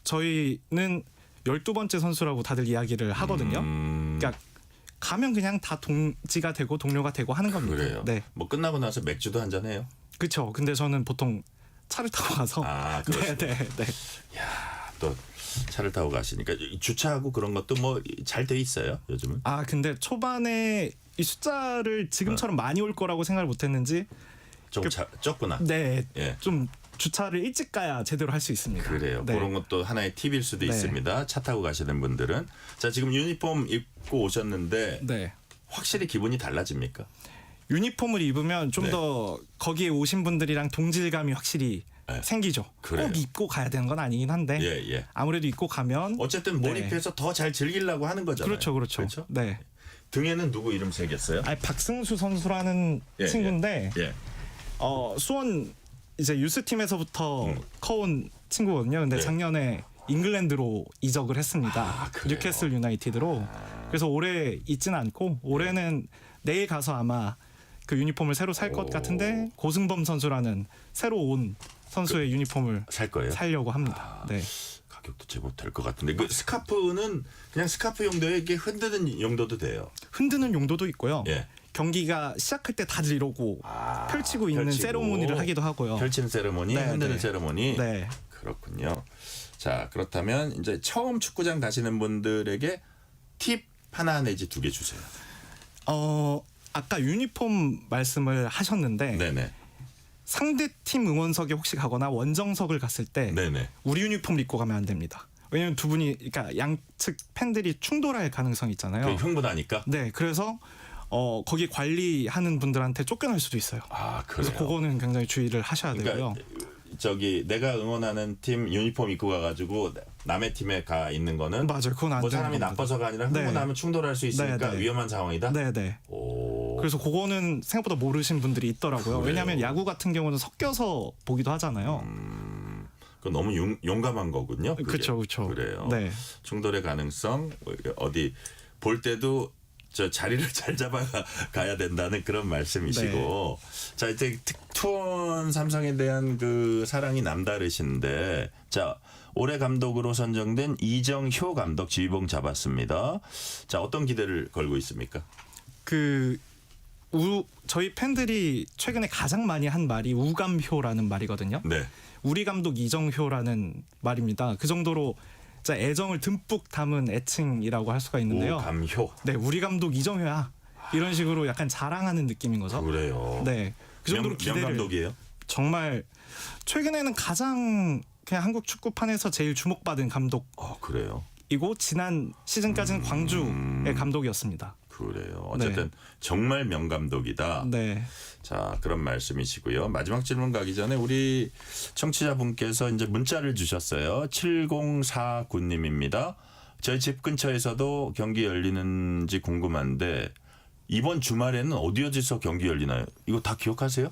저희는 12번째 선수라고 다들 이야기를 하거든요. 그러니까 가면 그냥 다 동지가 되고 동료가 되고 하는 겁니다. 그래요. 뭐 끝나고 나서 맥주도 한잔 해요? 그렇죠. 근데 저는 보통 차를 타고 가서 네. 야, 또 차를 타고 가시니까 주차하고 그런 것도 뭐 잘 돼 있어요, 요즘은? 근데 초반에 이 숫자를 지금처럼 많이 올 거라고 생각을 못 했는지 좀 적구나. 네. 좀 주차를 일찍 가야 제대로 할 수 있습니다. 그래요. 그런 것도 하나의 팁일 수도 있습니다. 차 타고 가시는 분들은. 자, 지금 유니폼 입고 오셨는데 확실히 기분이 달라집니까? 유니폼을 입으면 좀 더 거기에 오신 분들이랑 동질감이 확실히 생기죠. 꼭 입고 가야 되는 건 아니긴 한데 아무래도 입고 가면 어쨌든 몰입해서 더 잘 즐기려고 하는 거잖아요. 그렇죠. 네. 등에는 누구 이름 새겼어요? 박승수 선수라는 친구인데 수원 이제 유스팀에서부터 커온 친구거든요. 근데 작년에 잉글랜드로 이적을 했습니다. 뉴캐슬 유나이티드로. 그래서 올해 있지는 않고 올해는 내일 가서 아마 그 유니폼을 새로 살 것 같은데 고승범 선수라는 새로 온 선수의 유니폼을 살 거예요? 살려고 합니다. 가격도 제법 될 것 같은데 그 스카프는 그냥 스카프 용도에 이게 흔드는 용도도 돼요? 흔드는 용도도 있고요. 경기가 시작할 때 다들 이러고 펼치고 있는 세레모니를 하기도 하고요. 펼치는 세레모니, 흔드는 세레모니. 그렇군요. 자, 그렇다면 이제 처음 축구장 가시는 분들에게 팁 하나 내지 2개 주세요. 아까 유니폼 말씀을 하셨는데 상대팀 응원석에 혹시 가거나 원정석을 갔을 때 우리 유니폼을 입고 가면 안 됩니다. 왜냐하면 두 분이 그러니까 양측 팬들이 충돌할 가능성이 있잖아요. 흥분하니까? 그래서 거기 관리하는 분들한테 쫓겨날 수도 있어요. 그래서 그거는 굉장히 주의를 하셔야 되고요. 내가 응원하는 팀 유니폼 입고 가가지고 남의 팀에 가 있는 거는 맞아요. 그건 안 뭐 되는 사람이 겁니다. 나빠서가 아니라 흥분하면 충돌할 수 있으니까 위험한 상황이다. 네네. 오. 그래서 그거는 생각보다 모르신 분들이 있더라고요. 그래요? 왜냐하면 야구 같은 경우는 섞여서 보기도 하잖아요. 그 너무 용감한 거군요. 그렇죠. 그래요. 네. 충돌의 가능성 어디 볼 때도 저 자리를 잘 잡아 가야 된다는 그런 말씀이시고 자 이제 투원 삼성에 대한 그 사랑이 남다르신데 자 올해 감독으로 선정된 이정효 감독 지휘봉 잡았습니다. 자 어떤 기대를 걸고 있습니까? 저희 팬들이 최근에 가장 많이 한 말이 우감효라는 말이거든요. 네. 우리 감독 이정효라는 말입니다. 그 정도로 진짜 애정을 듬뿍 담은 애칭이라고 할 수가 있는데요. 우감효. 네, 우리 감독 이정효야. 이런 식으로 약간 자랑하는 느낌인 거죠. 그래요. 네, 그 정도로 기대를. 감독이에요. 정말 최근에는 가장 그냥 한국 축구판에서 제일 주목받은 감독. 그래요. 이고 지난 시즌까지는 광주의 감독이었습니다. 그래요. 어쨌든 정말 명감독이다. 네. 자 그런 말씀이시고요. 마지막 질문 가기 전에 우리 청취자분께서 이제 문자를 주셨어요. 7049님입니다. 저희 집 근처에서도 경기 열리는지 궁금한데 이번 주말에는 어디서 경기 열리나요? 이거 다 기억하세요?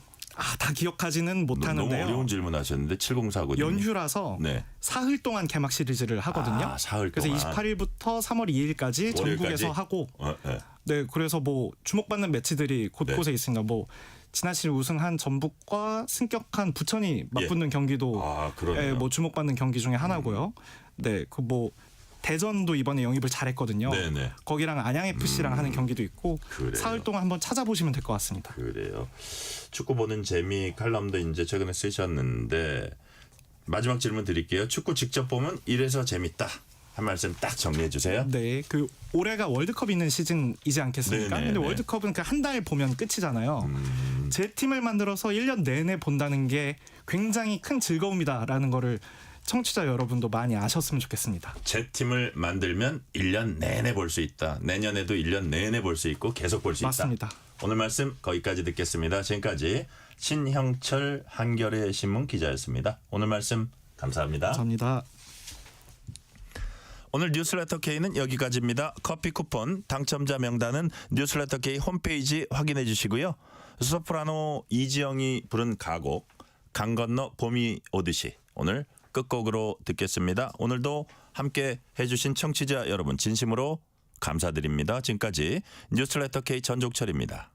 다 기억하지는 못하는데요. 너무 어려운 질문하셨는데 7049님. 연휴라서 네. 사흘 동안 개막 시리즈를 하거든요. 사흘 그래서 동안. 28일부터 3월 2일까지 전국에서 하고 네, 그래서 뭐 주목받는 매치들이 곳곳에 있습니다. 뭐 지난 시즌 우승한 전북과 승격한 부천이 맞붙는 경기도 뭐 주목받는 경기 중에 하나고요. 네, 그 뭐 대전도 이번에 영입을 잘했거든요. 네네. 거기랑 안양 FC랑 하는 경기도 있고 그래요. 사흘 동안 한번 찾아보시면 될 것 같습니다. 그래요. 축구 보는 재미 칼럼도 이제 최근에 쓰셨는데 마지막 질문 드릴게요. 축구 직접 보면 이래서 재밌다. 한 말씀 딱 정리해 주세요. 네, 그 올해가 월드컵이 있는 시즌이지 않겠습니까? 네네, 근데 월드컵은 그 한 달 보면 끝이잖아요. 제 팀을 만들어서 1년 내내 본다는 게 굉장히 큰 즐거움이다라는 거를 청취자 여러분도 많이 아셨으면 좋겠습니다. 제 팀을 만들면 1년 내내 볼 수 있다. 내년에도 1년 내내 볼 수 있고 계속 볼 수 있다. 맞습니다. 오늘 말씀 거기까지 듣겠습니다. 지금까지 신형철 한겨레 신문 기자였습니다. 오늘 말씀 감사합니다. 감사합니다. 오늘 뉴스레터 K는 여기까지입니다. 커피 쿠폰 당첨자 명단은 뉴스레터 K 홈페이지 확인해 주시고요. 소프라노 이지영이 부른 가곡 강 건너 봄이 오듯이 오늘 끝곡으로 듣겠습니다. 오늘도 함께 해주신 청취자 여러분 진심으로 감사드립니다. 지금까지 뉴스레터 K 전종철입니다.